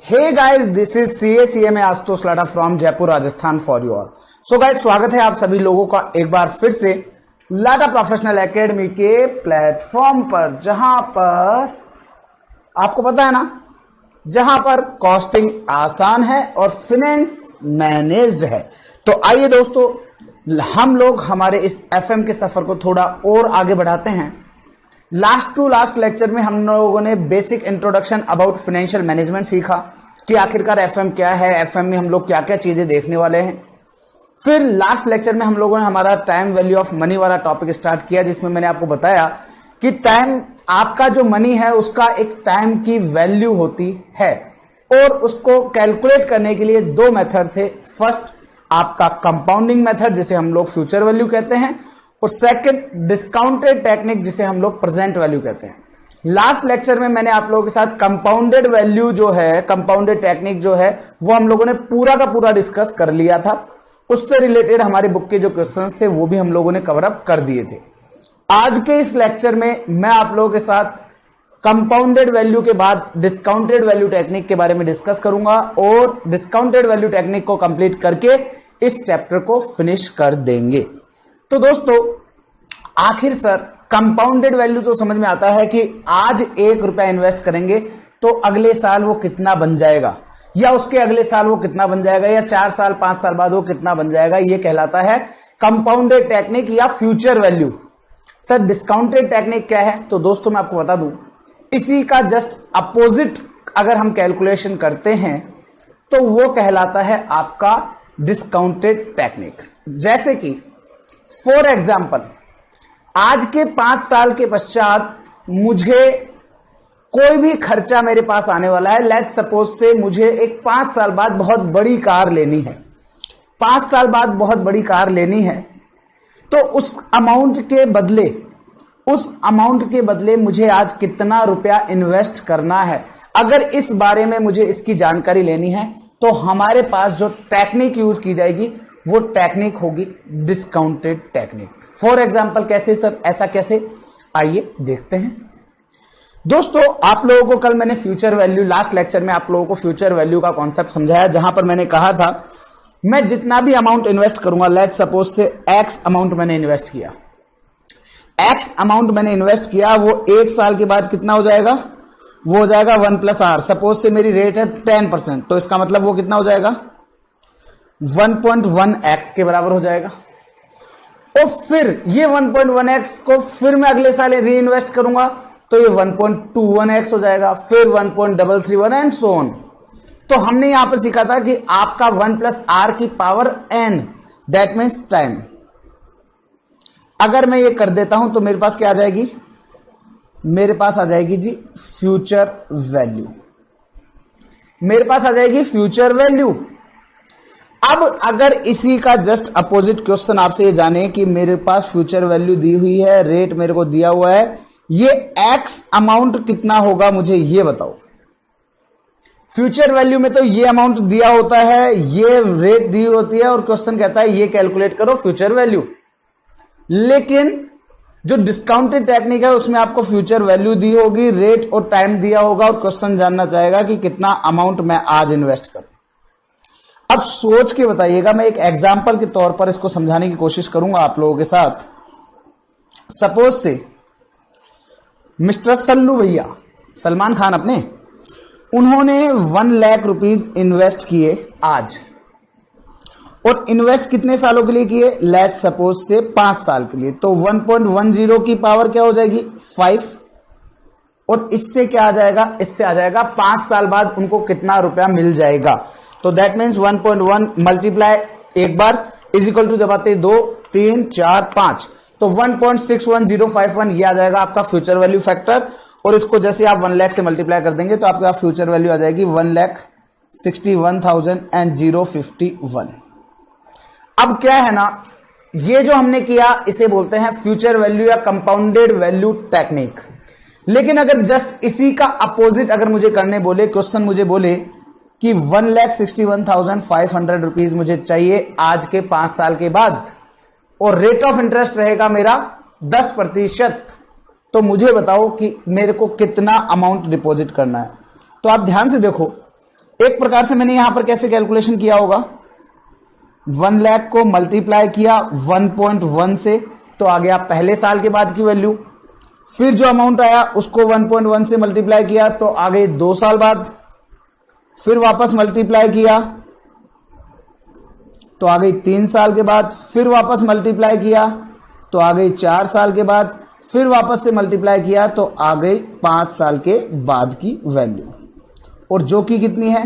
Hey guys, this is CACM Ashutosh Lata from Jaipur Rajasthan for you all. So guys, स्वागत है आप सभी लोगों का एक बार फिर से लाटा प्रोफेशनल एकेडमी के प्लेटफॉर्म पर, जहां पर आपको पता है ना, जहां पर कॉस्टिंग आसान है और फाइनेंस मैनेज्ड है। तो आइए दोस्तों, हम लोग हमारे इस FM के सफर को थोड़ा और आगे बढ़ाते हैं। लास्ट टू लास्ट लेक्चर में हम लोगों ने basic introduction about financial management सीखा कि आखिरकार FM क्या है, FM में हम लोग क्या क्या चीजें देखने वाले हैं। फिर लास्ट लेक्चर में हम लोगों ने हमारा टाइम वैल्यू ऑफ मनी वाला टॉपिक स्टार्ट किया, जिसमें मैंने आपको बताया कि टाइम, आपका जो मनी है उसका एक टाइम की वैल्यू होती है और उसको कैलकुलेट करने के लिए दो मेथड थे। फर्स्ट आपका कंपाउंडिंग मेथड, जिसे हम लोग फ्यूचर वैल्यू कहते हैं, और सेकंड डिस्काउंटेड टेक्निक, जिसे हम लोग प्रेजेंट वैल्यू कहते हैं। लास्ट लेक्चर में मैंने आप लोगों के साथ कंपाउंडेड वैल्यू जो है, कंपाउंडेड टेक्निक जो है, वो हम लोगों ने पूरा का पूरा डिस्कस कर लिया था। उससे रिलेटेड हमारी बुक के जो क्वेश्चंस थे वो भी हम लोगों ने कवर अप कर दिए थे। आज के इस लेक्चर में मैं आप लोगों के साथ कंपाउंडेड वैल्यू के बाद डिस्काउंटेड वैल्यू टेक्निक के बारे में डिस्कस करूंगा और डिस्काउंटेड वैल्यू टेक्निक को कंप्लीट करके इस चैप्टर को फिनिश कर देंगे। तो दोस्तों, आखिर सर कंपाउंडेड वैल्यू तो समझ में आता है कि आज 1 रुपया इन्वेस्ट करेंगे तो अगले साल वो कितना बन जाएगा, या उसके अगले साल वो कितना बन जाएगा, या 4 साल 5 साल बाद वो कितना बन जाएगा। ये कहलाता है कंपाउंडेड टेक्निक या future value. Sir discounted technique क्या है? तो दोस्तों मैं आपको बता दूं, इसी का जस्ट अपोजिट अगर हम कैलकुलेशन करते हैं तो वो कहलाता है आपका डिस्काउंटेड टेक्निक। जैसे कि फॉर एग्जाम्पल, आज के 5 साल के पश्चात मुझे कोई भी खर्चा मेरे पास आने वाला है। लेट्स सपोज से मुझे एक 5 साल बाद बहुत बड़ी कार लेनी है, 5 साल बाद बहुत बड़ी कार लेनी है, तो उस अमाउंट के बदले मुझे आज कितना रुपया इन्वेस्ट करना है। अगर इस बारे में मुझे इसकी जानकारी लेनी है तो हमारे पास जो टेक्निक यूज की जाएगी वो टेक्निक होगी डिस्काउंटेड टेक्निक। फॉर एग्जाम्पल कैसे सर, ऐसा कैसे, आइए देखते हैं। दोस्तों, आप लोगों को कल मैंने फ्यूचर वैल्यू, लास्ट लेक्चर में आप लोगों को फ्यूचर वैल्यू का कॉन्सेप्ट समझाया, जहां पर मैंने कहा था मैं जितना भी अमाउंट इन्वेस्ट करूंगा, लेट्स सपोज से X अमाउंट मैंने इन्वेस्ट किया, X अमाउंट मैंने इन्वेस्ट किया, वो 1 साल के बाद कितना हो जाएगा? वो हो जाएगा 1 + R। सपोज से मेरी रेट है 10%, तो इसका मतलब वो कितना हो जाएगा? 1.1x के बराबर हो जाएगा। और फिर ये 1.1x को फिर मैं अगले साल री इन्वेस्ट करूंगा तो ये 1.21x हो जाएगा, फिर 1.331 एंड सो ऑन। तो हमने यहां पर सीखा था कि आपका 1 + R की power n, that means time. अगर मैं ये कर देता हूं तो मेरे पास क्या आ जाएगी? मेरे पास आ जाएगी जी फ्यूचर वैल्यू। मेरे पास आ जाएगी फ्यूचर वैल्यू। अब अगर इसी का जस्ट अपोजिट क्वेश्चन आपसे ये जाने कि मेरे पास फ्यूचर वैल्यू दी हुई है, रेट मेरे को दिया हुआ है, ये X अमाउंट कितना होगा मुझे ये बताओ। फ्यूचर वैल्यू में तो ये अमाउंट दिया होता है, ये रेट दी होती है और क्वेश्चन कहता है ये कैलकुलेट करो फ्यूचर वैल्यू। लेकिन जो डिस्काउंटेड टेक्निक है उसमें आपको फ्यूचर वैल्यू दी होगी, रेट और टाइम दिया होगा और क्वेश्चन जानना चाहेगा कि कितना अमाउंट मैं आज इन्वेस्ट करूं। अब सोच के बताइएगा, मैं एक एग्जाम्पल के तौर पर इसको समझाने की कोशिश करूंगा आप लोगों के साथ। सपोज से मिस्टर सल्लू भैया, सलमान खान अपने, उन्होंने 1 लाख रुपीज इन्वेस्ट किए आज, और इन्वेस्ट कितने सालों के लिए किए? लेट्स सपोज से 5 साल के लिए। तो 1.10 की पावर क्या हो जाएगी? 5। और इससे क्या आ जाएगा? इससे आ जाएगा 5 साल बाद उनको कितना रुपया मिल जाएगा। तो दैट मीन्स 1.1 मल्टीप्लाई एक बार इज इक्वल टू, जब आते 2 3 4 5, तो 1.61051 ये आ जाएगा आपका फ्यूचर वैल्यू फैक्टर। और इसको जैसे आप 1 लाख से मल्टीप्लाई कर देंगे तो आपका फ्यूचर वैल्यू आ जाएगी 1,61,051। अब क्या है ना, ये जो हमने किया इसे बोलते हैं फ्यूचर वैल्यू या कंपाउंडेड वैल्यू टेक्निक। लेकिन अगर जस्ट इसी का अपोजिट अगर मुझे करने बोले, क्वेश्चन मुझे बोले कि 1,61,500 रुपीज मुझे चाहिए आज के 5 साल के बाद, और रेट ऑफ इंटरेस्ट रहेगा मेरा 10%, तो मुझे बताओ कि मेरे को कितना अमाउंट डिपॉजिट करना है। तो आप ध्यान से देखो, एक प्रकार से मैंने यहां पर कैसे कैलकुलेशन किया होगा, 1 लाख को मल्टीप्लाई किया 1.1 से, तो आ गया पहले साल के बाद की वैल्यू। फिर जो अमाउंट आया उसको 1.1 से मल्टीप्लाई किया तो आ गई 2 साल बाद। फिर वापस मल्टीप्लाई किया तो आ गई 3 साल के बाद। फिर वापस मल्टीप्लाई किया तो आ गई 4 साल के बाद। फिर वापस से मल्टीप्लाई किया तो आ गई 5 साल के बाद की वैल्यू, और जो कि कितनी है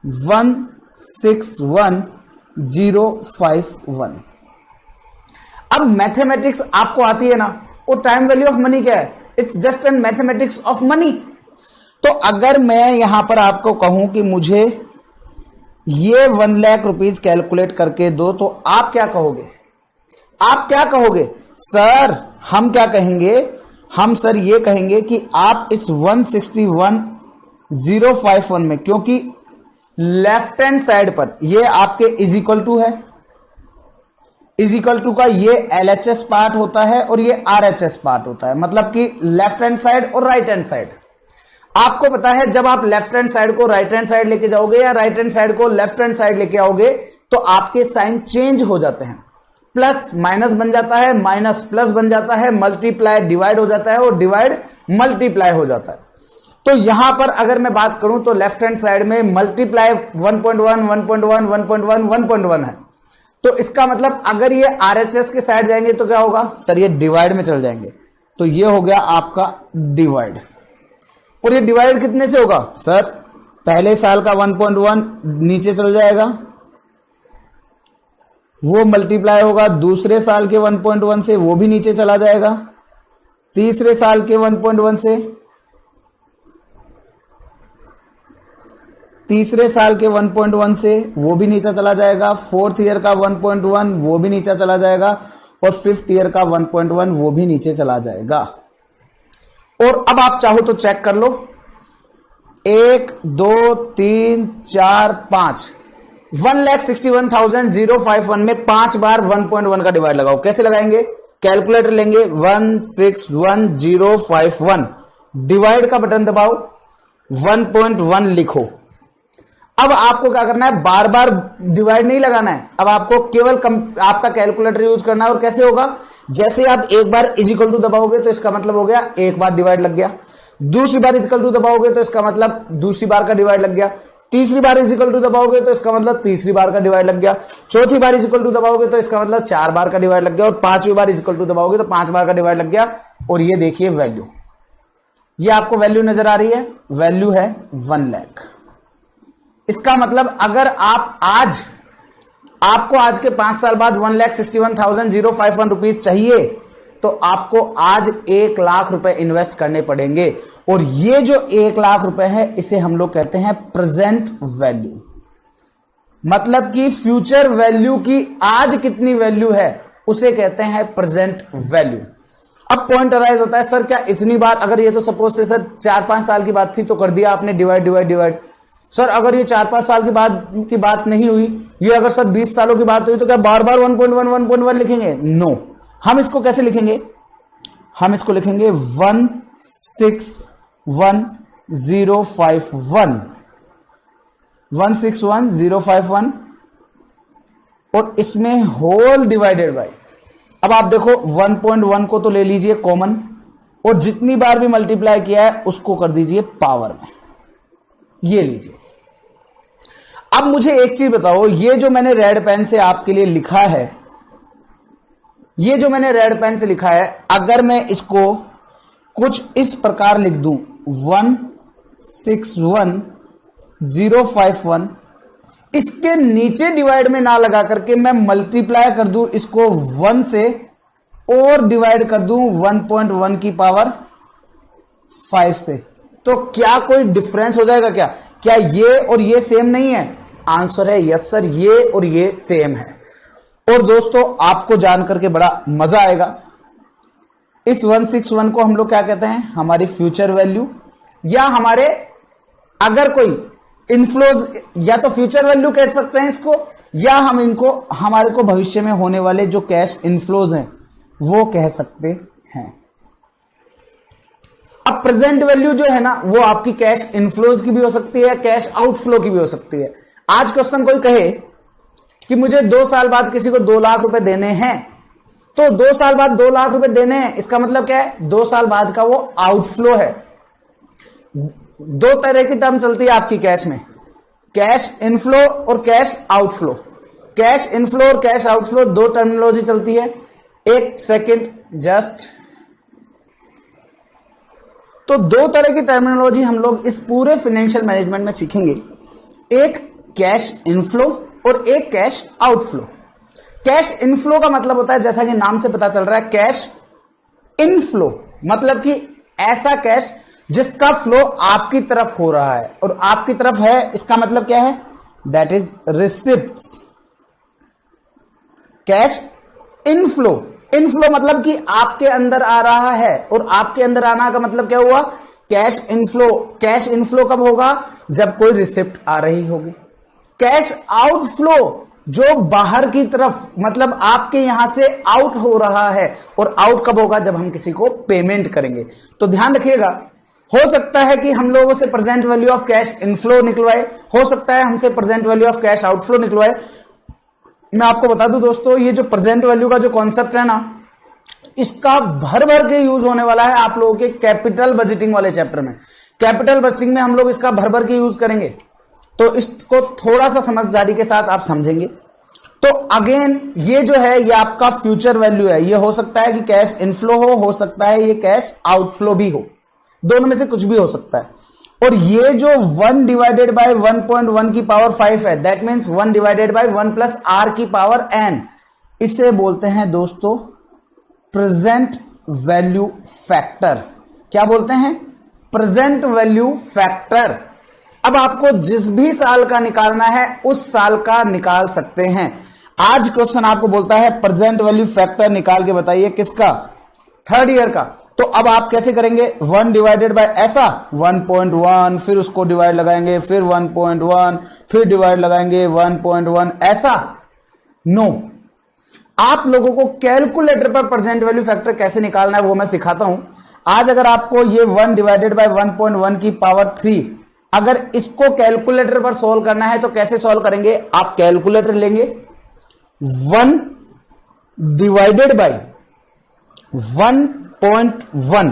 161051। अब मैथमेटिक्स आपको आती है ना, वो टाइम वैल्यू ऑफ मनी क्या है, it's just an mathematics of money. तो अगर मैं यहां पर आपको कहूं कि मुझे ये 1 लाख रुपीज कैलकुलेट करके दो, तो आप क्या कहोगे? आप क्या कहोगे सर? हम क्या कहेंगे? हम सर ये कहेंगे कि आप इस 161051 में, क्योंकि लेफ्ट हैंड साइड पर ये आपके इज इक्वल टू है, इज इक्वल टू का ये LHS पार्ट होता है और ये RHS पार्ट होता है, मतलब कि लेफ्ट हैंड साइड और राइट हैंड साइड। आपको पता है जब आप लेफ्ट हैंड साइड को राइट हैंड साइड लेके जाओगे या राइट हैंड साइड को लेफ्ट हैंड साइड लेके आओगे तो आपके साइन चेंज हो जाते हैं, प्लस माइनस बन जाता है, माइनस प्लस बन जाता है, मल्टीप्लाई डिवाइड हो जाता है और डिवाइड मल्टीप्लाई हो जाता है। तो यहां पर अगर मैं बात करूं तो लेफ्ट हैंड साइड में मल्टीप्लाई 1.1 1.1 1.1 1.1 है, तो इसका मतलब अगर ये RHS के साइड जाएंगे तो क्या होगा सर, ये डिवाइड में चल जाएंगे, तो ये हो गया आपका डिवाइड। और ये डिवाइड कितने से होगा सर? पहले साल का 1.1 नीचे चल जाएगा, वो मल्टीप्लाई होगा दूसरे साल के 1.1 से, वो भी नीचे चला जाएगा, तीसरे साल के 1.1 से, तीसरे साल के 1.1 से वो भी नीचे चला जाएगा, 4th ईयर का 1.1 वो भी नीचे चला जाएगा, और 5th ईयर का 1.1 वो भी नीचे चला जाएगा। और अब आप चाहो तो चेक कर लो, 1 2 3 4 5, 1,61,051 में 5 बार 1.1 का डिवाइड लगाओ। कैसे लगाएंगे? कैलकुलेटर लेंगे, 161,051, डिवाइड का बटन दबाओ, 1.1 लिखो। अब आपको क्या करना है, बार बार डिवाइड नहीं लगाना है, अब आपको केवल आपका कैलकुलेटर यूज करना है। और कैसे होगा? जैसे आप एक बार इज इक्वल टू दबाओगे तो इसका मतलब हो गया एक बार डिवाइड लग गया, दूसरी बार इज इक्वल टू दबाओगे तो इसका मतलब दूसरी बार का डिवाइड लग गया, तीसरी बार इज इक्वल टू दबाओगे तो इसका मतलब तीसरी बार का डिवाइड लग गया, चौथी बार इज इक्वल टू दबाओगे तो इसका मतलब 4 बार का डिवाइड लग गया, और 5वीं बार इज इक्वल टू दबाओगे तो 5 बार का डिवाइड लग गया। और ये देखिए वैल्यू, ये आपको वैल्यू नजर आ रही है, वैल्यू है 1 लाख। इसका मतलब अगर आप आज, आपको आज के 5 साल बाद 1,61,051 रुपीज चाहिए तो आपको आज 1 लाख रुपए इन्वेस्ट करने पड़ेंगे। और ये जो 1 लाख रुपए है इसे हम लोग कहते हैं प्रेजेंट वैल्यू, मतलब कि फ्यूचर वैल्यू की आज कितनी वैल्यू है उसे कहते हैं प्रेजेंट वैल्यू। अब पॉइंट अराइज होता है, सर क्या इतनी बार, अगर ये तो सपोज से सर 4-5 साल की बात थी तो कर दिया आपने डिवाइड डिवाइड डिवाइड, सर अगर ये 4-5 साल की बात नहीं हुई, ये अगर सर 20 सालों की बात हुई तो क्या बार बार 1.1 लिखेंगे? नो। हम इसको कैसे लिखेंगे? हम इसको लिखेंगे 161,051 और इसमें होल डिवाइडेड बाय, अब आप देखो 1.1 को तो ले लीजिए कॉमन, और जितनी बार भी मल्टीप्लाई किया है उसको कर दीजिए पावर में, ये लीजिए। अब मुझे एक चीज बताओ, ये जो मैंने रेड पेन से आपके लिए लिखा है, ये जो मैंने रेड पेन से लिखा है, अगर मैं इसको कुछ इस प्रकार लिख दूं 161,051, इसके नीचे डिवाइड में ना लगा करके मैं मल्टीप्लाई कर दूं इसको 1 से और डिवाइड कर दूं 1.1 की पावर 5 से, तो क्या कोई डिफरेंस हो जाएगा? क्या ये और ये सेम नहीं है? आंसर है यस सर, ये और ये सेम है। और दोस्तों आपको जानकर के बड़ा मजा आएगा, इस 161 को हम लोग क्या कहते हैं? हमारी फ्यूचर वैल्यू, या हमारे अगर कोई इनफ्लोज, या तो फ्यूचर वैल्यू कह सकते हैं इसको, या हम इनको हमारे को भविष्य में होने वाले जो कैश इनफ्लोज हैं वो कह सकते हैं। अब प्रेजेंट वैल्यू जो है ना वो आपकी कैश इनफ्लोज की भी हो सकती है, कैश आउटफ्लो की भी हो सकती है। आज क्वेश्चन कोई कहे कि मुझे 2 साल बाद किसी को 2 लाख रुपए देने हैं, तो 2 साल बाद 2 लाख रुपए देने हैं, इसका मतलब क्या है? 2 साल बाद का वो आउटफ्लो है। 2 तरह की टर्म चलती है आपकी कैश में, कैश इनफ्लो और कैश आउटफ्लो। कैश इनफ्लो और कैश आउटफ्लो 2 टर्मिनोलॉजी चलती है। एक सेकेंड जस्ट। तो 2 तरह की टर्मिनोलॉजी हम लोग इस पूरे फाइनेंशियल मैनेजमेंट में सीखेंगे, एक कैश इनफ्लो और एक कैश आउटफ्लो। कैश इनफ्लो का मतलब होता है, जैसा कि नाम से पता चल रहा है, कैश इनफ्लो मतलब कि ऐसा कैश जिसका फ्लो आपकी तरफ हो रहा है, और आपकी तरफ है इसका मतलब क्या है? That is receipts. Cash inflow, inflow मतलब कि आपके अंदर आ रहा है, और आपके अंदर आना का मतलब क्या हुआ? Cash inflow. कैश इनफ्लो कब होगा? जब कोई रिसिप्ट आ रही होगी। कैश आउटफ्लो जो बाहर की तरफ, मतलब आपके यहां से आउट हो रहा है, और आउट कब होगा? जब हम किसी को पेमेंट करेंगे। तो ध्यान रखिएगा, हो सकता है कि हम लोगों से present value of cash inflow निकलवाए, हो सकता है हमसे present value of cash outflow निकलवाए। मैं आपको बता दूं दोस्तों, ये जो प्रेजेंट वैल्यू का जो कॉन्सेप्ट है ना, इसका भर भर के यूज होने वाला है आप लोगों के कैपिटल बजटिंग वाले चैप्टर में। कैपिटल बजटिंग में हम लोग इसका भर भर के यूज करेंगे, तो इसको थोड़ा सा समझदारी के साथ आप समझेंगे। तो अगेन ये जो है ये आपका फ्यूचर वैल्यू है। ये हो सकता है कि कैश इनफ्लो हो सकता है ये कैश आउटफ्लो भी हो, दोनों में से कुछ भी हो सकता है। और ये जो 1 डिवाइडेड बाय 1.1 की पावर 5 है, that means 1 divided by 1 plus R की पावर n, इसे बोलते हैं दोस्तों प्रेजेंट वैल्यू फैक्टर। क्या बोलते हैं? Present value factor. अब आपको जिस भी साल का निकालना है उस साल का निकाल सकते हैं। आज क्वेश्चन आपको बोलता है प्रेजेंट वैल्यू फैक्टर निकाल के बताइए किसका? 3rd ईयर का। तो अब आप कैसे करेंगे? 1 डिवाइडेड बाय ऐसा 1.1, फिर उसको डिवाइड लगाएंगे, फिर 1.1, फिर डिवाइड लगाएंगे 1.1, ऐसा? नो, आप लोगों को कैलकुलेटर पर प्रेजेंट वैल्यू फैक्टर कैसे निकालना है वो मैं सिखाता हूं। आज अगर आपको ये 1 डिवाइडेड बाय 1.1 की पावर 3, अगर इसको कैलकुलेटर पर सोल्व करना है तो कैसे सोल्व करेंगे? आप कैलकुलेटर लेंगे, 1 डिवाइडेड बाय 1.1,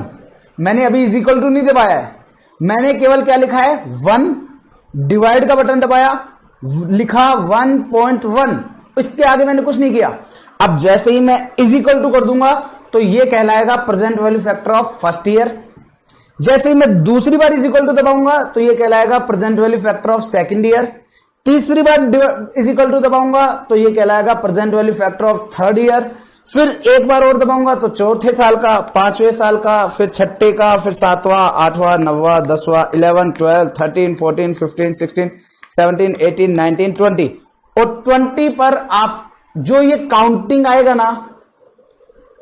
मैंने अभी इज इक्वल टू नहीं दबाया है, मैंने केवल क्या लिखा है? 1 डिवाइड का बटन दबाया, लिखा 1.1, इसके आगे मैंने कुछ नहीं किया। अब जैसे ही मैं इज इक्वल टू कर दूंगा तो ये कहलाएगा present value factor of first year. जैसे ही मैं दूसरी बार इज इक्वल टू दबाऊंगा तो ये कहलाएगा present value factor of second year. तीसरी बार इज इक्वल टू दबाऊंगा तो ये कहलाएगा present value factor of 3rd year. फिर एक बार और दबाऊंगा तो 4थे साल का, 5वें साल का, फिर 6ठे का, फिर 7वां, 8वां, 9वां, 10वां, 11, 12, 13, 14, 15, 16, 17, 18, 19, 20, और 20 पर आप जो ये काउंटिंग आएगा ना,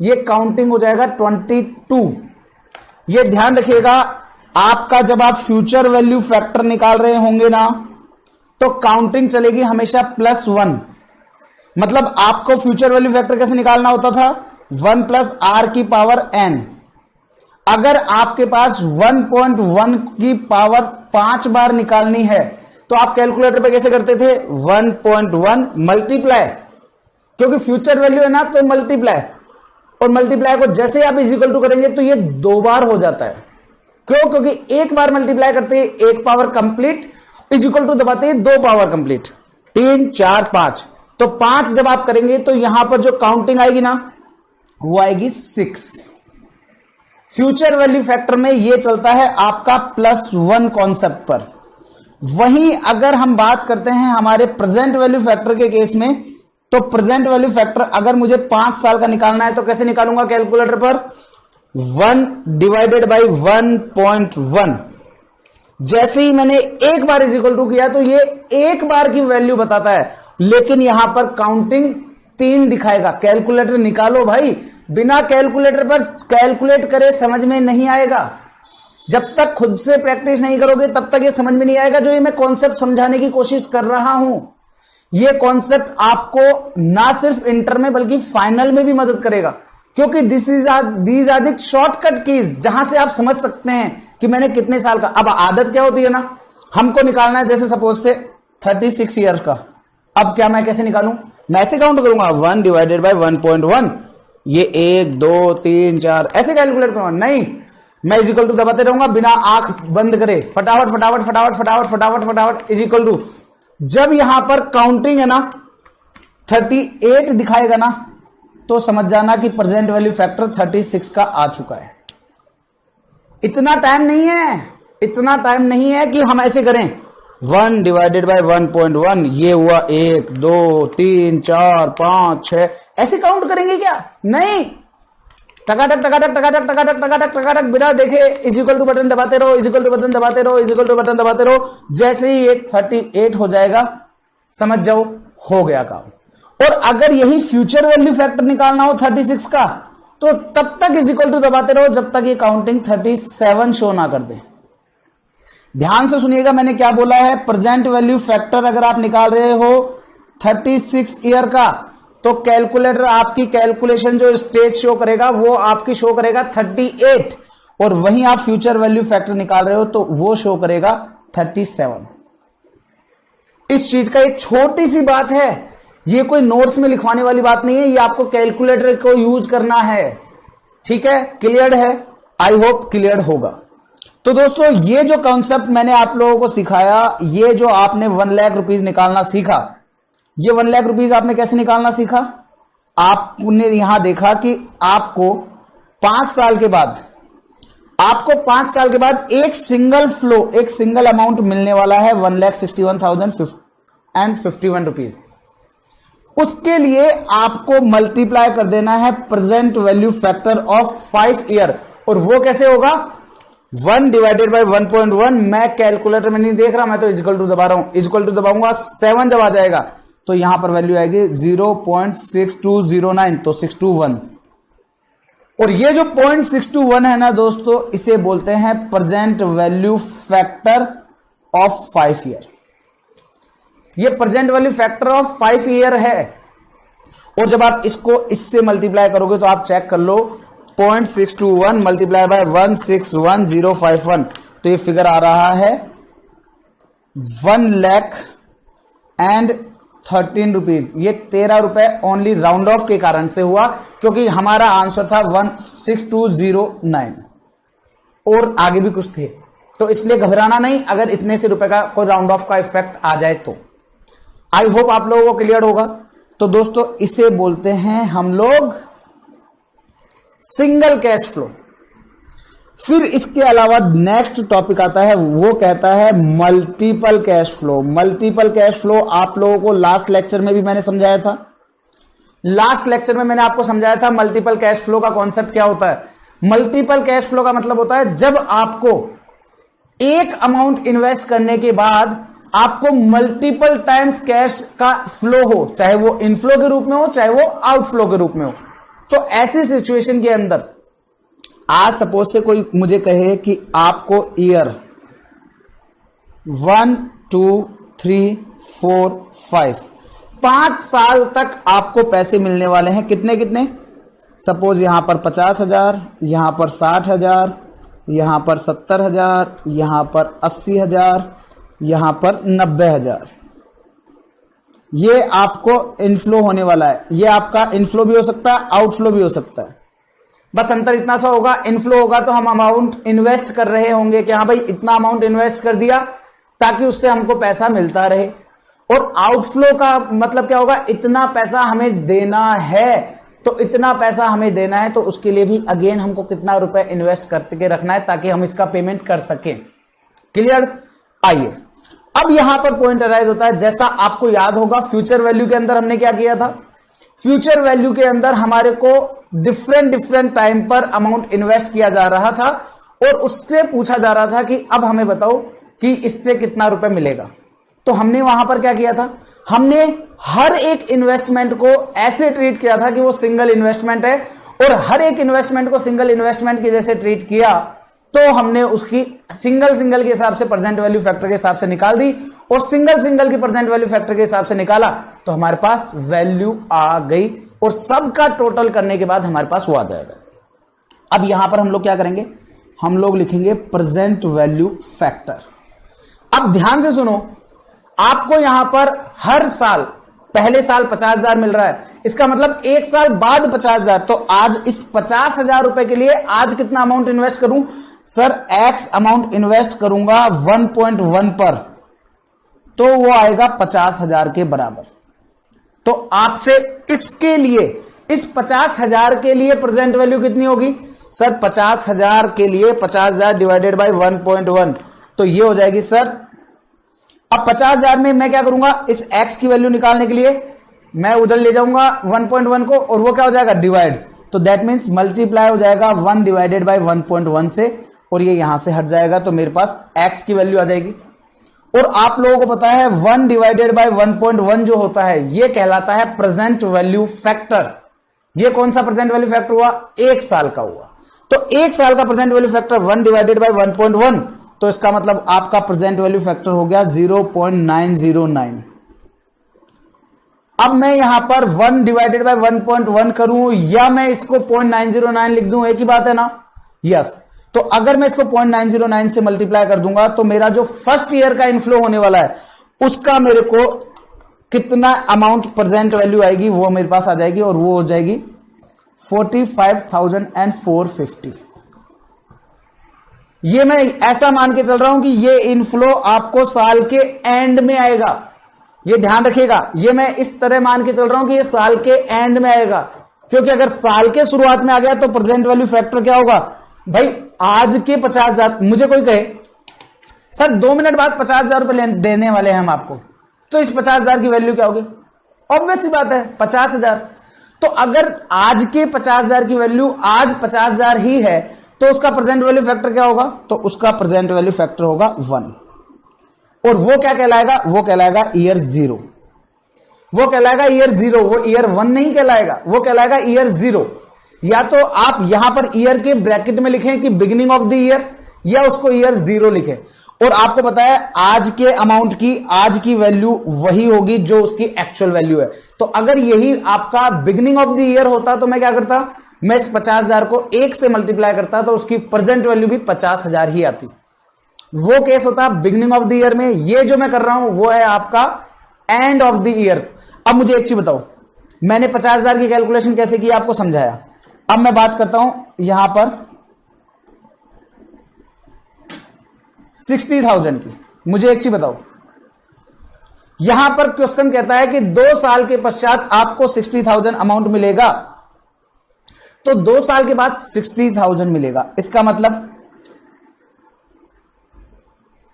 ये काउंटिंग हो जाएगा 22। ये ध्यान रखिएगा, आपका जब आप फ्यूचर वैल्यू फैक्टर निकाल रहे होंगे ना तो काउंटिंग चलेगी हमेशा +1। मतलब आपको फ्यूचर वैल्यू फैक्टर कैसे निकालना होता था? 1 प्लस आर की पावर n। अगर आपके पास 1.1 की पावर 5 बार निकालनी है तो आप कैलकुलेटर पे कैसे करते थे? 1.1 मल्टीप्लाई, क्योंकि फ्यूचर वैल्यू है ना तो मल्टीप्लाई, और मल्टीप्लाई को जैसे आप इज इक्वल टू करेंगे तो ये 2 बार हो जाता है। क्यों? क्योंकि एक बार मल्टीप्लाई करते ही 1 power complete, is equal to दबाते ही 2 पावर कंप्लीट, 3, 4, 5। तो 5 जब आप करेंगे तो यहां पर जो काउंटिंग आएगी ना वो आएगी 6। फ्यूचर वैल्यू फैक्टर में ये चलता है आपका +1 कॉन्सेप्ट पर। वहीं अगर हम बात करते हैं हमारे प्रेजेंट वैल्यू फैक्टर के केस में, तो प्रेजेंट वैल्यू फैक्टर अगर मुझे 5 साल का निकालना है तो कैसे निकालूंगा कैलकुलेटर पर? 1 डिवाइडेड बाई 1.1। जैसे ही मैंने एक बार इज इक्वल टू किया तो ये एक बार की वैल्यू बताता है, लेकिन यहां पर काउंटिंग 3 दिखाएगा। कैलकुलेटर निकालो भाई, बिना कैलकुलेटर पर कैलकुलेट करे समझ में नहीं आएगा। जब तक खुद से प्रैक्टिस नहीं करोगे तब तक ये समझ में नहीं आएगा। जो ये मैं कॉन्सेप्ट समझाने की कोशिश कर रहा हूं, ये कॉन्सेप्ट आपको ना सिर्फ इंटर में बल्कि फाइनल में भी मदद करेगा। क्योंकि these are the shortcut keys जहां से आप समझ सकते हैं कि मैंने कितने साल का। अब आदत क्या होती है ना, हमको निकालना है जैसे सपोज से 36 ईयर्स का। अब क्या मैं कैसे निकालूं, मैं ऐसे काउंट करूंगा 1 डिवाइडेड बाय 1.1, ये 1 2 3 4 ऐसे कैलकुलेट करूंगा? नहीं, मैं इज इक्वल टू दबाते रहूंगा बिना आंख बंद करे, फटाफट फटाफट फटाफट फटाफट फटाफट फटाफट इज इक्वल टू। जब यहां पर काउंटिंग है ना 38 दिखाएगा ना, तो समझ जाना कि प्रेजेंट वैल्यू फैक्टर 36 का आ चुका है। इतना टाइम नहीं है, इतना टाइम नहीं है कि हम ऐसे करें 1 डिवाइडेड बाय 1.1, ये हुआ 1 2 3 4 5 6, ऐसे काउंट करेंगे क्या? नहीं, टकाटक टकाटक टकाटक टकाटक टकाटक टकाटक बिना देखे इज इक्वल टू बटन दबाते रहो, इज इक्वल टू बटन दबाते रहो, इज इक्वल टू बटन दबाते रहो। जैसे ही ये 38 हो जाएगा, समझ जाओ हो गया काम। और अगर यही फ्यूचर वैल्यू फैक्टर निकालना हो 36 का, तो तब तक इज इक्वल टू दबाते रहो जब तक ये काउंटिंग 37 शो ना कर दे। ध्यान से सुनिएगा मैंने क्या बोला है। प्रेजेंट वैल्यू फैक्टर अगर आप निकाल रहे हो 36 ईयर का, तो कैलकुलेटर आपकी कैलकुलेशन जो स्टेज शो करेगा वो आपकी शो करेगा 38, और वहीं आप फ्यूचर वैल्यू फैक्टर निकाल रहे हो तो वो शो करेगा 37। इस चीज का एक छोटी सी बात है, ये कोई नोट्स में लिखवाने वाली बात नहीं है, ये आपको कैलकुलेटर को यूज करना है। ठीक है, क्लियर है? आई होप क्लियर होगा। तो दोस्तों ये जो कॉन्सेप्ट मैंने आप लोगों को सिखाया, ये जो आपने 1 लाख रुपीज निकालना सीखा, ये 1 लाख रुपीज आपने कैसे निकालना सीखा? आपने यहां देखा कि आपको 5 साल के बाद एक सिंगल फ्लो, एक सिंगल अमाउंट मिलने वाला है 1,61,051 रुपीज। उसके लिए आपको मल्टीप्लाई कर देना है present value factor of 5 year. और वो कैसे होगा? 1 डिवाइडेड बाय 1.1, मैं कैलकुलेटर में नहीं देख रहा, मैं तो इक्वल टू दबा रहा हूं, इक्वल टू दबाऊंगा 7 जब आ जाएगा तो यहां पर वैल्यू आएगी 0.6209, तो 621। और ये जो 0.621 है ना दोस्तों, इसे बोलते हैं present value factor of 5 year. ये present value factor of 5 year है। और जब आप इसको इससे मल्टीप्लाई करोगे तो आप चेक कर लो, 0.621 मल्टीप्लाई बाय 161051, तो ये फिगर आ रहा है 1,13 रुपीज। ये 13 रुपए ओनली राउंड ऑफ के कारण से हुआ, क्योंकि हमारा आंसर था 16209 और आगे भी कुछ थे, तो इसलिए घबराना नहीं अगर इतने से रुपए का कोई राउंड ऑफ का इफेक्ट आ जाए तो। आई होप आप लोगों को क्लियर होगा। तो दोस्तों इसे बोलते हैं हम लोग सिंगल कैश फ्लो। फिर इसके अलावा नेक्स्ट टॉपिक आता है, वो कहता है multiple cash flow. Multiple cash flow आप लोगों को लास्ट लेक्चर में भी मैंने समझाया था। लास्ट लेक्चर में मैंने आपको समझाया था मल्टीपल कैश फ्लो का कॉन्सेप्ट क्या होता है। मल्टीपल कैश फ्लो का मतलब होता है जब आपको एक अमाउंट इन्वेस्ट करने के बाद आपको मल्टीपल टाइम्स कैश का फ्लो हो, चाहे वो इनफ्लो के रूप में हो चाहे वो आउटफ्लो के रूप में हो। तो ऐसी सिचुएशन के अंदर आज सपोज से कोई मुझे कहे कि आपको ईयर 1 2 3 4 5 साल तक आपको पैसे मिलने वाले हैं। कितने कितने? सपोज यहां पर 50,000, यहां पर 60,000, यहां पर 70,000, यहां पर 80,000, यहां पर 90,000। ये आपको इनफ्लो होने वाला है। ये आपका इनफ्लो भी हो सकता है, आउटफ्लो भी हो सकता है। बस अंतर इतना सा होगा, इनफ्लो होगा तो हम अमाउंट इन्वेस्ट कर रहे होंगे कि हाँ भाई इतना अमाउंट इन्वेस्ट कर दिया ताकि उससे हमको पैसा मिलता रहे। और आउटफ्लो का मतलब क्या होगा? इतना पैसा हमें देना है, तो इतना पैसा हमें देना है तो उसके लिए भी अगेन हमको कितना रुपए इन्वेस्ट करके रखना है ताकि हम इसका पेमेंट कर सकें। क्लियर? आइए अब यहां पर पॉइंट अराइज होता है, जैसा आपको याद होगा फ्यूचर वैल्यू के अंदर हमने क्या किया था। फ्यूचर वैल्यू के अंदर हमारे को डिफरेंट टाइम पर अमाउंट इन्वेस्ट किया जा रहा था और उससे पूछा जा रहा था कि अब हमें बताओ कि इससे कितना रुपए मिलेगा। तो हमने वहां पर क्या किया था? हमने हर एक इन्वेस्टमेंट को ऐसे ट्रीट किया था कि वो सिंगल इन्वेस्टमेंट है, और हर एक इन्वेस्टमेंट को सिंगल इन्वेस्टमेंट के जैसे ट्रीट किया तो हमने उसकी सिंगल के हिसाब से प्रेजेंट वैल्यू फैक्टर के हिसाब से निकाल दी, और सिंगल की प्रेजेंट वैल्यू फैक्टर के हिसाब से निकाला तो हमारे पास वैल्यू आ गई और सबका टोटल करने के बाद हमारे पास वो आ जाएगा। अब यहां पर हम लोग क्या करेंगे, हम लोग लिखेंगे प्रेजेंट वैल्यू फैक्टर। अब ध्यान से सुनो, आपको यहां पर हर साल पहले साल 50,000 मिल रहा है, इसका मतलब एक साल बाद 50,000। तो आज इस 50,000 रुपए के लिए आज कितना अमाउंट इन्वेस्ट करूं सर, एक्स अमाउंट इन्वेस्ट करूंगा 1.1 पर, तो वो आएगा 50,000 के बराबर। तो आपसे इसके लिए इस 50,000 के लिए प्रेजेंट वैल्यू कितनी होगी सर, 50,000 के लिए 50,000 डिवाइडेड बाय 1.1, तो ये हो जाएगी सर। अब 50,000 में मैं क्या करूंगा, इस x की वैल्यू निकालने के लिए मैं उधर ले जाऊंगा 1.1 को, और वो क्या हो जाएगा डिवाइड, तो दैट मीन्स मल्टीप्लाई हो जाएगा 1 डिवाइडेड बाय 1.1 से, और ये यहां से हट जाएगा, तो मेरे पास x की वैल्यू आ जाएगी। और आप लोगों को पता है 1 डिवाइडेड बाय 1.1 जो होता है ये कहलाता है प्रेजेंट वैल्यू फैक्टर। ये कौन सा प्रेजेंट वैल्यू फैक्टर हुआ, एक साल का हुआ। तो एक साल का present value factor 1 divided bye 1.1, तो इसका मतलब आपका प्रेजेंट वैल्यू फैक्टर हो गया 0.909। अब मैं यहां पर 1 डिवाइडेड बाय 1.1 करूं या मैं इसको 0.909 लिख दूं, एक ही बात है ना, यस। तो अगर मैं इसको 0.909 से मल्टीप्लाई कर दूंगा तो मेरा जो फर्स्ट ईयर का इनफ्लो होने वाला है उसका मेरे को कितना अमाउंट प्रेजेंट वैल्यू आएगी वो मेरे पास आ जाएगी, और वो हो जाएगी 45,450। ये मैं ऐसा मान के चल रहा हूं कि ये इनफ्लो आपको साल के एंड में आएगा, ये ध्यान रखिएगा। ये मैं इस तरह मान के चल रहा हूं कि ये साल के एंड में आएगा, क्योंकि अगर साल के शुरुआत में आ गया तो प्रेजेंट वैल्यू फैक्टर क्या होगा भाई, आज के 50,000, मुझे कोई कहे सर 2 मिनट बाद 50,000 रुपए देने वाले हैं हम आपको, तो इस 50,000 की वैल्यू क्या होगी, ऑब्वियस सी बात है 50,000। तो अगर आज के 50,000 की वैल्यू आज 50,000 ही है तो उसका प्रेजेंट वैल्यू फैक्टर क्या होगा, तो उसका प्रेजेंट वैल्यू फैक्टर होगा 1, और वो क्या कहलाएगा, वो कहलाएगा ईयर 0, वो कहलाएगा ईयर 0, वो ईयर 1 नहीं कहलाएगा, वो कहलाएगा ईयर 0। या तो आप यहां पर ईयर के ब्रैकेट में लिखें कि बिगिनिंग ऑफ द ईयर, या उसको ईयर 0 लिखें। और आपको पता है आज के अमाउंट की आज की वैल्यू वही होगी जो उसकी एक्चुअल वैल्यू है। तो अगर यही आपका बिगिनिंग ऑफ द ईयर होता तो मैं क्या करता, मैं इस 50,000 को 1 से मल्टीप्लाई करता तो उसकी प्रेजेंट वैल्यू भी 50,000 ही आती। वो केस होता बिगिनिंग ऑफ द ईयर में। ये जो मैं कर रहा हूं वो है आपका एंड ऑफ द ईयर। अब मुझे एक चीज बताओ, मैंने 50,000 की कैलकुलेशन कैसे की आपको समझाया। अब मैं बात करता हूं यहां पर 60,000 की। मुझे एक चीज बताओ, यहां पर क्वेश्चन कहता है कि 2 साल के पश्चात आपको 60,000 अमाउंट मिलेगा, तो 2 साल के बाद 60,000 मिलेगा। इसका मतलब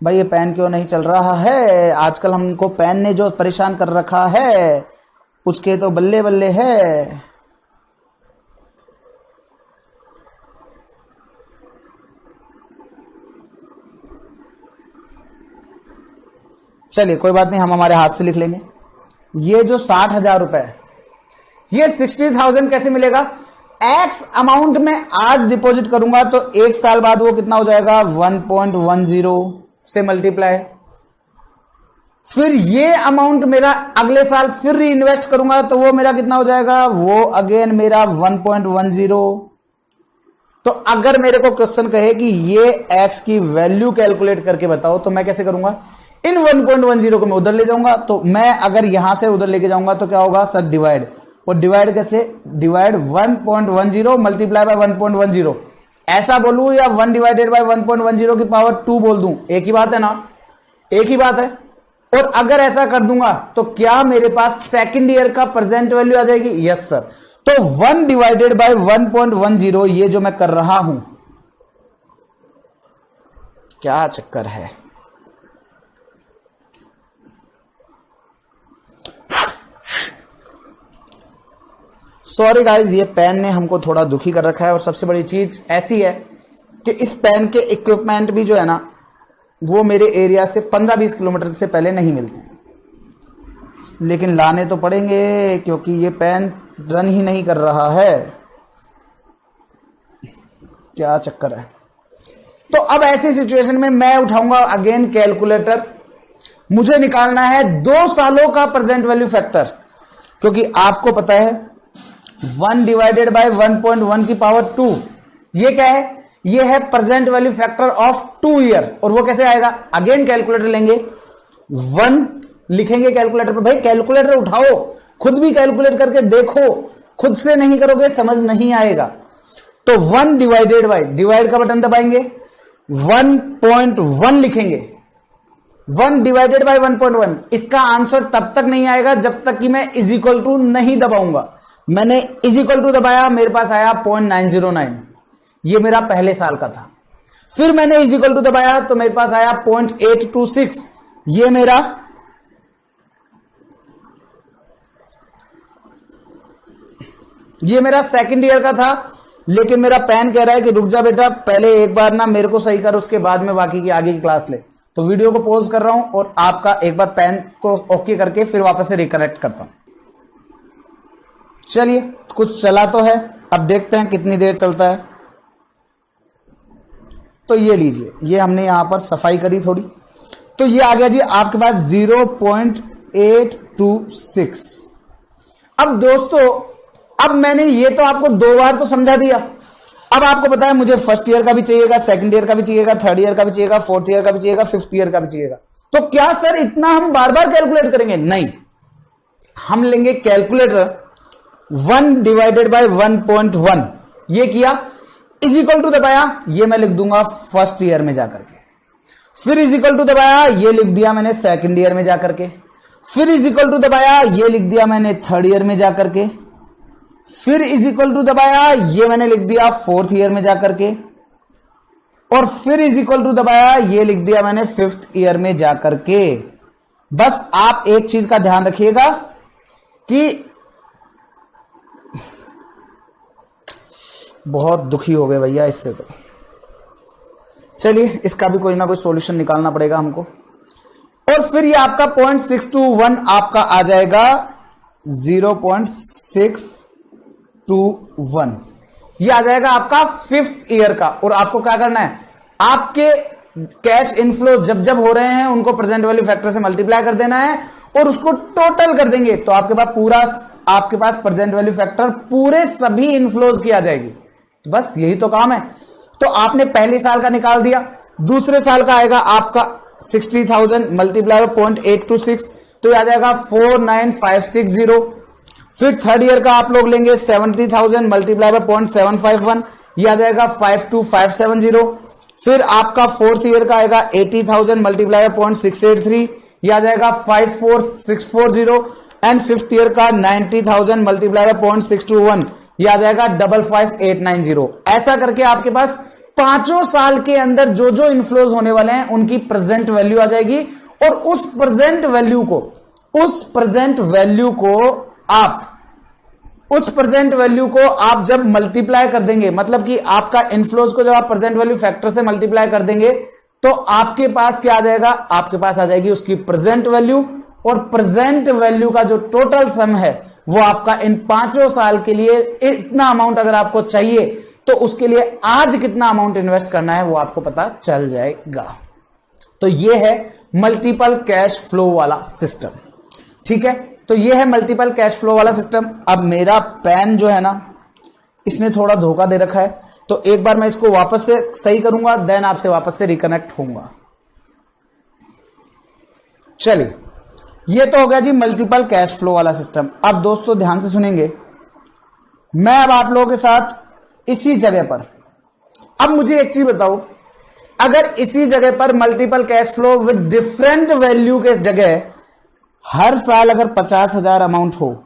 भाई ये पेन क्यों नहीं चल रहा है, आजकल हमको पेन ने जो परेशान कर रखा है उसके तो बल्ले बल्ले है। चलिए कोई बात नहीं, हम हमारे हाथ से लिख लेंगे। ये जो 60,000 रुपए है ये 60,000 कैसे मिलेगा, एक्स अमाउंट में आज डिपॉजिट करूंगा तो 1 साल बाद वो कितना हो जाएगा 1.10 से मल्टीप्लाई। फिर ये अमाउंट मेरा अगले साल फिर री इन्वेस्ट करूंगा तो वो मेरा कितना हो जाएगा, वो अगेन मेरा 1.10। तो अगर मेरे को क्वेश्चन कहे कि ये एक्स की वैल्यू कैलकुलेट करके बताओ तो मैं कैसे करूंगा, इन 1.10 को मैं उधर ले जाऊंगा। तो मैं अगर यहां से उधर लेके जाऊंगा तो क्या होगा सर डिवाइड, और डिवाइड कैसे, डिवाइड 1.10 मल्टीप्लाई बाय 1.10, ऐसा बोलूं या 1 डिवाइडेड बाय 1.10 की पावर 2 बोल दूं, एक ही बात है ना, एक ही बात है। और अगर ऐसा कर दूंगा तो क्या मेरे पास सेकंड ईयर का प्रेजेंट वैल्यू आ जाएगी, यस सर। तो 1 डिवाइडेड बाय 1.10 ये जो मैं कर रहा हूं, क्या चक्कर है। सॉरी गाइज, ये पेन ने हमको थोड़ा दुखी कर रखा है। और सबसे बड़ी चीज ऐसी है कि इस पेन के इक्विपमेंट भी जो है ना वो मेरे एरिया से 15-20 किलोमीटर से पहले नहीं मिलते, लेकिन लाने तो पड़ेंगे क्योंकि ये पेन रन ही नहीं कर रहा है। क्या चक्कर है। तो अब ऐसी सिचुएशन में मैं उठाऊंगा अगेन कैलकुलेटर, मुझे निकालना है 2 सालों का प्रेजेंट वैल्यू फैक्टर, क्योंकि आपको पता है 1 डिवाइडेड बाय 1.1 की पावर 2। ये क्या है? ये है present value factor of 2 year. और वो कैसे आएगा? अगेन कैलकुलेटर लेंगे, 1 लिखेंगे कैलकुलेटर पे। भाई कैलकुलेटर उठाओ, खुद भी कैलकुलेट करके देखो, खुद से नहीं करोगे समझ नहीं आएगा। तो 1 डिवाइडेड बाय, डिवाइड का बटन दबाएंगे, 1.1 लिखेंगे। 1 डिवाइडेड बाय 1.1। इसका आंसर तब तक नहीं आएगा जब तक कि मैं इज इक्वल टू नहीं दबाऊंगा। मैंने इज इक्वल टू दबाया, मेरे पास आया 0.909। ये मेरा पहले साल का था। फिर मैंने इज इक्वल टू दबाया तो मेरे पास आया 0.826। ये मेरा सेकंड ईयर का था। लेकिन मेरा पेन कह रहा है कि रुक जा बेटा, पहले एक बार ना मेरे को सही कर, उसके बाद में बाकी की आगे की क्लास ले। तो वीडियो को पॉज कर रहा हूं और आपका एक बार पेन को ओके करके फिर वापस से रिकनेक्ट करता हूं। चलिए, कुछ चला तो है, अब देखते हैं कितनी देर चलता है। तो ये लीजिए, ये हमने यहां पर सफाई करी थोड़ी, तो ये आ गया जी आपके पास 0.826। अब दोस्तों, अब मैंने ये तो आपको 2 बार तो समझा दिया। अब आपको पता है मुझे फर्स्ट ईयर का भी चाहिएगा, सेकंड ईयर का भी चाहिएगा, थर्ड ईयर का भी चाहिएगा, फोर्थ ईयर का भी चाहिएगा, फिफ्थ ईयर का भी चाहिएगा। तो क्या सर इतना हम बार बार कैलकुलेट करेंगे? नहीं, हम लेंगे कैलकुलेटर, 1 डिवाइडेड बाय 1.1। ये किया, इज इक्वल टू दबाया, ये मैं लिख दूंगा फर्स्ट ईयर में जाकर के। फिर इज इक्वल टू दबाया, ये लिख दिया मैंने सेकंड ईयर में जाकर के। फिर इज इक्वल टू दबाया, ये लिख दिया मैंने थर्ड ईयर में जाकर के। फिर इज इक्वल टू दबाया, ये मैंने लिख दिया फोर्थ ईयर में जाकर के। और फिर इज इक्वल टू दबाया, ये लिख दिया मैंने फिफ्थ ईयर में जाकर के। बस आप एक चीज का ध्यान रखिएगा कि बहुत दुखी हो गए भैया इससे। तो चलिए, इसका भी कोई ना कोई सॉल्यूशन निकालना पड़ेगा हमको। और फिर ये आपका 0.621 आपका आ जाएगा 0.621। ये आ जाएगा आपका फिफ्थ ईयर का। और आपको क्या करना है, आपके कैश इनफ्लो जब जब हो रहे हैं उनको प्रेजेंट वैल्यू फैक्टर से मल्टीप्लाई कर देना है और उसको टोटल कर देंगे तो आपके पास पूरा, आपके पास प्रेजेंट वैल्यू फैक्टर पूरे सभी इनफ्लोज की आ जाएगी। तो बस यही तो काम है। तो आपने पहले साल का निकाल दिया, दूसरे साल का आएगा आपका 60,000 मल्टीप्लाई 0.826, तो ये आ जाएगा 49560। फिर थर्ड ईयर का आप लोग लेंगे 70,000 मल्टीप्लाई बाय 0.751, ये आ जाएगा 52570। फिर आपका फोर्थ ईयर का आएगा 80,000 मल्टीप्लाई बाय 0.683, ये आ जाएगा 54640। एंड फिफ्थ ईयर का 90,000 मल्टीप्लाई बाय 0.621, ये आ जाएगा 55890। ऐसा करके आपके पास पांचों साल के अंदर जो जो इनफ्लोज होने वाले हैं उनकी प्रेजेंट वैल्यू आ जाएगी। और उस प्रेजेंट वैल्यू को आप जब मल्टीप्लाई कर देंगे, मतलब कि आपका इनफ्लोज को जब आप प्रेजेंट वैल्यू फैक्टर से मल्टीप्लाई कर देंगे तो आपके पास क्या आ जाएगा, आपके पास आ जाएगी उसकी प्रेजेंट वैल्यू। और प्रेजेंट वैल्यू का जो टोटल सम है वो आपका इन पांचों साल के लिए इतना अमाउंट अगर आपको चाहिए तो उसके लिए आज कितना अमाउंट इन्वेस्ट करना है वो आपको पता चल जाएगा। तो ये है मल्टीपल कैश फ्लो वाला सिस्टम। ठीक है, तो ये है मल्टीपल कैश फ्लो वाला सिस्टम। अब मेरा पेन जो है ना, इसने थोड़ा धोखा दे रखा है, तो एक बार मैं इसको वापस से सही करूंगा, देन आपसे वापस से रिकनेक्ट होऊंगा। चलिए, ये तो हो गया जी मल्टीपल कैश फ्लो वाला सिस्टम। अब दोस्तों ध्यान से सुनेंगे, मैं अब आप लोगों के साथ इसी जगह पर, अब मुझे एक चीज बताओ, अगर इसी जगह पर multiple cash flow with different value के जगह हर साल अगर 50,000 अमाउंट हो,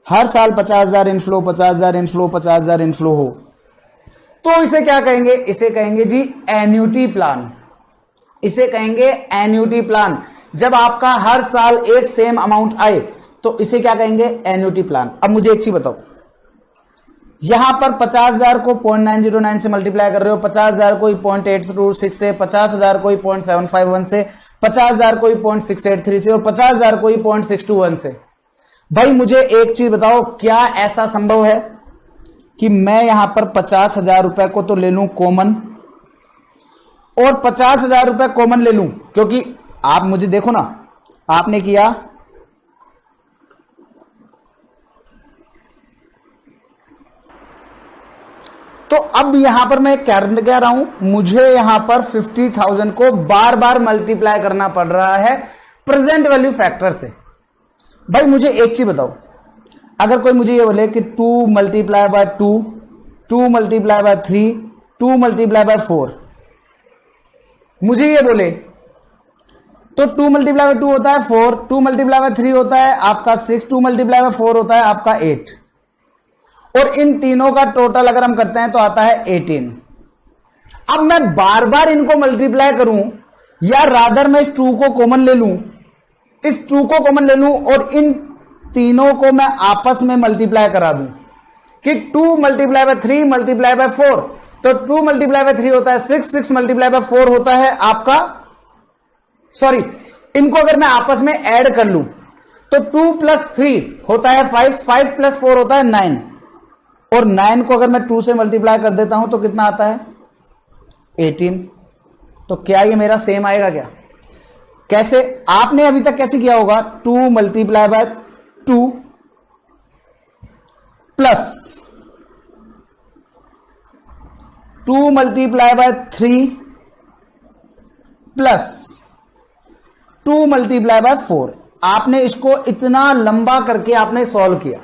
हर साल 50,000 इनफ्लो, 50,000 इनफ्लो, 50,000 इनफ्लो हो, तो इसे क्या कहेंगे? इसे कहेंगे जी एन्युटी प्लान। इसे कहेंगे एन्युटी प्लान। जब आपका हर साल एक सेम अमाउंट आए तो इसे क्या कहेंगे? Annuity plan. अब मुझे एक चीज बताओ, यहां पर 50,000 को 0.909 से मल्टीप्लाई कर रहे हो, 50,000 कोई 0.826 से, 50,000 कोई 0.751 से, 50,000 कोई 0.683 से और 50,000 कोई 0.621 से। भाई मुझे एक चीज बताओ, क्या ऐसा संभव है कि मैं यहां पर 50,000 रुपए को तो ले लूं कॉमन और 50,000 रुपए कॉमन ले लूं? क्योंकि आप मुझे देखो ना, आपने किया तो अब यहां पर मैं क्या रहा हूं, मुझे यहां पर 50,000 को बार बार मल्टीप्लाई करना पड़ रहा है प्रेजेंट वैल्यू फैक्टर से। भाई मुझे एक चीज बताओ, अगर कोई मुझे ये बोले कि 2 multiply by 2, 2 multiply by 3, 2 multiply by 4, मुझे ये बोले तो 2 मल्टीप्लाई बाय 2 होता है 4, 2 मल्टीप्लाई बाय 3 होता है आपका 6, 2 मल्टीप्लाई बाय 4 होता है आपका 8, और इन तीनों का टोटल अगर हम करते हैं तो आता है 18। अब मैं बार बार इनको मल्टीप्लाई करूं या रादर मैं इस 2 को कॉमन ले लूं, इस 2 को कॉमन ले लूं और इन तीनों को मैं आपस में मल्टीप्लाई करा दूं कि 2 मल्टीप्लाई बाय 3 मल्टीप्लाई बाय 4, तो 2 मल्टीप्लाई बाय 3 होता है 6, 6 मल्टीप्लाई बाय 4 होता है आपका, सॉरी इनको अगर मैं आपस में ऐड कर लूं तो 2 प्लस 3 होता है 5, 5 प्लस 4 होता है 9, और 9 को अगर मैं 2 से मल्टीप्लाई कर देता हूं तो कितना आता है 18। तो क्या ये मेरा सेम आएगा क्या? कैसे? आपने अभी तक कैसे किया होगा, 2 multiply by 2 plus 2 multiply by 3 plus 2 multiply by 4। आपने इसको इतना लंबा करके आपने सॉल्व किया।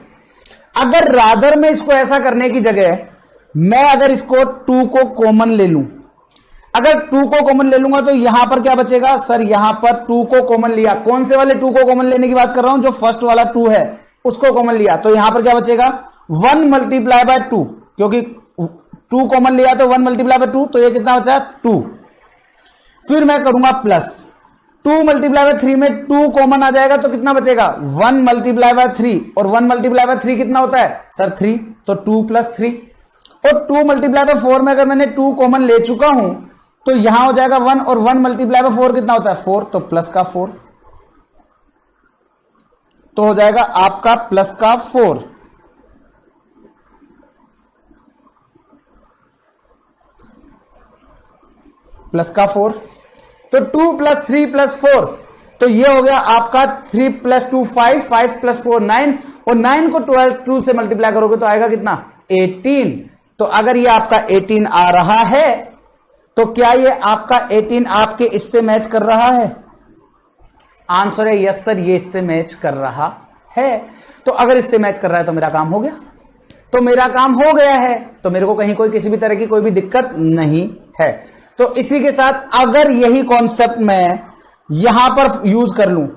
अगर रादर में इसको ऐसा करने की जगह मैं अगर इसको 2 को कॉमन ले लूं, अगर 2 को कॉमन ले लूंगा तो यहां पर क्या बचेगा सर, यहां पर 2 को कॉमन लिया, कौन से वाले 2 को कॉमन लेने की बात कर रहा हूं, जो फर्स्ट वाला 2 है उसको कॉमन लिया, तो यहां पर क्या बचेगा 1 मल्टीप्लाई बाय 2, क्योंकि 2 कॉमन लिया तो 1 मल्टीप्लाई बाय 2, तो ये कितना बचा 2। फिर मैं करूंगा प्लस 2 मल्टीप्लाई बाय 3 में 2 कॉमन आ जाएगा तो कितना बचेगा 1 मल्टीप्लाई बाय 3, और 1 मल्टीप्लाई बाय 3 कितना होता है सर 3, तो 2 प्लस 3, और 2 मल्टीप्लाई बाय 4 में अगर मैंने 2 कॉमन ले चुका हूं तो यहां हो जाएगा 1, और 1 मल्टीप्लाई बाय 4 कितना होता है 4, तो प्लस का 4, तो हो जाएगा आपका प्लस का 4। प्लस का 4, तो 2 प्लस 3 प्लस 4, तो ये हो गया आपका 3 प्लस 2 5, 5 प्लस 4 9, और 9 को 2 से मल्टीप्लाई करोगे तो आएगा कितना 18। तो अगर ये आपका 18 आ रहा है तो क्या ये आपका 18 आपके इससे मैच कर रहा है? आंसर है यस सर, ये इससे मैच कर रहा है। तो अगर इससे मैच कर रहा है तो मेरा काम हो गया, तो मेरा काम हो गया है, तो मेरे को कहीं कोई किसी भी तरह की कोई भी दिक्कत नहीं है। तो इसी के साथ अगर यही कॉन्सेप्ट मैं यहां पर यूज कर लूं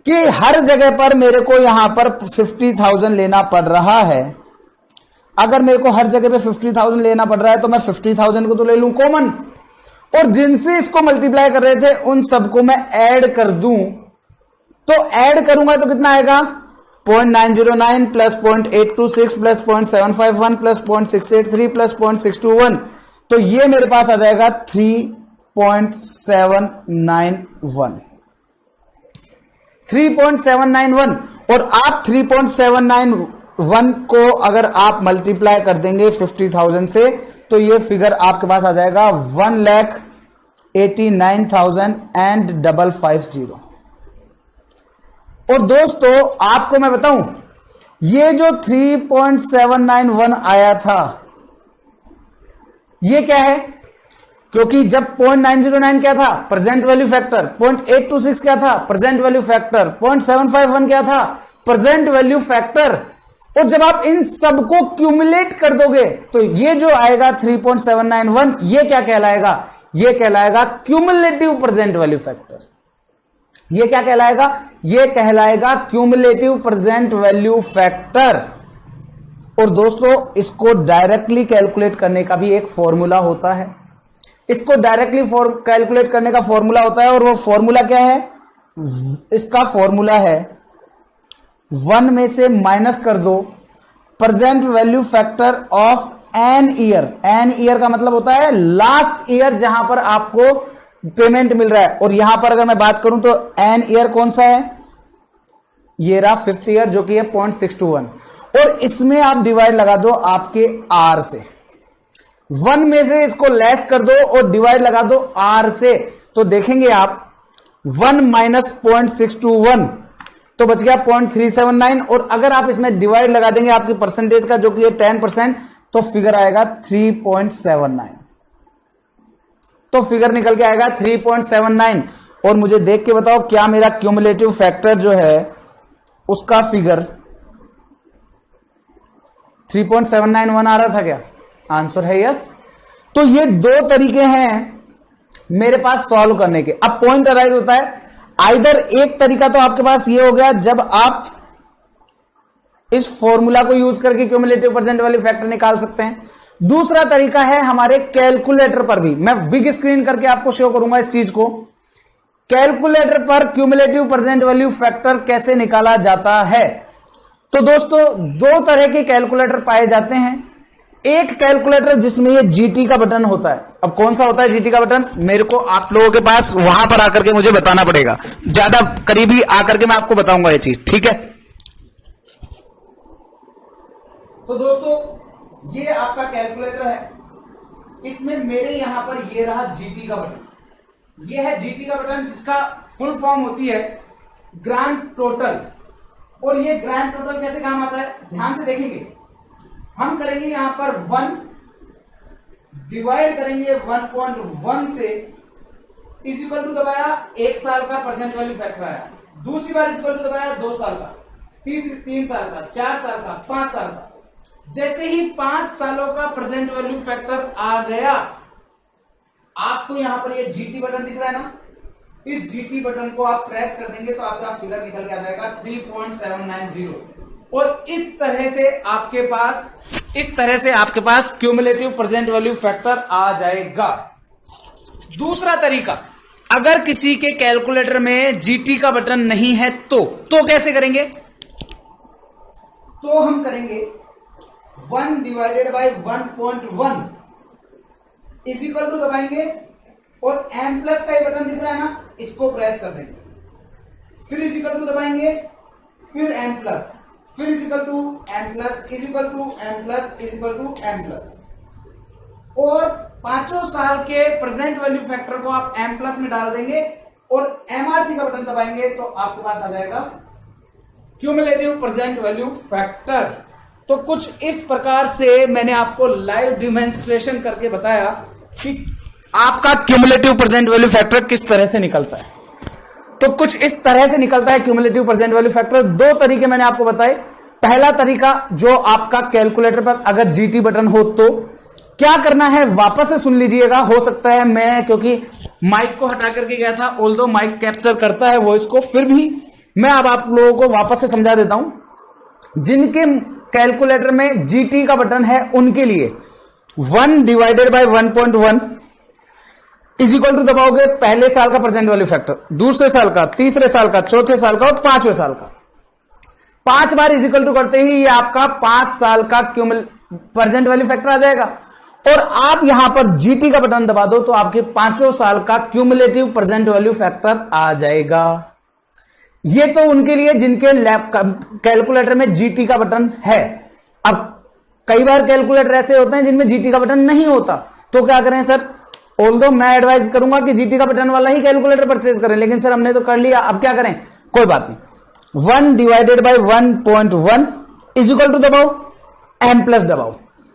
कि हर जगह पर मेरे को यहां पर 50,000 लेना पड़ रहा है, अगर मेरे को हर जगह पे 50,000 लेना पड़ रहा है तो मैं 50,000 को तो ले लूं कॉमन, और जिनसे इसको मल्टीप्लाई कर रहे थे उन सबको मैं ऐड कर दूं, तो ऐड करूंगा तो कितना आएगा 0.909 प्लस 0.826 प्लस 0.751 प्लस 0.683 प्लस 0.621, तो ये मेरे पास आ जाएगा 3.791 3.791। और आप 3.791 को अगर आप मल्टीप्लाई कर देंगे 50,000 से तो ये फिगर आपके पास आ जाएगा 1,89,550। और दोस्तों आपको मैं बताऊं, ये जो 3.791 आया था ये क्या है, क्योंकि जब 0.909 क्या था प्रेजेंट वैल्यू फैक्टर, 0.826 क्या था प्रेजेंट वैल्यू फैक्टर, 0.751 क्या था प्रेजेंट वैल्यू फैक्टर, और जब आप इन सबको क्यूमुलेट कर दोगे तो ये जो आएगा 3.791 ये क्या कहलाएगा, ये कहलाएगा क्यूमुलेटिव प्रेजेंट वैल्यू फैक्टर। ये क्या कहलाएगा, ये कहलाएगा क्यूमुलेटिव प्रेजेंट वैल्यू फैक्टर। और दोस्तों इसको डायरेक्टली कैलकुलेट करने का भी एक फॉर्मूला होता है, इसको डायरेक्टली कैलकुलेट करने का फॉर्मूला होता है, और वो फॉर्मूला क्या है, इसका फॉर्मूला है 1 में से माइनस कर दो present value factor of N year. N year का मतलब होता है लास्ट ईयर जहां पर आपको पेमेंट मिल रहा है, और यहां पर अगर मैं बात करूं तो एन ईयर कौन सा है, ये रहा 5th ईयर जो कि है 0.621, और इसमें आप डिवाइड लगा दो आपके आर से, 1 में से इसको लेस कर दो और डिवाइड लगा दो आर से, तो देखेंगे आप 1 माइनस 0.621 तो बच गया 0.379, और अगर आप इसमें डिवाइड लगा देंगे आपकी परसेंटेज का जो कि है 10%, तो फिगर आएगा 3.79। तो फिगर निकल के आएगा 3.79। और मुझे देख के बताओ क्या मेरा क्यूमुलेटिव फैक्टर जो है उसका फिगर 3.791 आ रहा था क्या? आंसर है यस। तो ये दो तरीके हैं मेरे पास सॉल्व करने के। अब पॉइंट अराइज होता है, आइदर एक तरीका तो आपके पास ये हो गया जब आप इस फॉर्मूला को यूज करके क्यूमुलेटिव परसेंट वैल्यू फैक्टर निकाल सकते हैं। दूसरा तरीका है हमारे कैलकुलेटर पर भी, मैं बिग स्क्रीन करके आपको शो करूंगा इस चीज को। कैलकुलेटर पर क्यूमुलेटिव परसेंट वैल्यू फैक्टर कैसे निकाला जाता है? तो दोस्तों दो तरह के कैलकुलेटर पाए जाते हैं। एक कैलकुलेटर जिसमें ये जीटी का बटन होता है। अब कौन सा होता है जीटी का बटन, मेरे को आप लोगों के पास वहां पर आकर के मुझे बताना पड़ेगा, ज्यादा करीबी आकर के मैं आपको बताऊंगा ये चीज, ठीक है? तो दोस्तों ये आपका कैलकुलेटर है, इसमें मेरे यहां पर ये रहा जीटी का बटन। ये है जीटी का बटन जिसका फुल फॉर्म होती है ग्रांड टोटल। और ये ग्रांड टोटल कैसे काम आता है ध्यान से देखेंगे। हम करेंगे यहां पर 1 डिवाइड करेंगे 1.1 से, इज इक्वल टू दबाया 1 साल का परसेंट वैल्यू फैक्टर आया, दूसरी बार इज इक्वल टू दबाया 2 साल का, तीसरी 3 साल का, 4 साल का, 5 साल का। जैसे ही 5 सालों का प्रेजेंट वैल्यू फैक्टर आ गया, आपको यहां पर ये जीटी बटन दिख रहा है ना, इस जीटी बटन को आप प्रेस कर देंगे तो आपका फिगर निकल के आ जाएगा 3.790। और इस तरह से आपके पास क्यूमुलेटिव प्रेजेंट वैल्यू फैक्टर आ जाएगा। दूसरा तरीका, अगर किसी के कैलकुलेटर में जीटी का बटन नहीं है तो कैसे करेंगे? तो हम करेंगे 1 divided by 1.1 is equal to दबाएंगे और m प्लस का ये बटन दिख रहा है ना, इसको प्रेस कर देंगे, फिर इज इक्वल टू दबाएंगे, फिर m प्लस, फिर is equal to m plus, is equal to m plus, is equal to m plus. और 5 साल के प्रेजेंट वैल्यू फैक्टर को आप m प्लस में डाल देंगे और MRC का बटन दबाएंगे तो आपके पास आ जाएगा क्यूमुलेटिव प्रेजेंट वैल्यू फैक्टर। तो कुछ इस प्रकार से मैंने आपको लाइव डिमॉन्स्ट्रेशन करके बताया कि आपका क्यूमुलेटिव प्रेजेंट वैल्यू फैक्टर किस तरह से निकलता है। तो कुछ इस तरह से निकलता है क्यूमुलेटिव प्रेजेंट वैल्यू फैक्टर। दो तरीके मैंने आपको बताए। पहला तरीका, जो आपका कैलकुलेटर पर अगर जीटी बटन हो तो क्या करना है, वापस से सुन लीजिएगा। हो सकता है मैं क्योंकि माइक को हटा करके गया था, ऑल्दो माइक कैप्चर करता है वॉइस को, फिर भी मैं अब आप लोगों को वापस से समझा देता हूं। जिनके कैलकुलेटर में जीटी का बटन है उनके लिए 1 divided by 1.1 is equal to दबाओगे पहले साल का प्रेजेंट वैल्यू फैक्टर, दूसरे साल का, तीसरे साल का, चौथे साल का और 5वें साल का। 5 बार इज इक्वल टू करते ही ये आपका 5 साल का प्रेजेंट वैल्यू फैक्टर आ जाएगा। और आप यहां पर जीटी का बटन दबा दो तो आपके 5 साल का क्यूमुलेटिव प्रेजेंट वैल्यू फैक्टर आ जाएगा। ये तो उनके लिए जिनके कैलकुलेटर में जीटी का बटन है। अब कई बार कैलकुलेटर ऐसे होते हैं जिनमें जीटी का बटन नहीं होता, तो क्या करें सर? ऑल्दो मैं एडवाइस करूंगा कि जीटी का बटन वाला ही कैलकुलेटर परचेज करें, लेकिन सर हमने तो कर लिया, अब क्या करें? कोई बात नहीं, 1 divided by 1.1 is equal to दबाओ, m प्लस दबाओ,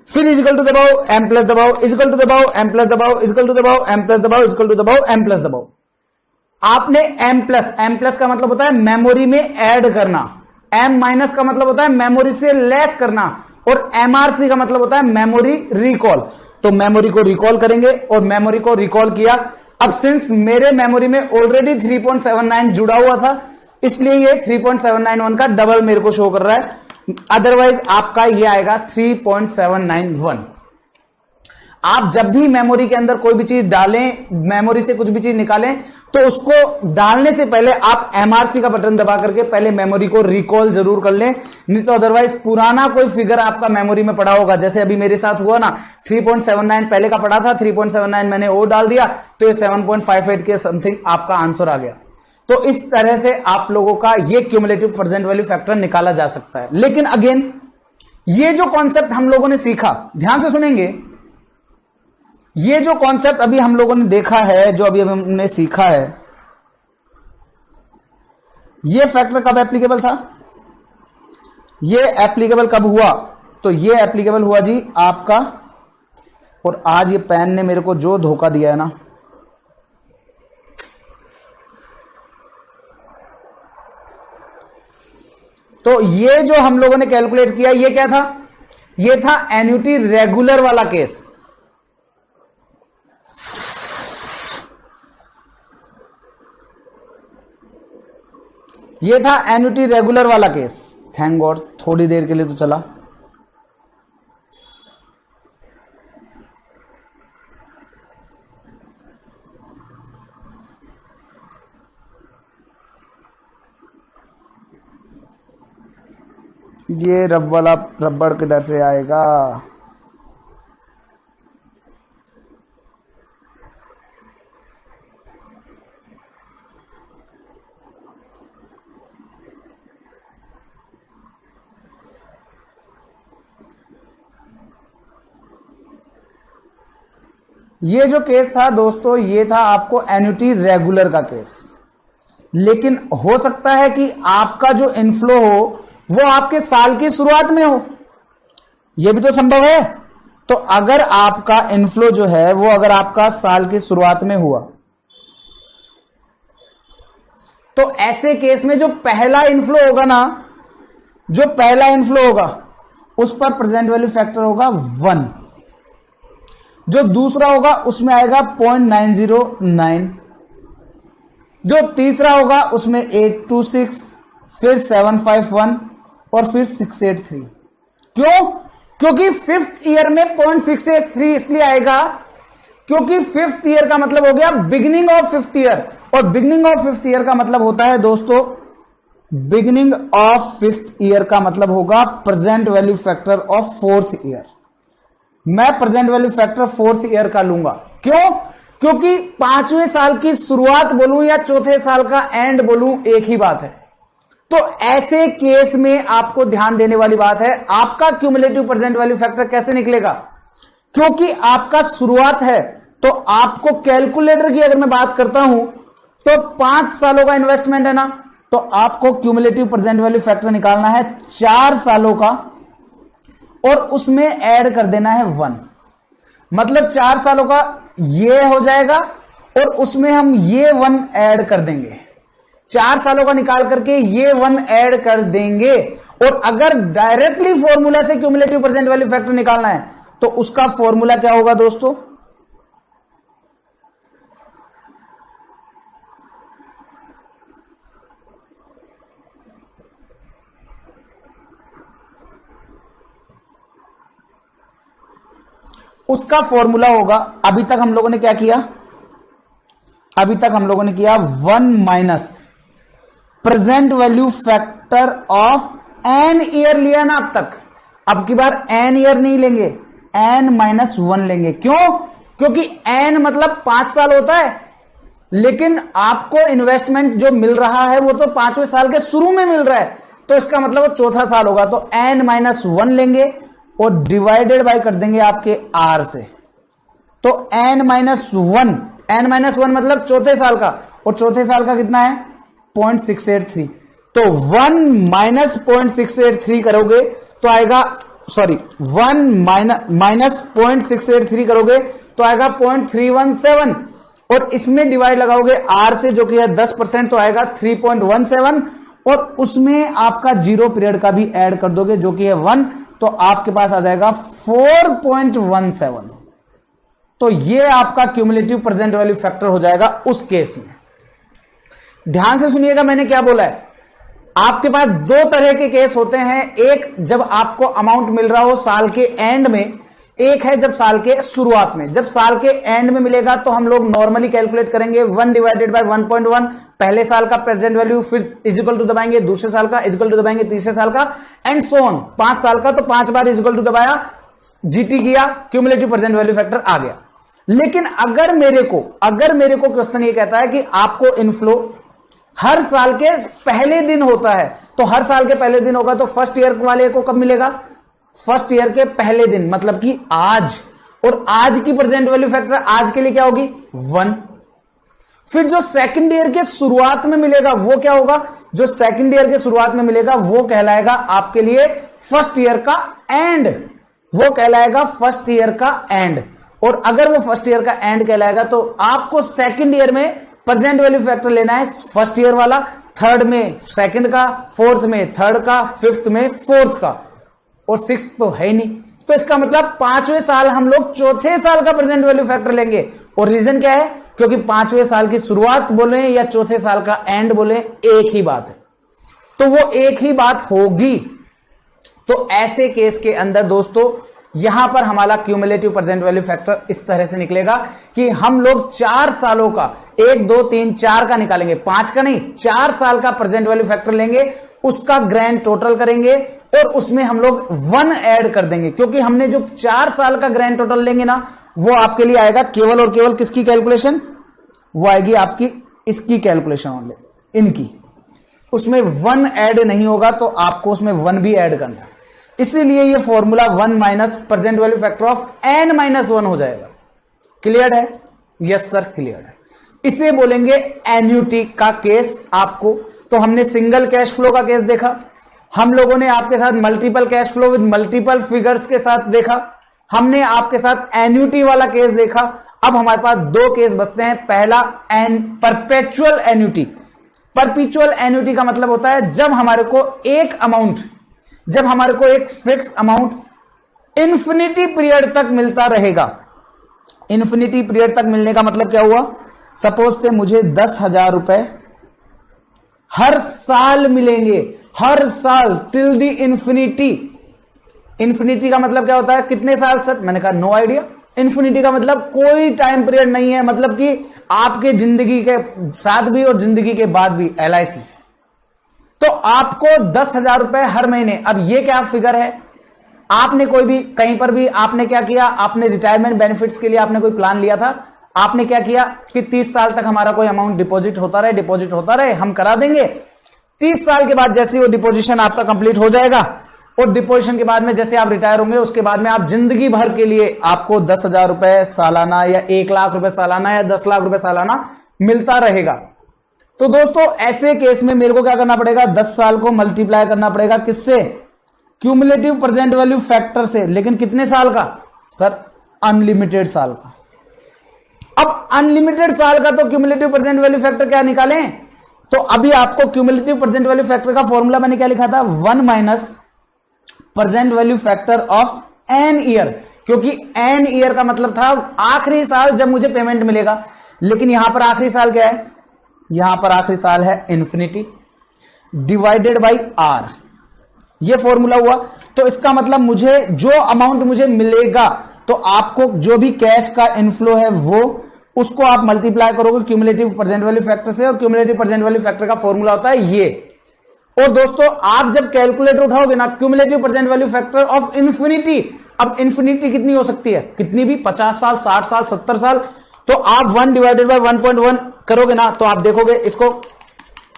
फिर इज इक्वल टू दबाओ, m प्लस दबाओ, इज इक्वल टू दबाओ, m प्लस दबाओ, इज इक्वल टू दबाओ, m प्लस दबाओ, इज इक्वल टू दबाओ, m प्लस दबाओ। आपने m प्लस का मतलब होता है मेमोरी में ऐड करना, m माइनस का मतलब होता है मेमोरी से लेस करना, और MRC का मतलब होता है मेमोरी रिकॉल। तो मेमोरी को रिकॉल करेंगे और मेमोरी को रिकॉल किया। अब सिंस मेरे मेमोरी में ऑलरेडी 3.79 जुड़ा हुआ था, इसलिए ये 3.791 का डबल मेरे को शो कर रहा है। अदरवाइज आपका ये आएगा 3.791। आप जब भी मेमोरी के अंदर कोई भी चीज डालें, मेमोरी से कुछ भी चीज निकालें, तो उसको डालने से पहले आप MRC का बटन दबा करके पहले मेमोरी को रिकॉल जरूर कर लें, नहीं तो अदरवाइज पुराना कोई फिगर आपका मेमोरी में पड़ा होगा। जैसे अभी मेरे साथ हुआ ना, 3.79 पहले का पड़ा था, 3.79 मैंने वो डाल दिया तो ये 7.58 के समथिंग आपका आंसर आ गया। तो इस तरह से आप लोगों का ये क्यूमुलेटिव प्रेजेंट वैल्यू फैक्टर निकाला जा सकता है। लेकिन अगेन ये जो कॉन्सेप्ट हम लोगों ने सीखा, ध्यान से सुनेंगे, ये जो कॉन्सेप्ट अभी हम लोगों ने देखा है, जो अभी हमने सीखा है, ये फैक्टर कब एप्लीकेबल था? ये एप्लीकेबल कब हुआ? तो ये एप्लीकेबल हुआ जी आपका। और आज ये पेन ने मेरे को जो धोखा दिया है ना, तो ये जो हम लोगों ने कैलकुलेट किया ये क्या था, ये था एन्युटी रेगुलर वाला केस। ये था एन्युटी रेगुलर वाला केस। थैंक गॉड थोड़ी देर के लिए तो चला। ये रबड़ किधर से आएगा। ये जो केस था दोस्तों, ये था आपको एन्युटी रेगुलर का केस। लेकिन हो सकता है कि आपका जो इनफ्लो हो वो आपके साल की शुरुआत में हो, यह भी तो संभव है। तो अगर आपका इनफ्लो जो है वो अगर आपका साल की शुरुआत में हुआ, तो ऐसे केस में जो पहला इनफ्लो होगा ना, जो पहला इनफ्लो होगा उस पर प्रेजेंट वैल्यू फैक्टर होगा 1। जो दूसरा होगा उसमें आएगा 0.909, जो तीसरा होगा उसमें 826, फिर 751 और फिर 683। क्यों? क्योंकि फिफ्थ ईयर में 0.683 इसलिए आएगा क्योंकि फिफ्थ ईयर का मतलब हो गया बिगिनिंग ऑफ फिफ्थ ईयर, और बिगिनिंग ऑफ फिफ्थ ईयर का मतलब होता है दोस्तों, बिगिनिंग ऑफ फिफ्थ ईयर का मतलब होगा present value factor of fourth year. मैं present value factor fourth year का लूंगा। क्यों? क्योंकि 5वें साल की शुरुआत बोलूं या चौथे साल का एंड बोलूं एक ही बात है। तो ऐसे केस में आपको ध्यान देने वाली बात है, आपका क्यूमुलेटिव प्रेजेंट वैल्यू फैक्टर कैसे निकलेगा, क्योंकि आपका शुरुआत है। तो आपको कैलकुलेटर की अगर मैं बात करता हूं तो 5 सालों का इन्वेस्टमेंट है ना, तो आपको क्यूमुलेटिव प्रेजेंट वैल्यू फैक्टर निकालना है 4 सालों का और उसमें ऐड कर देना है 1। मतलब 4 सालों का ये हो जाएगा और उसमें हम ये 1 ऐड कर देंगे। 4 सालों का निकाल करके ये 1 ऐड कर देंगे। और अगर डायरेक्टली फॉर्मूला से क्यूमुलेटिव प्रेजेंट वैल्यू फैक्टर निकालना है तो उसका फॉर्मूला क्या होगा दोस्तों, उसका फॉर्मूला होगा, अभी तक हम लोगों ने क्या किया, अभी तक हम लोगों ने किया 1 minus present value factor of N year लिया ना अब तक। अब की बार एन ईयर नहीं लेंगे, n-1 लेंगे। क्यों? क्योंकि n मतलब 5 साल होता है, लेकिन आपको इन्वेस्टमेंट जो मिल रहा है वो तो 5वें साल के शुरू में मिल रहा है, तो इसका मतलब वो चौथा साल होगा। तो n-1 लेंगे और डिवाइडेड बाय कर देंगे आपके r से। तो n-1 मतलब चौथे साल का, और चौथे साल का कितना है 0.683। तो 1 माइनस 0.683 करोगे तो आएगा, सॉरी 1 माइनस 0.683 करोगे तो आएगा 0.317, और इसमें डिवाइड लगाओगे r से जो कि है 10%, तो आएगा 3.17, और उसमें आपका जीरो पीरियड का भी ऐड कर दोगे जो कि है 1, तो आपके पास आ जाएगा 4.17। तो ये आपका क्यूमुलेटिव प्रेजेंट वैल्यू फैक्टर हो जाएगा उस केस में। ध्यान से सुनिएगा मैंने क्या बोला है। आपके पास 2 तरह के केस होते हैं, एक जब आपको अमाउंट मिल रहा हो साल के एंड में, एक है जब साल के शुरुआत में। जब साल के एंड में मिलेगा तो हम लोग नॉर्मली कैलकुलेट करेंगे 1 डिवाइडेड बाय 1.1, पहले साल का प्रेजेंट वैल्यू, फिर इजिकल टू दबाएंगे दूसरे साल का, इजिकल टू दबाएंगे तीसरे साल का, एंड सो ऑन। 5 साल का तो 5 बार इजिकल टू दबाया, जीटी किया, क्यूमुलेटिव प्रेजेंट वैल्यू फैक्टर आ गया। लेकिन अगर मेरे को क्वेश्चन ये कहता है कि आपको इनफ्लो हर साल के पहले दिन होता है, तो हर साल के पहले दिन होगा तो फर्स्ट ईयर वाले को कब मिलेगा, फर्स्ट ईयर के पहले दिन, मतलब कि आज। और आज की प्रेजेंट वैल्यू फैक्टर आज के लिए क्या होगी 1। फिर जो सेकंड ईयर के शुरुआत में मिलेगा वो क्या होगा, जो सेकंड ईयर के शुरुआत में मिलेगा वो कहलाएगा आपके लिए फर्स्ट ईयर का एंड वो कहलाएगा फर्स्ट ईयर का एंड। और अगर वो फर्स्ट ईयर का एंड कहलाएगा तो आपको सेकंड ईयर में प्रेजेंट वैल्यू फैक्टर लेना है, फर्स्ट ईयर वाला, थर्ड में सेकंड का, फोर्थ में थर्ड का, फिफ्थ में फोर्थ का, और सिक्स्थ तो है ही नहीं। तो इसका मतलब 5वें साल हम लोग चौथे साल का प्रेजेंट वैल्यू फैक्टर लेंगे। और रीजन क्या है? क्योंकि 5वें साल की शुरुआत बोले या चौथे साल का एंड बोले, एक ही बात है, तो वो एक ही बात होगी। तो ऐसे केस के अंदर दोस्तों यहां पर हमारा क्यूमुलेटिव प्रेजेंट वैल्यू फैक्टर इस तरह से निकलेगा कि हम लोग 4 सालों का, 1 2 3 4 का निकालेंगे, 5 का नहीं, 4 साल का प्रेजेंट वैल्यू फैक्टर लेंगे, उसका ग्रैंड टोटल करेंगे और उसमें हम लोग 1 ऐड कर देंगे। क्योंकि हमने जो 4 साल का ग्रैंड टोटल लेंगे ना, वो आपके लिए आएगा केवल और केवल किसकी कैलकुलेशन? वो आएगी आपकी इसकी कैलकुलेशन ओनली, इनकी। उसमें 1 ऐड नहीं होगा तो आपको उसमें 1 भी ऐड करना है। इसीलिए ये formula 1 minus present value factor of n-1 हो जाएगा। क्लियर है? यस सर, क्लियर है। इसे बोलेंगे एन्युटी का केस आपको। तो हमने सिंगल कैश फ्लो का केस देखा, हम लोगों ने आपके साथ multiple cash flow with multiple figures के साथ देखा, हमने आपके साथ एन्युटी वाला केस देखा। अब हमारे पास 2 केस बचते हैं। पहला परपेचुअल एन्युटी। परपेचुअल एन्युटी का मतलब होता है जब हमारे को एक अमाउंट, जब हमारे को एक फिक्स अमाउंट इंफिनिटी पीरियड तक मिलता रहेगा। इंफिनिटी पीरियड तक मिलने का मतलब क्या हुआ? सपोज से मुझे 10,000 रुपए हर साल मिलेंगे, हर साल टिल दी इंफिनिटी। इंफिनिटी का मतलब क्या होता है? कितने साल सर? मैंने कहा नो आइडिया। इंफिनिटी का मतलब कोई टाइम पीरियड नहीं है, मतलब कि आपके जिंदगी के साथ भी और जिंदगी के बाद भी, LIC। तो आपको 10,000 रुपए हर महीने। अब ये क्या फिगर है? आपने कोई भी कहीं पर भी आपने क्या किया? आपने रिटायरमेंट बेनिफिट्स के लिए आपने कोई प्लान लिया था, आपने क्या किया कि 30 साल तक हमारा कोई अमाउंट डिपॉजिट होता रहे, हम करा देंगे। 30 साल के बाद जैसे वो डिपोजिशन आपका कंप्लीट हो जाएगा और डिपोजिशन के बाद में जैसे आप रिटायर होंगे, उसके बाद में आप जिंदगी भर के लिए आपको 10,000 रुपए सालाना या 1 लाख रुपए सालाना या 10 लाख रुपए सालाना मिलता रहेगा। तो दोस्तों ऐसे केस में मेरे को क्या करना पड़ेगा? 10 साल को मल्टीप्लाई करना पड़ेगा किससे? क्यूमुलेटिव प्रेजेंट वैल्यू फैक्टर से। लेकिन कितने साल का सर? अनलिमिटेड साल का। अब अनलिमिटेड साल का तो क्यूमुलेटिव प्रेजेंट वैल्यू फैक्टर क्या निकालें? तो अभी आपको क्यूमुलेटिव प्रेजेंट वैल्यू फैक्टर का फॉर्मूला मैंने क्या लिखा था? 1 minus present value factor of N year. क्योंकि एन ईयर का मतलब था आखिरी साल जब मुझे पेमेंट मिलेगा। लेकिन यहां पर आखिरी साल क्या है? यहां पर आखिरी साल है इन्फिनिटी डिवाइडेड बाई आर। ये फॉर्मूला हुआ। तो इसका मतलब मुझे जो अमाउंट मुझे मिलेगा, तो आपको जो भी कैश का इनफ्लो है वो उसको आप मल्टीप्लाई करोगे क्यूमुलेटिव प्रेजेंट वैल्यू फैक्टर से। और क्यूमुलेटिव प्रेजेंट वैल्यू फैक्टर का फॉर्मूला होता है ये। और दोस्तों आप जब कैलकुलेटर उठाओगे ना, cumulative present value factor of infinity, अब इन्फिनिटी कितनी हो सकती है? कितनी भी, 50 साल, 60 साल, 70 साल। तो आप 1 डिवाइडेड बाई 1.1 करोगे ना, तो आप देखोगे इसको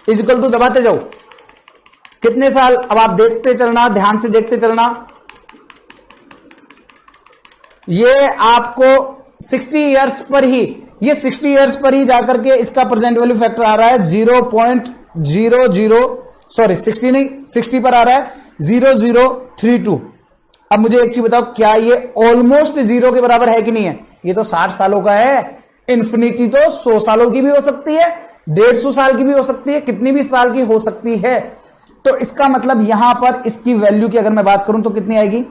इक्वल टू दबाते जाओ कितने साल। अब आप देखते चलना, ध्यान से देखते चलना। ये आपको 60 इयर्स पर ही, ये 60 इयर्स पर ही जाकर के इसका प्रेजेंट वैल्यू फैक्टर आ रहा है 0.00, सॉरी 60 नहीं, 60 पर आ रहा है 0032। अब मुझे एक चीज बताओ, क्या ये ऑलमोस्ट 0 के बराबर है कि नहीं है? ये तो 60 सालों का है। इन्फिनिटी तो 100 सालों की भी हो सकती है, 150 साल की भी हो सकती है, कितनी भी साल की हो सकती है। तो इसका मतलब यहां पर इसकी वैल्यू की अगर मैं बात करूं तो कितनी आएगी?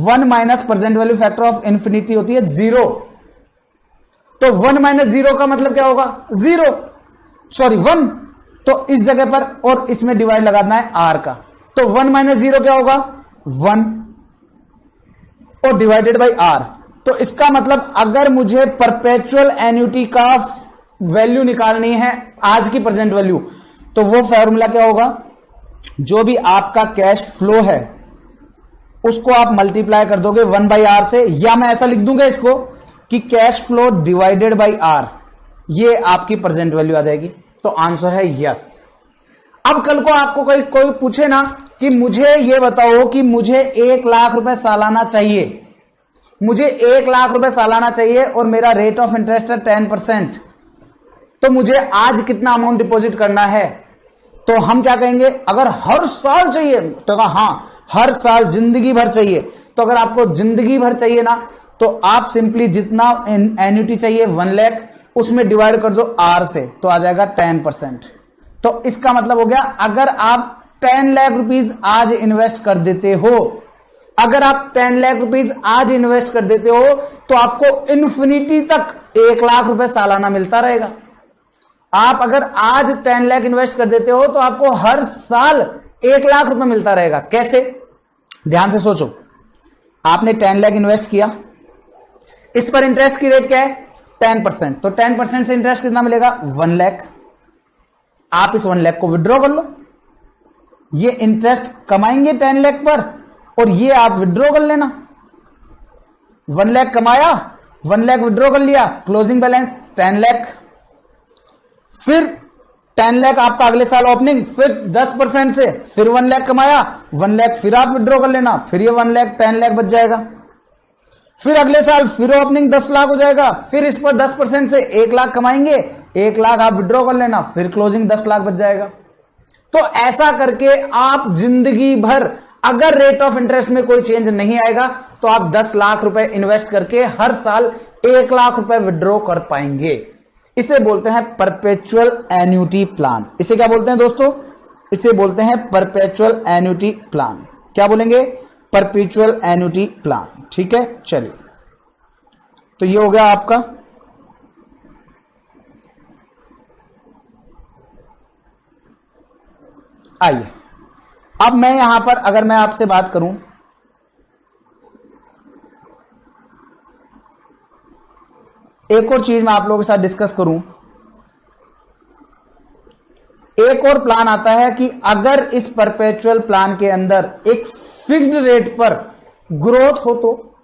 1 minus present value factor of infinity होती है 0। तो 1 माइनस 0 का मतलब क्या होगा? 0, सॉरी 1। तो इस जगह पर और इसमें डिवाइड लगाना है r का। तो 1 माइनस 0 क्या होगा? 1 और डिवाइडेड बाई r। तो इसका मतलब अगर मुझे परपेचुअल एन्युटी का वैल्यू निकालनी है, आज की प्रेजेंट वैल्यू, तो वो फॉर्मूला क्या होगा? जो भी आपका कैश फ्लो है उसको आप मल्टीप्लाई कर दोगे 1/r से, या मैं ऐसा लिख दूंगा इसको कि cash flow divided by r, ये आपकी प्रेजेंट वैल्यू आ जाएगी। तो आंसर है यस। अब कल को आपको कोई पूछे ना कि मुझे ये बताओ कि मुझे 1 लाख रुपए सालाना चाहिए, मुझे 1 लाख रुपए सालाना चाहिए और मेरा रेट ऑफ इंटरेस्ट है 10%, तो मुझे आज कितना अमाउंट डिपॉजिट करना है? तो हम क्या कहेंगे? अगर हर साल चाहिए तो कहा हाँ, हर साल जिंदगी भर चाहिए। तो अगर आपको जिंदगी भर चाहिए ना, तो आप सिंपली जितना एन्युटी चाहिए 1 लाख, उसमें डिवाइड कर दो आर से, तो आ जाएगा 10%। तो इसका मतलब हो गया, अगर आप 10 लाख रुपीज आज इन्वेस्ट कर देते हो, अगर आप 10 लाख रुपीज आज इन्वेस्ट कर देते हो, तो आपको इन्फिनिटी तक 1 लाख रुपए सालाना मिलता रहेगा। आप अगर आज 10 लाख इन्वेस्ट कर देते हो, तो आपको हर साल 1 लाख रुपए मिलता रहेगा। कैसे? ध्यान से सोचो, आपने 10 लाख इन्वेस्ट किया, इस पर इंटरेस्ट की रेट क्या है? 10%। तो 10% से इंटरेस्ट कितना मिलेगा? 1 लाख। आप इस 1 लाख को विड्रॉ कर लो, ये इंटरेस्ट कमाएंगे 10 लाख पर, और ये आप विड्रॉ कर लेना। 1 लाख कमाया, 1 लाख विड्रॉ कर लिया, क्लोजिंग बैलेंस 10 लाख। फिर 10 लाख आपका अगले साल ओपनिंग, फिर 10% से फिर 1 लाख कमाया, 1 लाख फिर आप विड्रॉ कर लेना, फिर ये 1 लाख 10 लाख बच जाएगा। फिर अगले साल फिर ओपनिंग 10 लाख हो जाएगा, फिर इस पर 10% से 1 लाख कमाएंगे, 1 लाख आप विड्रॉ कर लेना, फिर क्लोजिंग 10 लाख बच जाएगा। तो ऐसा करके आप जिंदगी भर, अगर रेट ऑफ इंटरेस्ट में कोई चेंज नहीं आएगा, तो आप 10 लाख रुपए इन्वेस्ट करके हर साल 1 लाख रुपए विड्रॉ कर पाएंगे। इसे बोलते हैं परपेचुअल एन्युटी प्लान। इसे क्या बोलते हैं दोस्तों? इसे बोलते हैं परपेचुअल एन्युटी प्लान। क्या बोलेंगे? Perpetual annuity plan. ठीक है, चलिए, तो ये हो गया आपका। आइए, अब मैं यहां पर अगर मैं आपसे बात करूं, एक और चीज मैं आप लोगों के साथ डिस्कस करूं। एक और प्लान आता है कि अगर इस परपेचुअल प्लान के अंदर एक फिक्स्ड रेट पर ग्रोथ हो, तो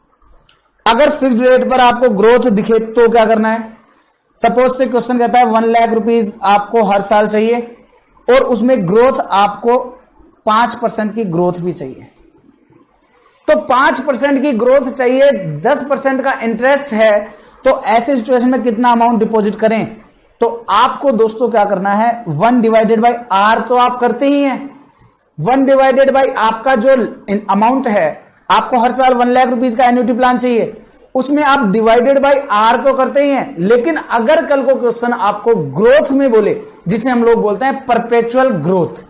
अगर फिक्स्ड रेट पर आपको ग्रोथ दिखे तो क्या करना है? सपोज से क्वेश्चन कहता है 1 लाख रुपीज आपको हर साल चाहिए, और उसमें ग्रोथ आपको 5% की ग्रोथ भी चाहिए। तो 5% की ग्रोथ चाहिए, 10% का इंटरेस्ट है, तो ऐसे सिचुएशन में कितना अमाउंट डिपॉजिट करें? तो आपको दोस्तों क्या करना है? 1 डिवाइडेड बाई आर तो आप करते ही हैं। 1 डिवाइडेड बाई आपका जो अमाउंट है, आपको हर साल 1 लाख रुपीज का एन्युटी प्लान चाहिए, उसमें आप डिवाइडेड बाई आर तो करते ही हैं। लेकिन अगर कल को क्वेश्चन आपको ग्रोथ में बोले, जिसे हम लोग बोलते हैं परपेचुअल ग्रोथ,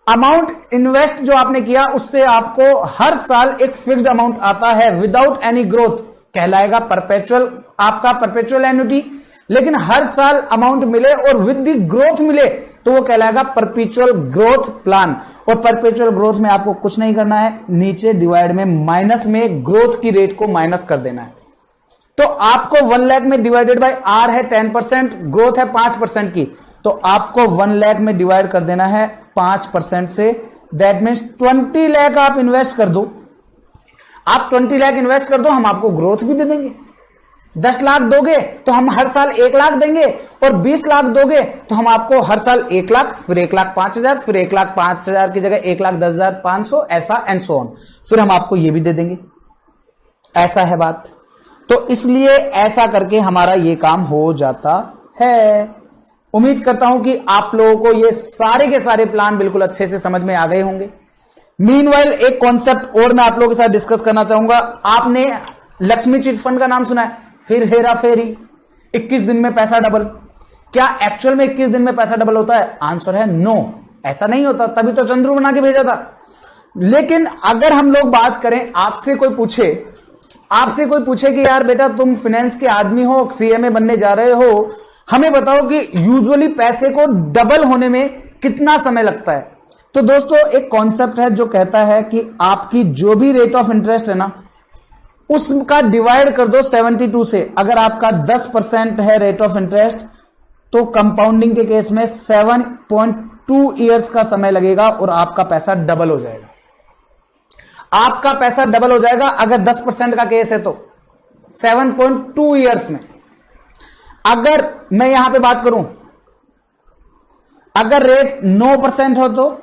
अमाउंट इन्वेस्ट जो आपने किया उससे आपको हर साल एक फिक्स्ड अमाउंट आता है विदाउट एनी ग्रोथ, कहलाएगा परपेचुअल, आपका परपेचुअल एन्युटी। लेकिन हर साल अमाउंट मिले और विद द ग्रोथ मिले, तो वो कहलाएगा परपेचुअल ग्रोथ प्लान। और परपेचुअल ग्रोथ में आपको कुछ नहीं करना है, नीचे डिवाइड में माइनस में ग्रोथ की रेट को माइनस कर देना है। तो आपको 1 लाख में डिवाइडेड बाय आर है 10%, ग्रोथ है 5% की, तो आपको 1 लाख में डिवाइड कर देना है 5% से। दैट मीन्स 20 लाख आप इन्वेस्ट कर दो। आप 20 लाख इन्वेस्ट कर दो, हम आपको ग्रोथ भी दे देंगे। 10 लाख दोगे तो हम हर साल 1 लाख देंगे, और 20 लाख दोगे तो हम आपको हर साल 1 लाख, फिर 1,05,000, फिर 1,05,000 की जगह 1,10,500, ऐसा एंड सो ऑन। फिर हम आपको ये भी दे देंगे। ऐसा है बात। तो इसलिए ऐसा करके हमारा ये काम हो जाता है। उम्मीद करता हूं कि आप लोगों को ये सारे के सारे प्लान बिल्कुल अच्छे से समझ में आ गए होंगे। मीनवाइल एक कॉन्सेप्ट और मैं आप लोगों के साथ डिस्कस करना चाहूंगा। आपने लक्ष्मी चिट फंड का नाम सुना है, फिर हेरा फेरी, 21 दिन में पैसा डबल। क्या एक्चुअल में 21 दिन में पैसा डबल होता है? आंसर है नो, ऐसा नहीं होता, तभी तो चंद्रू बना के भेजा था। लेकिन अगर हम लोग बात करें, आपसे कोई पूछे कि यार बेटा तुम फाइनेंस के आदमी हो, सीएमए बनने जा रहे हो, हमें बताओ कि यूजुअली पैसे को डबल होने में कितना समय लगता है। तो दोस्तों एक कॉन्सेप्ट है जो कहता है कि आपकी जो भी रेट ऑफ इंटरेस्ट है ना, उसका डिवाइड कर दो 72 से। अगर आपका 10% है रेट ऑफ इंटरेस्ट, तो कंपाउंडिंग के केस में 7.2 ईयर्स का समय लगेगा और आपका पैसा डबल हो जाएगा। आपका पैसा डबल हो जाएगा अगर 10% का केस है तो 7.2 ईयर्स में। अगर मैं यहां पे बात करूं, अगर रेट 9% हो तो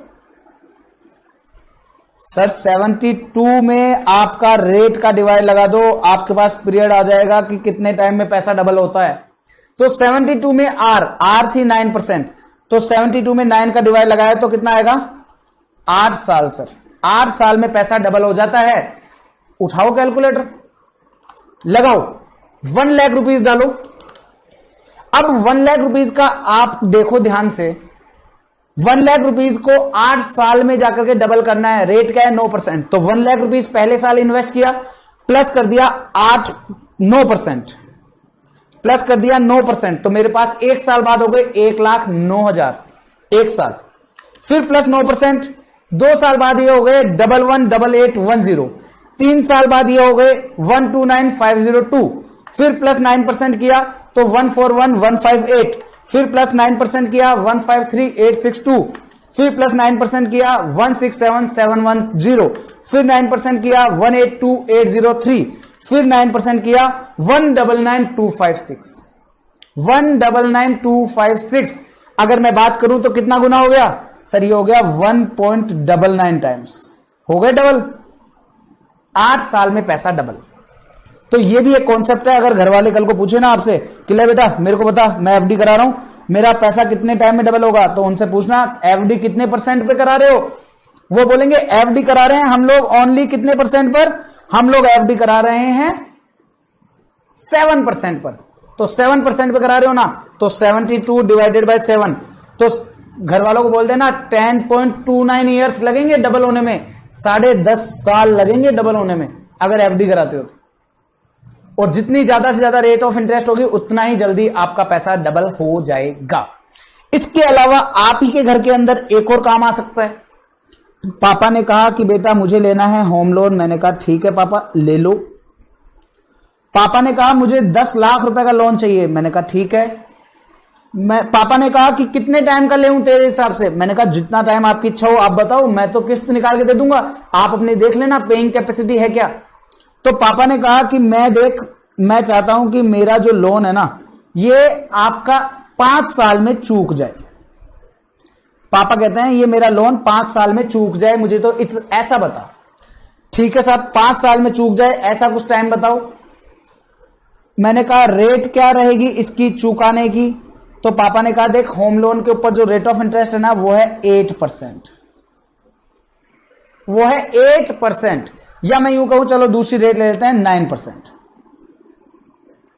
सर 72 में आपका रेट का डिवाइड लगा दो, आपके पास पीरियड आ जाएगा कि कितने टाइम में पैसा डबल होता है। तो 72 में आर थी 9%, तो 72 में 9 का डिवाइड लगाया तो कितना आएगा? 8 साल सर। 8 साल में पैसा डबल हो जाता है। उठाओ कैलकुलेटर, लगाओ, 1 लाख रुपीज डालो। अब 1 लाख रुपीज का आप देखो ध्यान से, 1 लाख रुपीज को 8 साल में जाकर के डबल करना है। रेट क्या है? 9%। तो 1 लाख रुपीज पहले साल इन्वेस्ट किया, प्लस कर दिया 9%, प्लस कर दिया 9%, तो मेरे पास 1 साल बाद हो गए 1,09,000 1 साल। फिर प्लस 9%, 2 साल बाद ये हो गए 11,88,10। 3 साल बाद ये हो गए 129,502। फिर प्लस 9% किया तो 141,158। फिर प्लस 9% किया 153,862। फिर प्लस 9% किया 167,710। फिर 9% किया 182,803। फिर 9% किया 199,256। 199,256 अगर मैं बात करूं तो कितना गुना हो गया सर? ये हो गया 1.99 टाइम्स, हो गए डबल। 8 साल में पैसा डबल। तो ये भी एक कॉन्सेप्ट है। अगर घर वाले कल को पूछे ना आपसे कि ले बेटा मेरे को बता, मैं एफडी करा रहा हूं, मेरा पैसा कितने टाइम में डबल होगा, तो उनसे पूछना एफडी कितने % पे करा रहे हो? वो बोलेंगे एफडी करा रहे हैं हम लोग ओनली कितने % पर? हम लोग एफडी करा रहे हैं 7% पर। तो 7% पे करा रहे हो ना, तो 72 डिवाइडेड बाय 7, तो घर वालों को बोल देना 10.29 ईयर्स लगेंगे डबल होने में। 10.5 साल लगेंगे डबल होने में अगर एफडी कराते हो। और जितनी ज्यादा से ज्यादा रेट ऑफ इंटरेस्ट होगी उतना ही जल्दी आपका पैसा डबल हो जाएगा। इसके अलावा आप ही के घर के अंदर एक और काम आ सकता है। पापा ने कहा कि बेटा मुझे लेना है होम लोन। मैंने कहा ठीक है पापा ले लो। पापा ने कहा मुझे 10 लाख रुपए का लोन चाहिए। मैंने कहा ठीक है। पापा ने कहा कि कितने टाइम का लेऊं तेरे हिसाब से? मैंने कहा जितना टाइम आपकी इच्छा हो आप बताओ, मैं तो किस्त निकाल के दे दूंगा, आप अपने देख लेना पेइंग कैपेसिटी है क्या। तो पापा ने कहा कि मैं चाहता हूं कि मेरा जो लोन है ना ये आपका 5 साल में चूक जाए। पापा कहते हैं ये मेरा लोन 5 साल में चूक जाए, मुझे तो ऐसा बता। ठीक है साहब, 5 साल में चूक जाए ऐसा कुछ टाइम बताओ। मैंने कहा रेट क्या रहेगी इसकी चुकाने की? तो पापा ने कहा देख होम लोन के ऊपर जो रेट ऑफ इंटरेस्ट है ना वो है 8%, वो है 8%। या मैं यूं कहूं चलो दूसरी रेट ले लेते हैं 9%।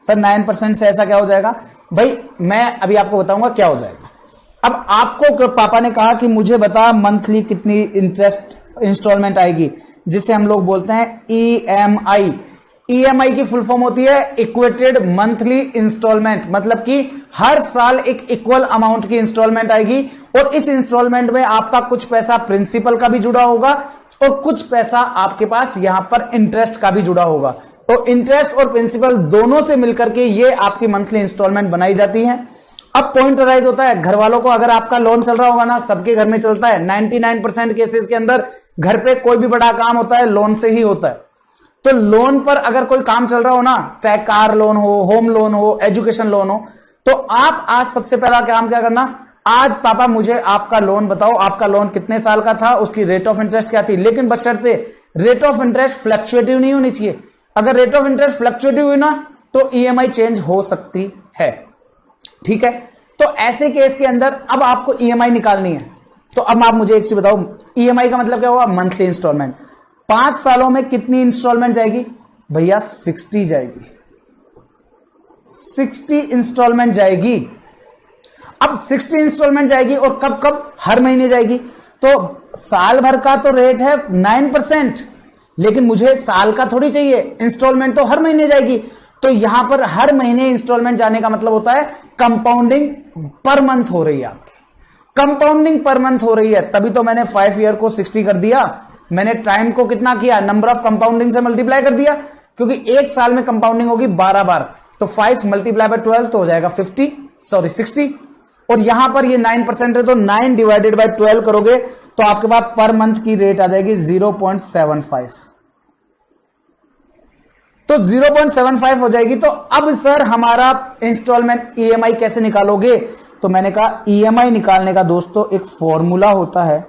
सर 9% से ऐसा क्या हो जाएगा? भाई मैं अभी आपको बताऊंगा क्या हो जाएगा। अब आपको पापा ने कहा कि मुझे बता मंथली कितनी इंटरेस्ट इंस्टॉलमेंट आएगी, जिसे हम लोग बोलते हैं ईएमआई। ईएमआई की फुल फॉर्म होती है इक्वेटेड मंथली इंस्टॉलमेंट, मतलब कि हर साल एक इक्वल अमाउंट की इंस्टॉलमेंट आएगी और इस इंस्टॉलमेंट में आपका कुछ पैसा प्रिंसिपल का भी जुड़ा होगा और कुछ पैसा आपके पास यहां पर इंटरेस्ट का भी जुड़ा होगा। तो इंटरेस्ट और प्रिंसिपल दोनों से मिलकर के ये आपकी मंथली इंस्टॉलमेंट बनाई जाती है। अब पॉइंट राइज होता है घर वालों को, अगर आपका लोन चल रहा होगा ना, सबके घर में चलता है, 99% केसेस के अंदर घर पे कोई भी बड़ा काम होता है लोन से ही होता है। तो लोन पर अगर कोई काम चल रहा हो ना, चाहे कार लोन हो, होम लोन हो, एजुकेशन लोन हो, तो आप आज सबसे पहला काम क्या करना, आज पापा मुझे आपका लोन बताओ, आपका लोन कितने साल का था, उसकी रेट ऑफ इंटरेस्ट क्या थी। लेकिन बशर्ते रेट ऑफ इंटरेस्ट फ्लक्चुएटिव नहीं होनी चाहिए। अगर रेट ऑफ इंटरेस्ट फ्लक्चुएटिव हुई ना तो ईएमआई चेंज हो सकती है। ठीक है, तो ऐसे केस के अंदर अब आपको ईएमआई निकालनी है। तो अब आप मुझे एक चीज बताओ, ईएमआई का मतलब क्या हुआ? Monthly instalment. 5 सालों में कितनी इंस्टॉलमेंट जाएगी भैया? 60 जाएगी, 60 इंस्टॉलमेंट जाएगी। अब 60 इंस्टॉलमेंट जाएगी और कब कब? हर महीने जाएगी। तो साल भर का तो रेट है 9%, लेकिन मुझे साल का थोड़ी चाहिए, इंस्टॉलमेंट तो हर महीने जाएगी। तो यहां पर हर महीने इंस्टॉलमेंट जाने का मतलब होता है कंपाउंडिंग पर मंथ हो रही है आपकी, कंपाउंडिंग पर मंथ हो रही है। तभी तो मैंने 5 ईयर को 60 कर दिया। मैंने टाइम को कितना किया? नंबर ऑफ कंपाउंडिंग से मल्टीप्लाई कर दिया, क्योंकि एक साल में कंपाउंडिंग होगी 12 बार। तो 5 मल्टीप्लाई बाय 12 तो हो जाएगा 60। और यहां पर ये 9% है, तो 9 डिवाइडेड बाय 12 करोगे तो आपके पास पर मंथ की रेट आ जाएगी 0.75। तो 0.75 हो जाएगी। तो अब सर हमारा इंस्टॉलमेंट ईएमआई कैसे निकालोगे? तो मैंने कहा ईएमआई निकालने का दोस्तों एक फॉर्मूला होता है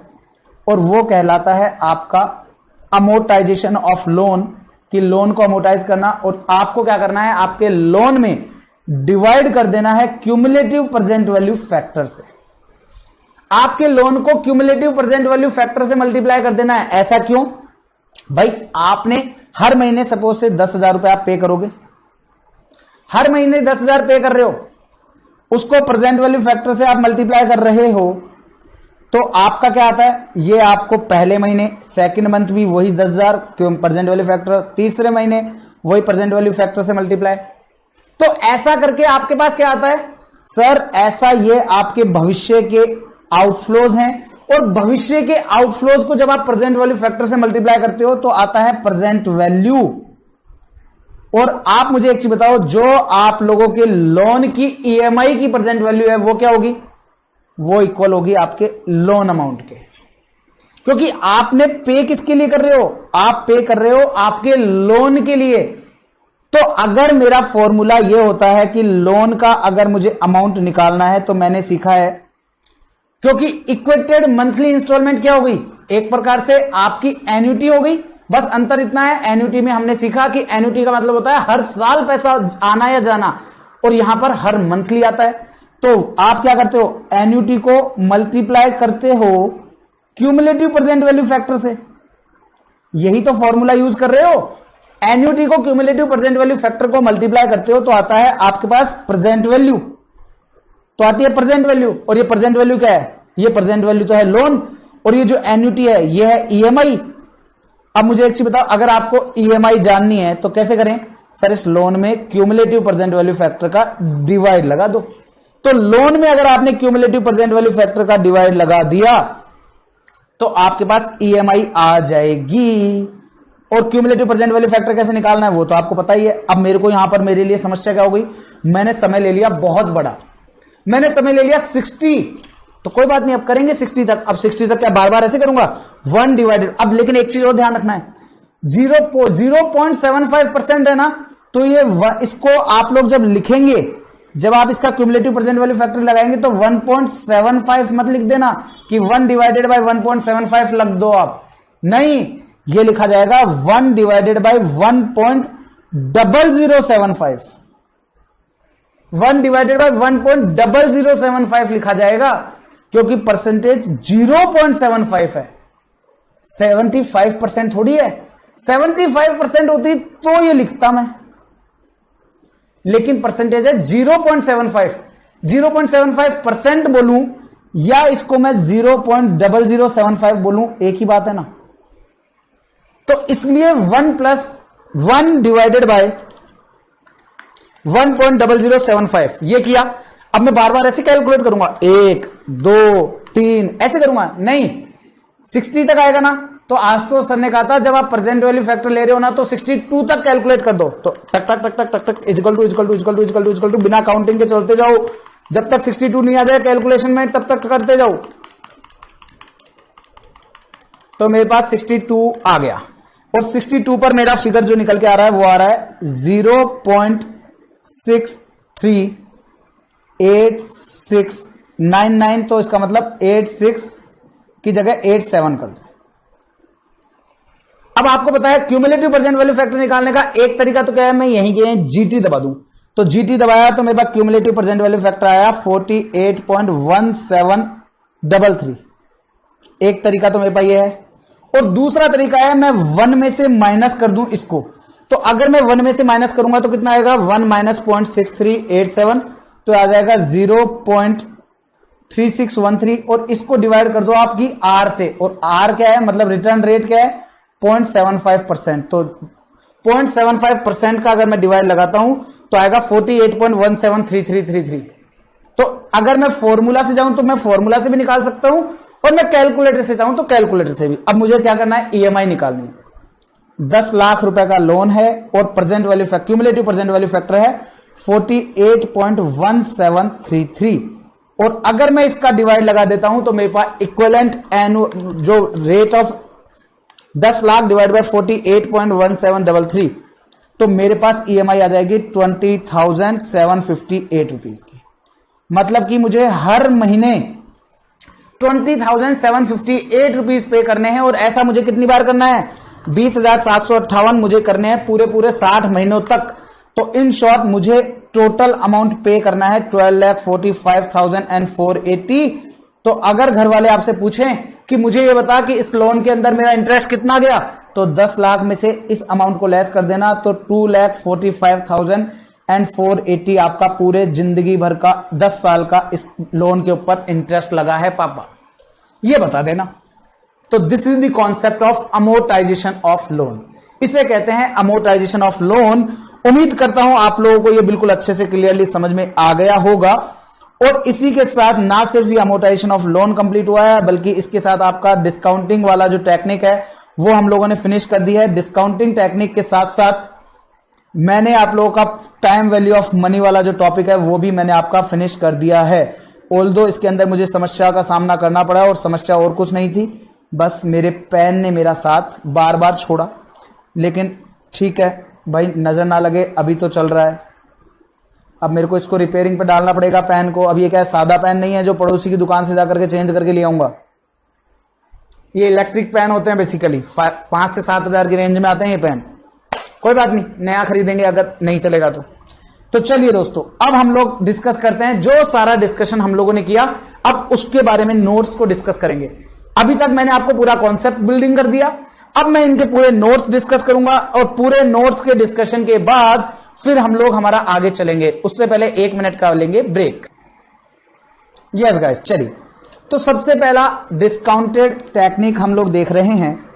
और वो कहलाता है आपका अमोर्टाइजेशन ऑफ लोन, कि लोन को अमोर्टाइज करना। और आपको क्या करना है, आपके लोन में डिवाइड कर देना है क्यूमुलेटिव प्रेजेंट वैल्यू फैक्टर से। आपके लोन को क्यूमुलेटिव प्रेजेंट वैल्यू फैक्टर से मल्टीप्लाई कर देना है। ऐसा क्यों भाई? आपने हर महीने सपोज से 10,000 रुपए आप पे करोगे, हर महीने 10,000 पे कर रहे हो, उसको प्रेजेंट वैल्यू फैक्टर से आप मल्टीप्लाई कर रहे हो, तो आपका क्या आता है? ये आपको पहले महीने सेकंड मंथ भी वही 10,000 क्यों प्रेजेंट वैल्यू फैक्टर, तीसरे महीने वही प्रेजेंट वैल्यू फैक्टर से मल्टीप्लाई। तो ऐसा करके आपके पास क्या आता है? सर ऐसा ये आपके भविष्य के आउटफ्लोज हैं, और भविष्य के आउटफ्लोज को जब आप प्रेजेंट वैल्यू फैक्टर से मल्टीप्लाई करते हो तो आता है प्रेजेंट वैल्यू। और आप मुझे एक चीज बताओ, जो आप लोगों के लोन की ईएमआई की प्रेजेंट वैल्यू है वो क्या होगी? वो इक्वल होगी आपके लोन अमाउंट के, क्योंकि आपने पे किसके लिए कर रहे हो? आप पे कर रहे हो आपके लोन के लिए। तो अगर मेरा फॉर्मूला ये होता है कि लोन का अगर मुझे अमाउंट निकालना है, तो मैंने सीखा है, क्योंकि इक्वेटेड मंथली इंस्टॉलमेंट क्या हो गई? एक प्रकार से आपकी एन्युटी हो गई। बस अंतर इतना है, एन्युटी में हमने सीखा कि एन्युटी का मतलब होता है हर साल पैसा आना या जाना, और यहां पर हर मंथली आता है। तो आप क्या करते हो? एन्युटी को मल्टीप्लाई करते हो क्यूमुलेटिव प्रेजेंट वैल्यू फैक्टर से। यही तो फॉर्मूला यूज कर रहे हो। एन्युटी को क्यूमुलेटिव प्रेजेंट वैल्यू फैक्टर को मल्टीप्लाई करते हो तो आता है आपके पास प्रेजेंट वैल्यू, तो आती है प्रेजेंट वैल्यू। और ये प्रेजेंट वैल्यू क्या है? ये प्रेजेंट वैल्यू तो है लोन, और ये जो एन्युटी है ये है ईएमआई। अब मुझे एक चीज बताओ, अगर आपको ईएमआई जाननी है तो कैसे करें? सर इस लोन में क्यूमुलेटिव प्रेजेंट वैल्यू फैक्टर का डिवाइड लगा दो। तो लोन में अगर आपने क्यूमुलेटिव प्रेजेंट वैल्यू फैक्टर का डिवाइड लगा दिया तो आपके पास ईएमआई आ जाएगी। और क्यूमुलेटिव प्रेजेंट वैल्यू फैक्टर कैसे निकालना है वो तो आपको पता ही है। अब मेरे को यहां पर मेरे लिए समस्या क्या हो गई? मैंने समय ले लिया बहुत बड़ा, मैंने समय ले लिया 60, तो कोई बात नहीं, अब करेंगे 60 तक। अब 60 तक क्या बार बार ऐसे करूंगा? 1 डिवाइडेड। अब लेकिन एक चीज और ध्यान रखना है, 0.75% है ना, तो ये इसको आप लोग जब लिखेंगे, जब आप इसका क्यूमुलेटिव प्रेजेंट वैल्यू फैक्टर लगाएंगे तो 1.75 मत लिख देना कि 1 डिवाइडेड बाय 1.75 लग दो आप, नहीं, ये लिखा जाएगा 1 डिवाइडेड बाय 1.0075, 1 डिवाइडेड बाय 1.0075 लिखा जाएगा, क्योंकि परसेंटेज 0.75 है, 75% थोड़ी है। 75% होती तो ये लिखता मैं, लेकिन परसेंटेज है 0.75। 0.75% बोलूं या इसको मैं 0.0075 बोलूं, एक ही बात है ना। तो इसलिए 1 + 1 डिवाइडेड बाय 1.0075 ये किया। अब मैं बार बार ऐसे कैलकुलेट करूंगा, 1 2 3 ऐसे करूंगा, नहीं, 60 तक आएगा ना। तो आशुतोष सर ने कहा था जब आप प्रेजेंट वैल्यू फैक्टर ले रहे हो ना तो 62 तक कैलकुलेट कर दो। तो टक टक टक टक टक टक इक्वल टू बिना काउंटिंग के चलते जाओ, जब तक 62 नहीं आ जाए कैलकुलेशन में तब तक करते जाओ। तो मेरे पास 62 आ गया, और 62 पर मेरा फिगर जो निकल के आ रहा है वो आ रहा है 0.638699। तो इसका मतलब 86 की जगह 87 कर दो। अब आपको पता है क्यूमुलेटिव प्रेजेंट वैल्यू फैक्टर निकालने का एक तरीका तो क्या है, मैं यहीं के जीटी दबा दूं। तो जीटी दबाया तो मेरे पास क्यूमुलेटिव प्रेजेंट वैल्यू फैक्टर आया 48.1733। एक तरीका तो मेरे पास ये है, और दूसरा तरीका है मैं 1 में से माइनस कर दूं इसको। तो अगर मैं 1 में से माइनस करूंगा तो कितना आएगा? 1 - 0.6387, तो आ जाएगा 0.3613। और इसको डिवाइड कर दो आपकी आर से, और आर क्या है, मतलब रिटर्न रेट क्या है, 0.75%। तो 0.75% का अगर मैं डिवाइड लगाता हूं तो आएगा 48.173333। तो अगर मैं फॉर्मूला से जाऊं तो मैं फॉर्मूला से भी निकाल सकता हूं, और मैं कैलकुलेटर से चाहूं तो कैलकुलेटर से भी। अब मुझे क्या करना है? ईएमआई निकालनी है। 10 लाख रुपए का लोन है और present value factor, cumulative present value factor है 48.1733। और अगर मैं इसका डिवाइड लगा देता हूं तो मेरे पास इक्विवेलेंट जो rate of 10 lakh divide by 48.1733, तो मेरे पास ईएमआई आ जाएगी 20,758 रुपीज की। मतलब कि मुझे हर महीने 20,758 रुपीज पे करने हैं। और ऐसा मुझे कितनी बार करना है? 20,758 मुझे करने हैं पूरे 60 महीनों तक। तो इन शॉर्ट मुझे टोटल अमाउंट पे करना है 12,45,480। तो अगर घर वाले आपसे पूछें कि मुझे ये बता कि इस लोन के अंदर मेरा इंटरेस्ट कितना गया, तो 10 लाख में से इस अमाउंट को लेस कर देना, तो 2,45,480 आपका पूरे जिंदगी भर का 10 साल का इस लोन के ऊपर इंटरेस्ट लगा है पापा, ये बता देना। तो this is the concept of amortisation of loan, इसे कहते हैं अमोर्टाइजेशन ऑफ लोन। उम्मीद करता हूं आप लोगों को यह बिल्कुल अच्छे से क्लियरली समझ में आ गया होगा। और इसी के साथ ना सिर्फ ये अमोर्टाइजेशन ऑफ लोन कंप्लीट हुआ है, बल्कि इसके साथ आपका डिस्काउंटिंग वाला जो टेक्निक है वो हम लोगों ने फिनिश कर दी है। डिस्काउंटिंग टेक्निक के साथ साथ मैंने आप लोगों का टाइम वैल्यू ऑफ मनी वाला जो टॉपिक है वो भी मैंने आपका फिनिश कर दिया है। ऑल्दो इसके अंदर मुझे समस्या का सामना करना पड़ा, और समस्या और कुछ नहीं थी, बस मेरे पेन ने मेरा साथ बार बार छोड़ा। लेकिन ठीक है भाई, नजर ना लगे, अभी तो चल रहा है। अब मेरे को इसको रिपेयरिंग पे डालना पड़ेगा पेन को। अब ये क्या है, सादा पेन नहीं है जो पड़ोसी की दुकान से जाकर के चेंज करके ले आऊंगा। ये इलेक्ट्रिक पेन होते हैं बेसिकली, 5 से 7 हजार की रेंज में आते हैं ये पेन। कोई बात नहीं, नया खरीदेंगे अगर नहीं चलेगा तो चलिए दोस्तों, अब हम लोग डिस्कस करते हैं जो सारा डिस्कशन हम लोगों ने किया, अब उसके बारे में नोट्स को डिस्कस करेंगे। अभी तक मैंने आपको पूरा कॉन्सेप्ट बिल्डिंग कर दिया, अब मैं इनके पूरे नोट्स डिस्कस करूंगा, और पूरे नोट्स के डिस्कशन के बाद फिर हम लोग हमारा आगे चलेंगे। उससे पहले 1 मिनट का लेंगे ब्रेक। यस गाइस, चलिए। तो सबसे पहला डिस्काउंटेड टेक्निक हम लोग देख रहे हैं।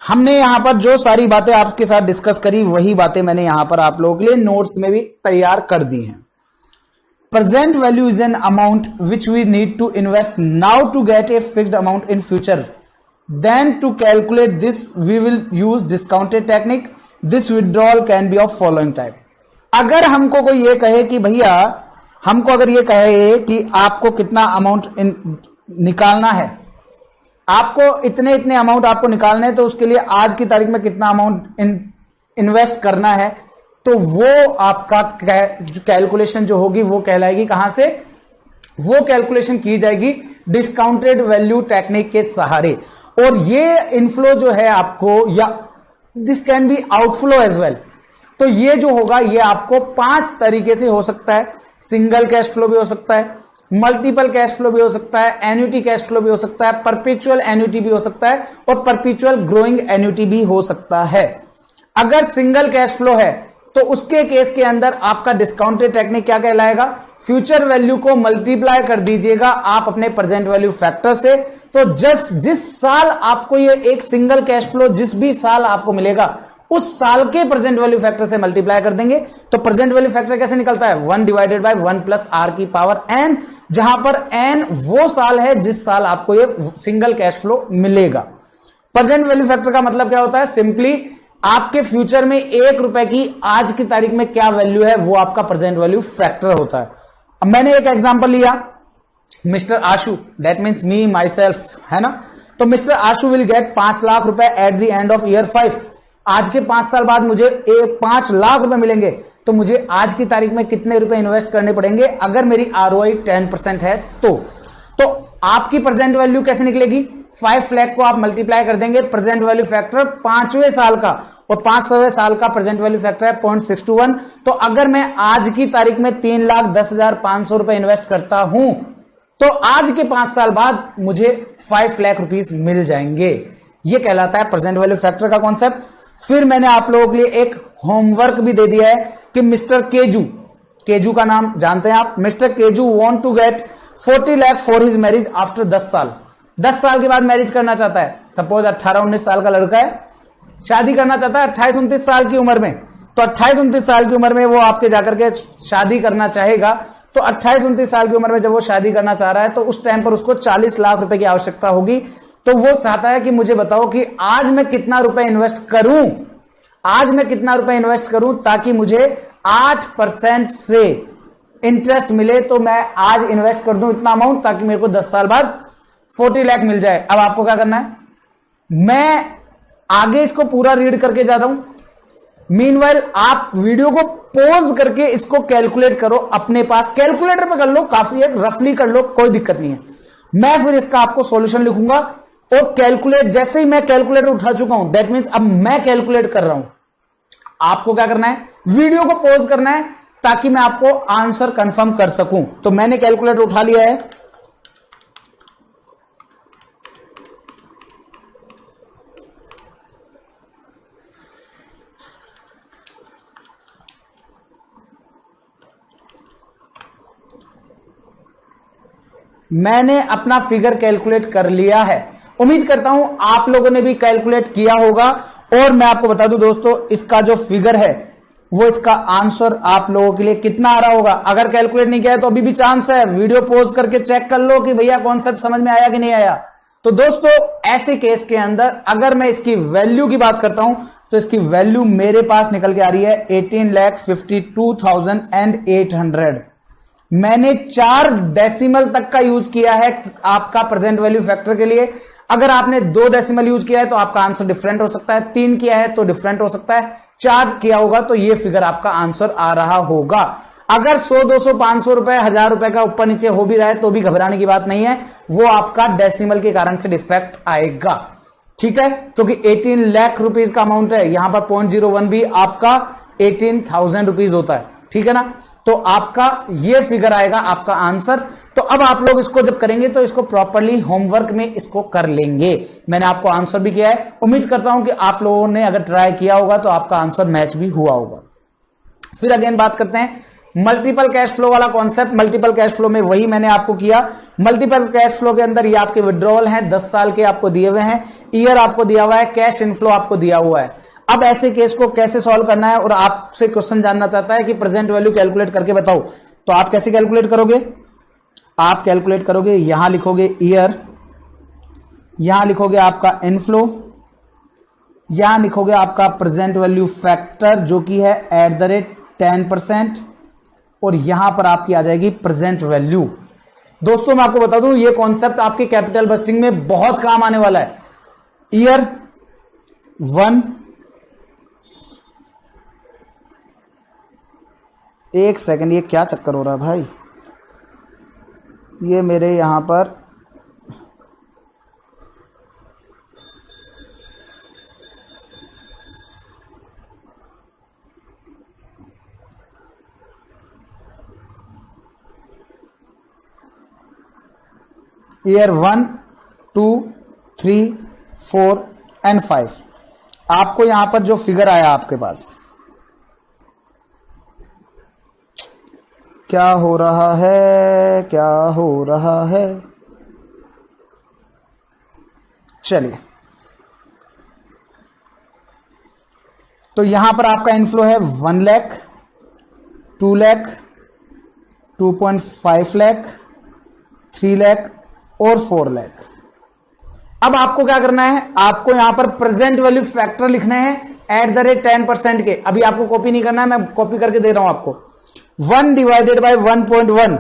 हमने यहां पर जो सारी बातें आपके साथ डिस्कस करी वही बातें मैंने यहां पर आप लोगों के लिए नोट्स में भी तैयार कर दी हैं। Present value is an amount which we need to invest now to get a fixed amount in future. Then to calculate this, we will use discounted technique. This withdrawal can be of following type. अगर हमको कोई ये कहे कि भैया, हमको अगर ये कहे कि आपको कितना अमाउंट निकालना है, आपको इतने इतने अमाउंट आपको निकालने हैं, तो उसके लिए आज की तारीख में कितना अमाउंट इन्वेस्ट करना है, तो वो आपका कैलकुलेशन जो होगी वो कहलाएगी कहां से, वो कैलकुलेशन की जाएगी डिस्काउंटेड वैल्यू टेक्निक के सहारे। और ये इनफ्लो जो है आपको, या this can be outflow as well, तो ये जो होगा ये आपको 5 तरीके से हो सकता है। सिंगल कैश फ्लो भी हो सकता है, मल्टीपल कैश फ्लो भी हो सकता है, एन्युटी कैश फ्लो भी हो सकता है, परपेचुअल एन्युटी भी हो सकता है, और परपेचुअल ग्रोइंग एन्युटी भी हो सकता है। अगर सिंगल कैश फ्लो है तो उसके केस के अंदर आपका डिस्काउंटेड टेक्निक क्या कहलाएगा, फ्यूचर वैल्यू को मल्टीप्लाई कर दीजिएगा आप अपने प्रेजेंट वैल्यू फैक्टर से। तो जिस साल आपको ये एक सिंगल कैश फ्लो जिस भी साल आपको मिलेगा, उस साल के प्रेजेंट वैल्यू फैक्टर से मल्टीप्लाई कर देंगे। तो प्रेजेंट वैल्यू फैक्टर कैसे निकलता है, 1 डिवाइडेड बाय 1 प्लस आर की पावर n, जहां पर n वो साल है जिस साल आपको ये सिंगल कैश फ्लो मिलेगा। प्रेजेंट वैल्यू फैक्टर का मतलब क्या होता है, सिंपली आपके फ्यूचर में 1 रुपए की आज की तारीख में क्या वैल्यू है वो आपका प्रेजेंट वैल्यू फैक्टर होता है। अब मैंने एक एग्जांपल लिया, mister Ashu, that means me myself, है ना। तो mister Ashu will get 5 lakh रुपए at the end of year 5। आज के 5 साल बाद मुझे 5 लाख रुपए मिलेंगे, तो मुझे आज की तारीख में कितने रुपए इन्वेस्ट करने पड़ेंगे अगर मेरी ROI 10% है तो आपकी प्रेजेंट वैल्यू कैसे निकलेगी, 5 लाख को आप मल्टीप्लाई कर देंगे प्रेजेंट वैल्यू फैक्टर 5वें साल का, और 5वें साल का प्रेजेंट वैल्यू फैक्टर है 0.621। तो अगर मैं आज की तारीख में 3,10,500 रुपए इन्वेस्ट करता हूं, तो आज के 5 साल बाद मुझे 5 लाख रुपीस मिल जाएंगे। यह कहलाता है प्रेजेंट वैल्यू फैक्टर का कॉन्सेप्ट। फिर मैंने आप लोगों के लिए एक होमवर्क भी दे दिया है कि मिस्टर केजू का नाम जानते हैं आप, mister Keju want to get 40 lakh for his marriage after 10 साल। 10 साल के बाद मैरिज करना चाहता है। सपोज 18-19 साल का लड़का है, शादी करना चाहता है 28-29 साल की उम्र में। तो 28-29 साल की उम्र में वो आपके जाकर के शादी करना चाहेगा। तो 28-29 साल की उम्र में जब वो शादी करना चाह रहा है, तो उस टाइम पर उसको 40 लाख रुपए की आवश्यकता होगी। तो वो चाहता है कि मुझे बताओ कि आज मैं कितना रुपए इन्वेस्ट करूं, ताकि मुझे 8% से इंटरेस्ट मिले। तो मैं आज इन्वेस्ट कर दूं इतना अमाउंट, ताकि मेरे को 10 साल बाद 40 लाख मिल जाए। अब आपको क्या करना है, मैं आगे इसको पूरा रीड करके जाता हूं, मीनवाइल आप वीडियो को पॉज करके इसको कैलकुलेट करो, अपने पास कैलकुलेटर पे कर लो, काफी है, रफली कर लो, कोई दिक्कत नहीं है। मैं फिर इसका आपको सॉल्यूशन लिखूंगा, और कैलकुलेट जैसे ही मैं कैलकुलेटर उठा चुका हूं, दैट मींस अब मैं कैलकुलेट कर रहा हूं। आपको क्या करना है, वीडियो को पॉज करना है, ताकि मैं आपको आंसर कंफर्म कर सकूं। तो मैंने कैलकुलेटर उठा लिया है, मैंने अपना फिगर कैलकुलेट कर लिया है। उम्मीद करता हूं आप लोगों ने भी कैलकुलेट किया होगा। और मैं आपको बता दूं दोस्तों, इसका जो फिगर है वो इसका आंसर आप लोगों के लिए कितना आ रहा होगा। अगर कैलकुलेट नहीं किया है तो अभी भी चांस है, वीडियो पॉज करके चेक कर लो कि भैया कॉन्सेप्ट समझ में आया कि नहीं आया। तो दोस्तों ऐसे केस के अंदर अगर मैं इसकी वैल्यू की बात करता हूं तो इसकी वैल्यू मेरे पास निकल के आ रही है 18,52,800। मैंने 4 डेसिमल तक का यूज किया है आपका प्रेजेंट वैल्यू फैक्टर के लिए। अगर आपने 2 डेसिमल यूज किया है तो आपका आंसर डिफरेंट हो सकता है, 3 किया है तो डिफरेंट हो सकता है, 4 किया होगा तो ये फिगर आपका आंसर आ रहा होगा। अगर 100, 200, 500 रुपए, 1000 रुपए का ऊपर नीचे हो भी रहा है तो भी घबराने की बात नहीं है, वो आपका डेसिमल के कारण से डिफेक्ट आएगा। ठीक है, क्योंकि 18 लाख रुपीज का अमाउंट है, यहां पर 0.01 भी आपका 18,000 रुपीज होता है। ठीक है ना, तो आपका ये फिगर आएगा आपका आंसर। तो अब आप लोग इसको जब करेंगे तो इसको प्रॉपरली होमवर्क में इसको कर लेंगे। मैंने आपको आंसर भी किया है, उम्मीद करता हूं कि आप लोगों ने अगर ट्राई किया होगा तो आपका आंसर मैच भी हुआ होगा। फिर अगेन बात करते हैं मल्टीपल कैश फ्लो वाला कॉन्सेप्ट। मल्टीपल कैश फ्लो में वही मैंने आपको किया। मल्टीपल कैश फ्लो के अंदर ये आपके विड्रॉवल हैं, 10 साल के आपको दिए हुए हैं, ईयर आपको दिया हुआ है, कैश इनफ्लो आपको दिया हुआ है। अब ऐसे केस को कैसे सॉल्व करना है, और आपसे क्वेश्चन जानना चाहता है कि प्रेजेंट वैल्यू कैलकुलेट करके बताओ, तो आप कैसे कैलकुलेट करोगे? आप कैलकुलेट करोगे, यहां लिखोगे ईयर, यहां लिखोगे आपका इनफ्लो, यहां लिखोगे आपका प्रेजेंट वैल्यू फैक्टर जो कि है @10%, और यहां पर आपकी आ जाएगी प्रेजेंट वैल्यू। दोस्तों मैं आपको बता दूं ये कॉन्सेप्ट आपके कैपिटल बस्टिंग में बहुत काम आने वाला है। ईयर 1, एक सेकंड, ये क्या चक्कर हो रहा है भाई, ये मेरे यहां पर ईयर 1, 2, 3, 4 एंड 5। आपको यहां पर जो फिगर आया आपके पास, क्या हो रहा है, क्या हो रहा है, चलिए। तो यहां पर आपका इनफ्लो है 1 लाख, 2 लाख, 2.5 लाख, 3 लाख और 4 लाख। अब आपको क्या करना है, आपको यहां पर प्रेजेंट वैल्यू फैक्टर लिखने हैं @10% के। अभी आपको कॉपी नहीं करना है, मैं कॉपी करके दे रहा हूं आपको। 1 डिवाइडेड बाय 1.1,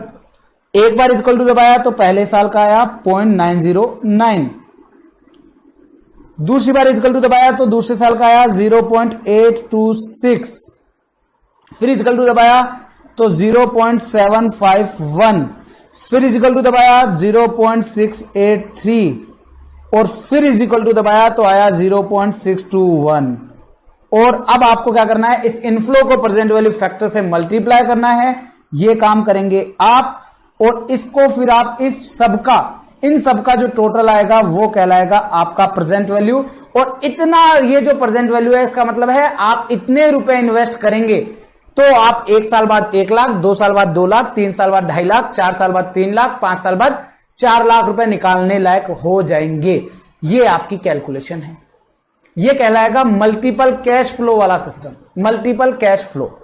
एक बार इक्वल टू दबाया तो पहले साल का आया 0.909, दूसरी बार इक्वल टू दबाया तो दूसरे साल का आया 0.826, फिर इक्वल टू दबाया तो 0.751, फिर इक्वल टू दबाया 0.683, और फिर इक्वल टू दबाया तो आया 0.621। और अब आपको क्या करना है, इस इनफ्लो को प्रेजेंट वैल्यू फैक्टर से मल्टीप्लाई करना है। ये काम करेंगे आप, और इसको फिर आप इन सबका जो टोटल आएगा वो कहलाएगा आपका प्रेजेंट वैल्यू। और इतना, ये जो प्रेजेंट वैल्यू है इसका मतलब है आप इतने रुपए इन्वेस्ट करेंगे तो आप 1 साल बाद 1 लाख, 2 साल बाद 2 लाख, 3 साल बाद 2.5 लाख, 4 साल बाद 3 लाख, 5 साल बाद 4 लाख रुपए निकालने लायक हो जाएंगे। ये आपकी कैलकुलेशन है, ये कहलाएगा मल्टीपल कैश फ्लो वाला सिस्टम, मल्टीपल कैश फ्लो।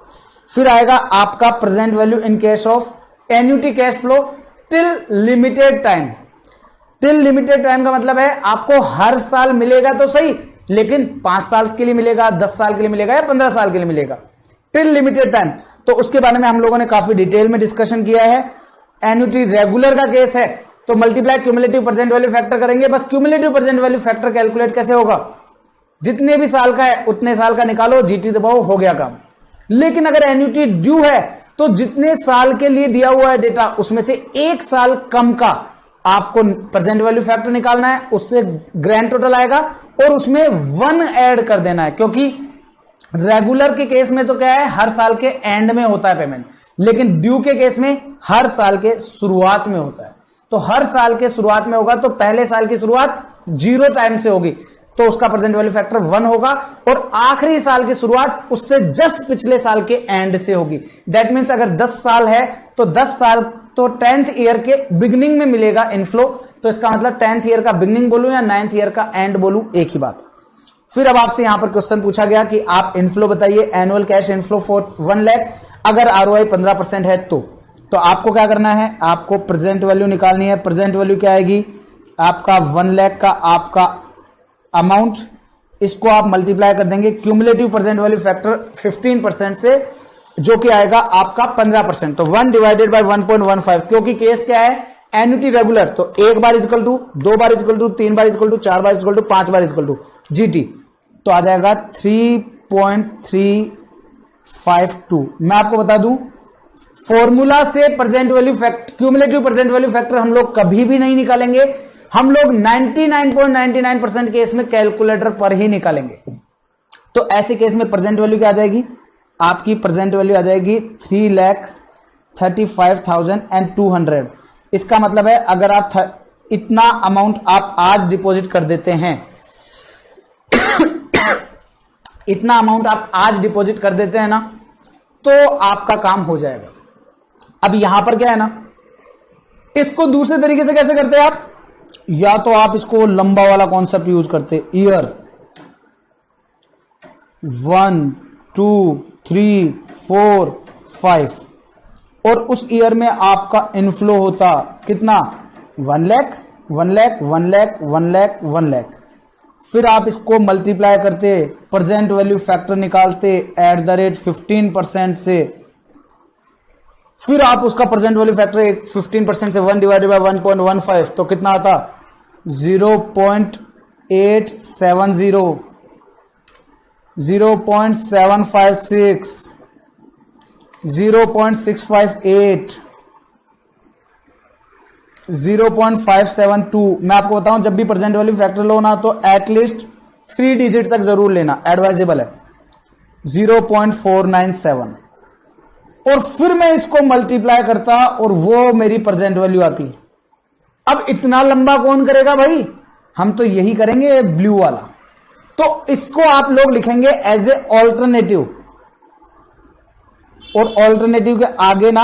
फिर आएगा आपका present value in case of annuity cash flow till limited time. Till limited time का मतलब है आपको हर साल मिलेगा तो सही, लेकिन 5 साल के लिए मिलेगा, 10 साल के लिए मिलेगा या 15 साल के लिए मिलेगा, टिल लिमिटेड टाइम। तो उसके बारे में हम लोगों ने काफी डिटेल में डिस्कशन किया है। एन्युटी रेगुलर का केस है तो multiply cumulative present value factor करेंगे। बस cumulative present value factor calculate कैसे होगा, जितने भी साल का है उतने साल का निकालो, जीटी दबाओ, हो गया काम। लेकिन अगर एन्युटी ड्यू है तो जितने साल के लिए दिया हुआ है डेटा उसमें से 1 साल कम का आपको प्रेजेंट वैल्यू फैक्टर निकालना है, उससे ग्रैंड टोटल आएगा और उसमें 1 ऐड कर देना है। क्योंकि रेगुलर के केस में तो क्या है, हर साल के एंड में होता है पेमेंट, लेकिन ड्यू के केस में हर साल के शुरुआत में होता है। तो हर साल के शुरुआत में होगा तो पहले साल की शुरुआत 0 टाइम से होगी तो उसका प्रेजेंट वैल्यू फैक्टर 1 होगा, और आखिरी साल की शुरुआत उससे जस्ट पिछले साल के एंड से होगी। दैट मीन्स अगर 10 साल है तो 10 साल तो 10th ईयर के बिगनिंग में मिलेगा इनफ्लो, तो इसका मतलब 10th ईयर का बिगनिंग बोलूं या 9th ईयर का एंड बोलूं, एक ही बात। फिर अब आपसे यहां पर क्वेश्चन पूछा गया कि आप इनफ्लो बताइए, annual cash inflow for 1 lakh, अगर ROI 15% है तो आपको क्या करना है, आपको प्रेजेंट वैल्यू निकालनी है। प्रेजेंट वैल्यू क्या आएगी आपका 1 लाख का आपका अमाउंट, इसको आप मल्टीप्लाई कर देंगे क्यूमुलेटिव प्रेजेंट वैल्यू फैक्टर 15% से, जो कि आएगा आपका 15%। तो 1 डिवाइडेड बाय 1.15, क्योंकि केस क्या है एन्युटी रेगुलर, तो 1 बार इक्वल टू, 2 बार इक्वल टू, 3 बार इक्वल टू, 4 बार इक्वल टू, 5 बार इक्वल टू GT, तो आ जाएगा 3.352। मैं आपको बता दूं फॉर्मूला से present value factor, cumulative present value factor हम लोग कभी भी नहीं निकालेंगे, हम लोग 99.99% केस में कैलकुलेटर पर ही निकालेंगे। तो ऐसे केस में प्रेजेंट वैल्यू क्या आ जाएगी आपकी, प्रेजेंट वैल्यू आ जाएगी 3,35,200। इसका मतलब है अगर आप इतना अमाउंट आप आज डिपॉजिट कर देते हैं इतना अमाउंट आप आज डिपॉजिट कर देते हैं ना, तो आपका काम हो जाएगा। अब यहां पर क्या है ना, इसको दूसरे तरीके से कैसे करते हैं आप, या तो आप इसको लंबा वाला कॉन्सेप्ट यूज करते, ईयर 1 2 3 4 5, और उस ईयर में आपका इनफ्लो होता कितना 1 लाख 1 लाख 1 लाख 1 लाख 1 लाख, फिर आप इसको मल्टीप्लाई करते, प्रेजेंट वैल्यू फैक्टर निकालते एट द रेट 15% से, फिर आप उसका प्रेजेंट वैल्यू फैक्टर 15% से 1 डिवाइडेड बाय 1.15, तो कितना आता 0.870, 0.756, 0.658, 0.572। मैं आपको बताऊं जब भी प्रेजेंट वैल्यू फैक्टर लो ना तो एटलीस्ट 3 डिजिट तक जरूर लेना, एडवाइजेबल है, 0.497, और फिर मैं इसको मल्टीप्लाई करता और वो मेरी प्रेजेंट वैल्यू आती। अब इतना लंबा कौन करेगा भाई, हम तो यही करेंगे ब्लू वाला। तो इसको आप लोग लिखेंगे एज ए ऑल्टरनेटिव, और ऑल्टरनेटिव के आगे ना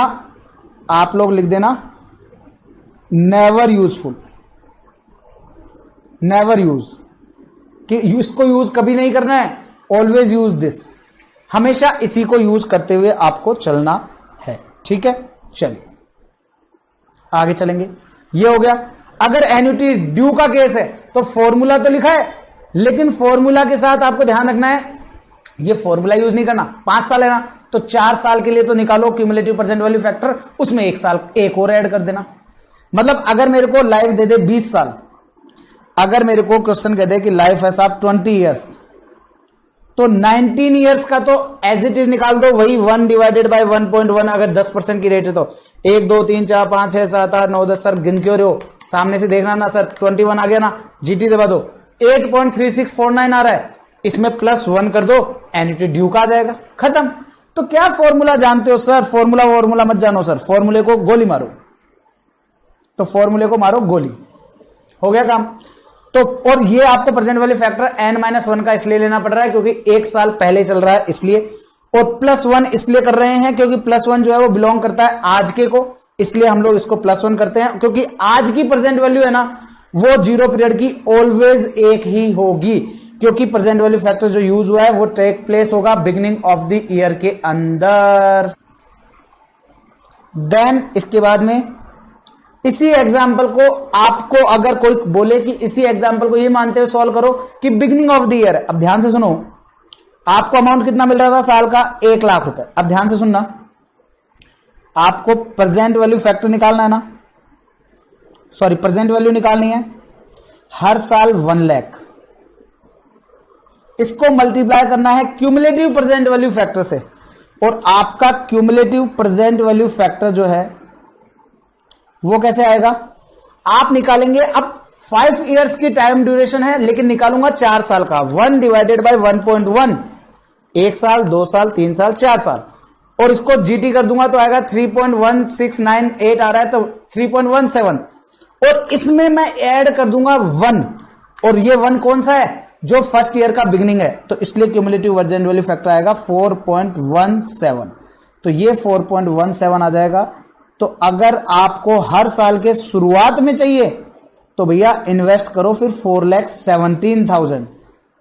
आप लोग लिख देना नेवर यूजफुल, नेवर यूज, कि इसको यूज कभी नहीं करना है, ऑलवेज यूज दिस, हमेशा इसी को यूज करते हुए आपको चलना है। ठीक है, चलिए आगे चलेंगे। ये हो गया। अगर एन्युटी ड्यू का केस है तो फॉर्मूला तो लिखा है, लेकिन फॉर्मूला के साथ आपको ध्यान रखना है ये फॉर्मूला यूज नहीं करना। 5 साल है ना, तो 4 साल के लिए तो निकालो क्यूमुलेटिव प्रेजेंट वैल्यू फैक्टर, उसमें 1 साल एक और ऐड कर देना। मतलब अगर मेरे को लाइफ दे दे 20 साल, अगर मेरे को क्वेश्चन कह दे कि लाइफ है साहब 20 ईयर्स, तो 19 ईयर्स का तो एज इट इज निकाल दो, वही 1 डिवाइडेड बाय 1.1। अगर 10% की रेट है तो 1 2 3 4 5 6 7 8 9 10, सर गिन क्यों रहे हो, सामने से देखना ना सर, 21 आ गया ना, जीटी दबा दो, 8.3649 आ रहा है, इसमें +1 कर दो, एन्युटी ड्यू का आ जाएगा, खत्म। तो क्या फॉर्मूला जानते हो सर, फॉर्मूला मत जानो सर, फॉर्मूले को गोली मारो, तो फॉर्मूले को मारो गोली, हो गया काम। तो और ये आपको प्रेजेंट वैल्यू फैक्टर n-1 का इसलिए लेना पड़ रहा है क्योंकि 1 साल पहले चल रहा है इसलिए, और +1 इसलिए कर रहे हैं क्योंकि +1 जो है वो बिलोंग करता है आज के को, इसलिए हम लोग इसको +1 करते हैं, क्योंकि आज की प्रेजेंट वैल्यू है ना वो 0 पीरियड की ऑलवेज एक ही होगी, क्योंकि प्रेजेंट वैल्यू फैक्टर जो यूज हुआ है वो टेक प्लेस होगा बिगिनिंग ऑफ द ईयर के अंदर। देन इसके बाद में इसी एग्जाम्पल को आपको अगर कोई बोले कि इसी एग्जाम्पल को ये मानते हुए सॉल्व करो कि बिगिनिंग ऑफ द ईयर है, अब ध्यान से सुनो, आपको अमाउंट कितना मिल रहा था साल का 1 लाख रुपए। अब ध्यान से सुनना, आपको प्रेजेंट वैल्यू फैक्टर निकालना है ना, सॉरी प्रेजेंट वैल्यू निकालनी है, हर साल 1 लाख, इसको मल्टीप्लाई करना है क्यूमुलेटिव प्रेजेंट वैल्यू फैक्टर से, और आपका क्यूमुलेटिव प्रेजेंट वैल्यू फैक्टर जो है वो कैसे आएगा, आप निकालेंगे। अब 5 इयर्स की टाइम ड्यूरेशन है, लेकिन निकालूंगा 4 साल का, 1 डिवाइडेड बाय 1.1, 1 साल 2 साल 3 साल 4 साल, और इसको जीटी कर दूंगा तो आएगा 3.1698 आ रहा है, तो 3.17, और इसमें मैं ऐड कर दूंगा 1, और ये 1 कौन सा है, जो फर्स्ट ईयर का बिगिनिंग है, तो इसलिए क्यूमुलेटिव प्रेजेंट वैल्यू फैक्टर आएगा 4.17, तो ये 4.17 आ जाएगा, तो अगर आपको हर साल के शुरुआत में चाहिए तो भैया इन्वेस्ट करो फिर 4,17,000।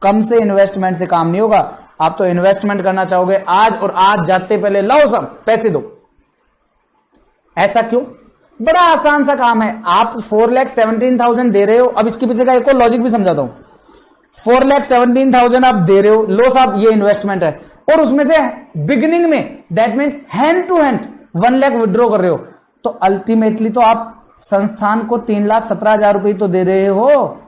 कम से इन्वेस्टमेंट से काम नहीं होगा। आप तो इन्वेस्टमेंट करना चाहोगे आज, और आज जाते पहले लाओ सब पैसे दो। ऐसा क्यों? बड़ा आसान सा काम है। आप 4,17,000 दे रहे हो। अब इसके पीछे का एक और लॉजिक भी समझाता हूं। 4,17,000 आप दे रहे हो, लो साहब ये इन्वेस्टमेंट है, और उसमें से बिगिनिंग में that means hand to hand 1 lakh withdraw कर रहे हो, तो अल्टीमेटली तो आप संस्थान को 3,17,000 रुपए तो दे रहे हो।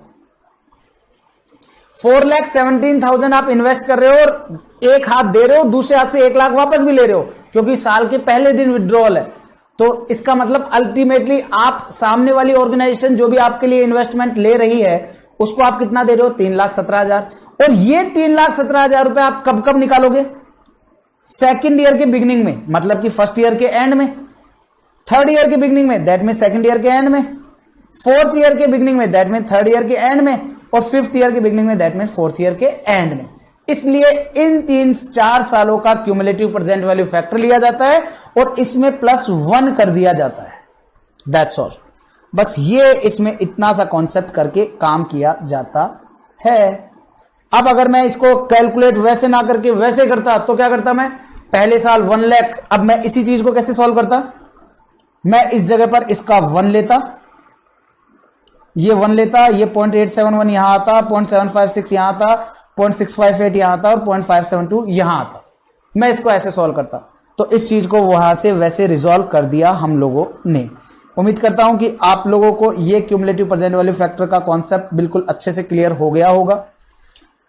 4,17,000 आप इन्वेस्ट कर रहे हो और एक हाथ दे रहे हो, दूसरे हाथ से 1 लाख वापस भी ले रहे हो, क्योंकि साल के पहले दिन विड्रॉल है। तो इसका मतलब अल्टीमेटली आप सामने वाली ऑर्गेनाइजेशन जो भी आपके लिए इन्वेस्टमेंट ले रही है उसको आप कितना दे रहे हो? 3,17,000। और ये 3,17,000 रुपए आप कब कब निकालोगे? सेकेंड ईयर के बिगिनिंग में, मतलब कि फर्स्ट ईयर के एंड में, थर्ड ईयर के बिगिनिंग में दैट मीन सेकेंड ईयर के एंड में, फोर्थ ईयर के बिगिनिंग में दैट मीन थर्ड ईयर के एंड में, और फिफ्थ ईयर के बिगिनिंग में दैट मीन फोर्थ ईयर के एंड में। इसलिए इन 3-4 सालों का क्यूमुलेटिव प्रेजेंट वैल्यू फैक्टर लिया जाता है और इसमें +1 कर दिया जाता है। That's all. बस ये इसमें इतना सा कॉन्सेप्ट करके काम किया जाता है। अब अगर मैं इसको कैलकुलेट वैसे ना करके वैसे करता तो क्या करता? मैं पहले साल 1 लाख, अब मैं इसी चीज को कैसे सॉल्व करता? मैं इस जगह पर इसका 1 लेता, ये 1 लेता, ये 0.871 यहां आता, 0.756 यहां आता, 0.658 यहां आता और 0.572 यहां आता। मैं इसको ऐसे सॉल्व करता, तो इस चीज को वहां से वैसे रिजॉल्व कर दिया हम लोगों ने। उम्मीद करता हूं कि आप लोगों को ये क्यूमुलेटिव प्रेजेंट वैल्यू फैक्टर का कॉन्सेप्ट बिल्कुल अच्छे से क्लियर हो गया होगा।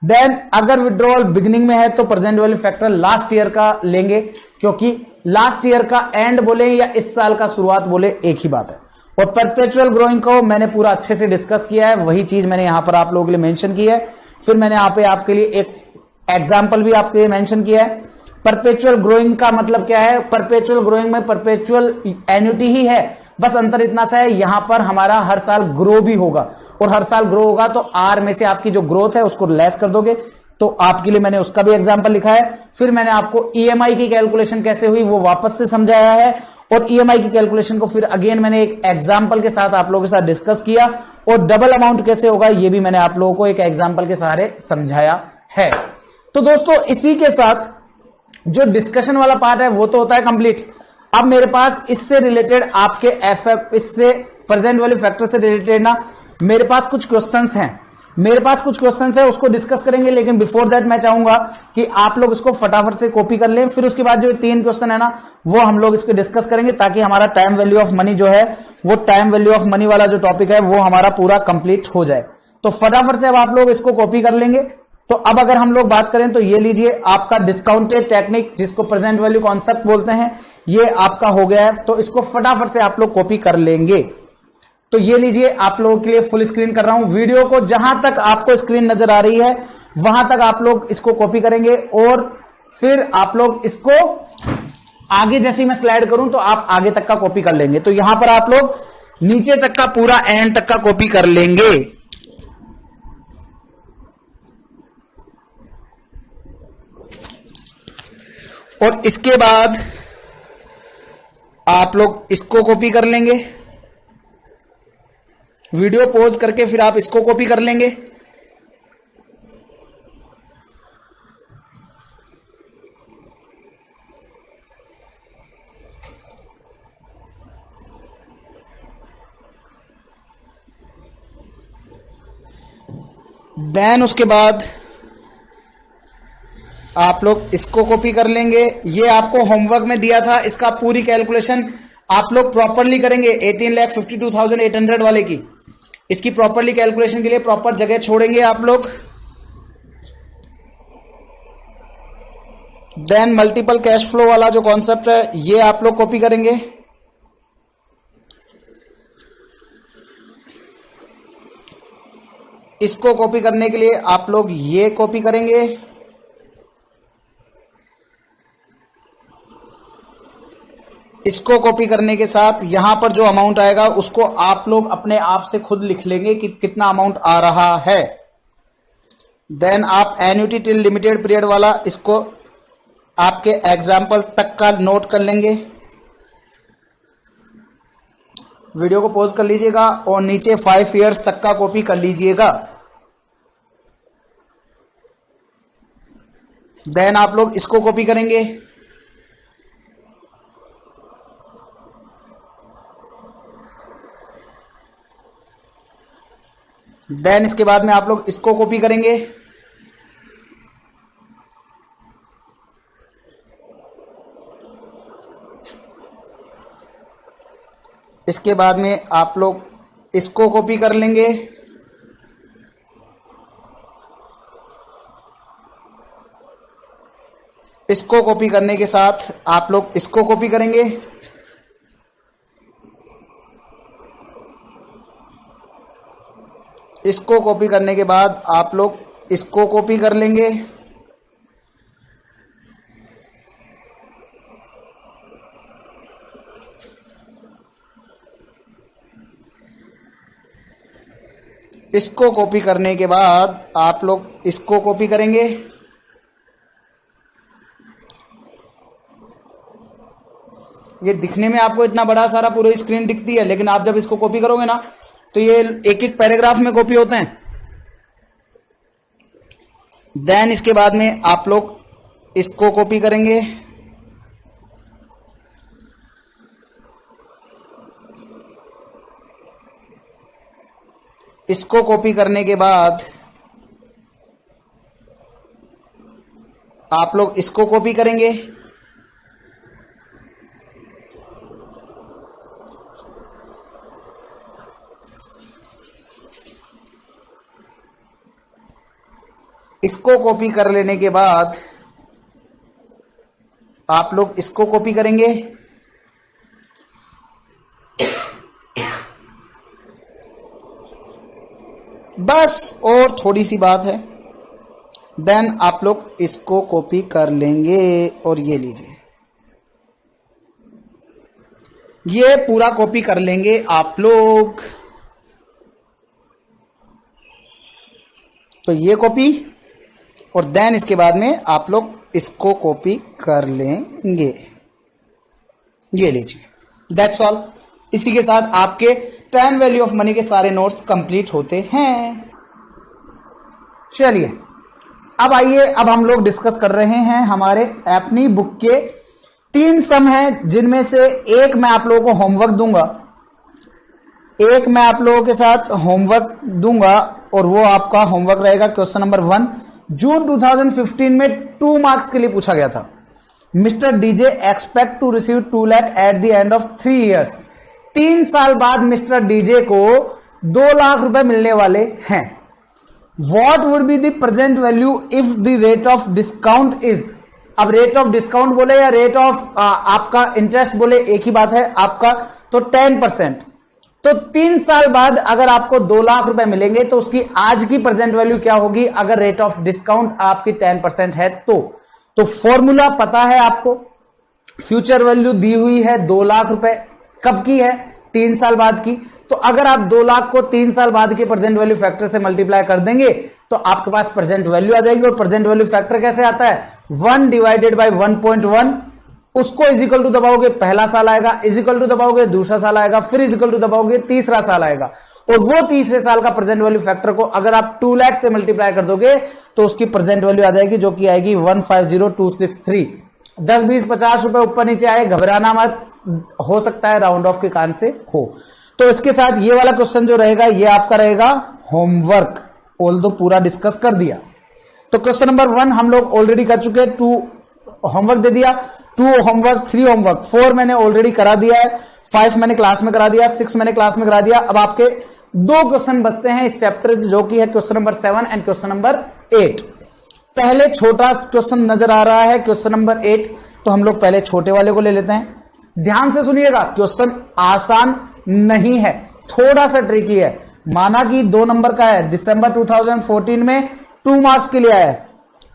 देन अगर विड्रॉल बिगिनिंग में है तो present value factor last year का लेंगे, क्योंकि लास्ट ईयर का एंड बोले या इस साल का शुरुआत बोले एक ही बात है। और परपेचुअल ग्रोइंग को मैंने पूरा अच्छे से डिस्कस किया है, वही चीज मैंने यहां पर आप लोगों के लिए मेंशन की है। फिर मैंने यहां पे आपके लिए एक एग्जांपल भी आपके लिए मेंशन किया है। परपेचुअल ग्रोइंग का मतलब क्या है? परपेचुअल ग्रोइंग में परपेचुअल एन्युटी ही है, बस अंतर इतना सा है यहां पर हमारा हर साल ग्रो भी होगा, और हर साल ग्रो होगा तो आर में से आपकी जो ग्रोथ है उसको लेस कर दोगे। तो आपके लिए मैंने उसका भी एग्जांपल लिखा है। फिर मैंने आपको ईएमआई की कैलकुलेशन कैसे हुई वो वापस से समझाया है, और ईएमआई की कैलकुलेशन को फिर अगेन मैंने एक एग्जांपल के साथ आप लोगों के साथ डिस्कस किया, और डबल अमाउंट कैसे होगा ये भी मैंने आप लोगों को एक एग्जांपल के सहारे समझाया है। तो दोस्तों इसी के साथ जो डिस्कशन वाला पार्ट है वो तो होता है कंप्लीट। अब मेरे पास इससे रिलेटेड आपके एफएफ, इससे प्रेजेंट वैल्यू फैक्टर से रिलेटेड ना मेरे पास कुछ क्वेश्चंस हैं। है उसको डिस्कस करेंगे, लेकिन बिफोर दैट मैं चाहूंगा कि आप लोग इसको फटाफट से कॉपी कर लें। फिर उसके बाद जो 3 क्वेश्चन है ना वो हम लोग इसको डिस्कस करेंगे, ताकि हमारा टाइम वैल्यू ऑफ मनी जो है वो टाइम वैल्यू ऑफ मनी वाला जो टॉपिक है वो हमारा पूरा कंप्लीट हो जाए। तो फटाफट से अब आप लोग इसको कॉपी कर लेंगे। तो अब अगर हम लोग बात करें तो ये लीजिए आपका डिस्काउंटेड टेक्निक, जिसको प्रेजेंट वैल्यू कॉन्सेप्ट बोलते हैं, ये आपका हो गया है। तो इसको फटाफट से आप लोग कॉपी कर लेंगे। तो ये लीजिए आप लोगों के लिए फुल स्क्रीन कर रहा हूं वीडियो को, जहां तक आपको स्क्रीन नजर आ रही है वहां तक आप लोग इसको कॉपी करेंगे, और फिर आप लोग इसको आगे जैसे ही मैं स्लाइड करूं तो आप आगे तक का कॉपी कर लेंगे। तो यहां पर आप लोग नीचे तक का पूरा एंड तक का कॉपी कर लेंगे। और इसके बाद आप लोग इसको कॉपी कर लेंगे, वीडियो पॉज करके फिर आप इसको कॉपी कर लेंगे। देन उसके बाद आप लोग इसको कॉपी कर लेंगे। ये आपको होमवर्क में दिया था, इसका पूरी कैलकुलेशन आप लोग प्रॉपरली करेंगे। 18,52,800 वाले की इसकी प्रॉपरली कैलकुलेशन के लिए प्रॉपर जगह छोड़ेंगे आप लोग। देन मल्टीपल कैश फ्लो वाला जो कॉन्सेप्ट है ये आप लोग कॉपी करेंगे। इसको कॉपी करने के लिए आप लोग ये कॉपी करेंगे। इसको कॉपी करने के साथ यहां पर जो अमाउंट आएगा उसको आप लोग अपने आप से खुद लिख लेंगे कि कितना अमाउंट आ रहा है। देन आप एन्युटी टिल लिमिटेड पीरियड वाला इसको आपके एग्जाम्पल तक का नोट कर लेंगे। वीडियो को पॉज कर लीजिएगा और नीचे 5 ईयर्स तक का कॉपी कर लीजिएगा। देन आप लोग इसको कॉपी करेंगे। देन इसके बाद में आप लोग इसको कॉपी करेंगे। इसके बाद में आप लोग इसको कॉपी कर लेंगे। इसको कॉपी करने के साथ आप लोग इसको कॉपी करेंगे। इसको कॉपी करने के बाद आप लोग इसको कॉपी कर लेंगे। इसको कॉपी करने के बाद आप लोग इसको कॉपी करेंगे। ये दिखने में आपको इतना बड़ा सारा पूरी स्क्रीन दिखती है, लेकिन आप जब इसको कॉपी करोगे ना तो ये एक एक पैराग्राफ में कॉपी होते हैं। देन इसके बाद में आप लोग इसको कॉपी करेंगे। इसको कॉपी करने के बाद आप लोग इसको कॉपी करेंगे। इसको कॉपी कर लेने के बाद आप लोग इसको कॉपी करेंगे। बस और थोड़ी सी बात है। देन आप लोग इसको कॉपी कर लेंगे और ये लीजिए, ये पूरा कॉपी कर लेंगे आप लोग। तो ये कॉपी और देन इसके बाद में आप लोग इसको कॉपी कर लेंगे। ये लीजिए, दैट्स ऑल। इसी के साथ आपके टाइम वैल्यू ऑफ मनी के सारे नोट्स कंप्लीट होते हैं। चलिए अब आइए, अब हम लोग डिस्कस कर रहे हैं हमारे अपनी बुक के 3 सम हैं, जिनमें से एक मैं आप लोगों को होमवर्क दूंगा, एक मैं आप लोगों के साथ होमवर्क दूंगा और वो आपका होमवर्क रहेगा क्वेश्चन नंबर 1। जून 2015 में 2 मार्क्स के लिए पूछा गया था। Mister DJ expect to receive 2 lakh at the end of 3 years. 3 साल बाद मिस्टर डीजे को 2 लाख रुपए मिलने वाले हैं। What would be the present value if the rate of discount is. अब रेट ऑफ डिस्काउंट बोले या रेट ऑफ आपका इंटरेस्ट बोले, एक ही बात है आपका, तो 10%। तो 3 साल बाद अगर आपको 2 लाख रुपए मिलेंगे तो उसकी आज की प्रेजेंट वैल्यू क्या होगी अगर रेट ऑफ डिस्काउंट आपकी 10% है तो फॉर्मूला पता है आपको। फ्यूचर वैल्यू दी हुई है 2 लाख रुपए, कब की है? 3 साल बाद की। तो अगर आप 2 लाख को 3 साल बाद के प्रेजेंट वैल्यू फैक्टर से मल्टीप्लाई कर देंगे तो आपके पास प्रेजेंट वैल्यू आ जाएगी। और प्रेजेंट वैल्यू फैक्टर कैसे आता है? 1 डिवाइडेड बाई 1.1। उसको इजिकल टू दबाओगे, पहला साल आएगा, इजिकल टू दबाओगे, दूसरा साल आएगा, फिर इजिकल टू दबाओगे, तीसरा साल आएगा। और वो तीसरे साल का प्रेजेंट वैल्यू फैक्टर को अगर आप 2 लाख से मल्टीप्लाई कर दोगे तो उसकी प्रेजेंट वैल्यू आ जाएगी, जो कि आएगी 150263। 10, 20, 50 रुपए ऊपर नीचे आए, घबराना मत, हो सकता है राउंड ऑफ के कान से हो। तो इसके साथ ये वाला क्वेश्चन जो रहेगा ये आपका रहेगा होमवर्क, ऑल दो पूरा डिस्कस कर दिया। तो क्वेश्चन नंबर 1 हम लोग ऑलरेडी कर चुके हैं, 2 होमवर्क दे दिया, 2 होमवर्क, 3 होमवर्क, 4 मैंने ऑलरेडी करा दिया है, 5 मैंने क्लास में करा दिया, 6 मैंने क्लास में करा दिया। अब आपके 2 क्वेश्चन बचते हैं इस चैप्टर, जो कि है question number 7 and question number 8। पहले छोटा क्वेश्चन नजर आ रहा है क्वेश्चन नंबर 8, तो हम लोग पहले छोटे वाले को ले लेते हैं। ध्यान से सुनिएगा, क्वेश्चन आसान नहीं है, थोड़ा सा ट्रिकी है। माना कि 2 नंबर का है, दिसंबर 2014 में 2 मार्क्स के लिए आया है।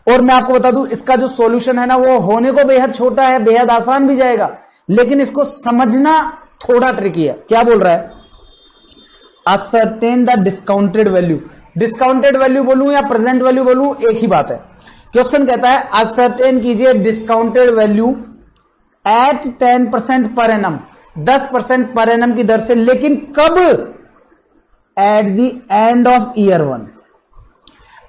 और मैं आपको बता दूं इसका जो सॉल्यूशन है ना वो होने को बेहद छोटा है, बेहद आसान भी जाएगा, लेकिन इसको समझना थोड़ा ट्रिकी है। क्या बोल रहा है? Ascertain the discounted value. Discounted value बोलूं या प्रेजेंट वैल्यू बोलूं एक ही बात है। क्वेश्चन कहता है असर्टेन कीजिए discounted value at 10% per annum. 10% per annum की दर से, लेकिन कब? Eight the end of year 1।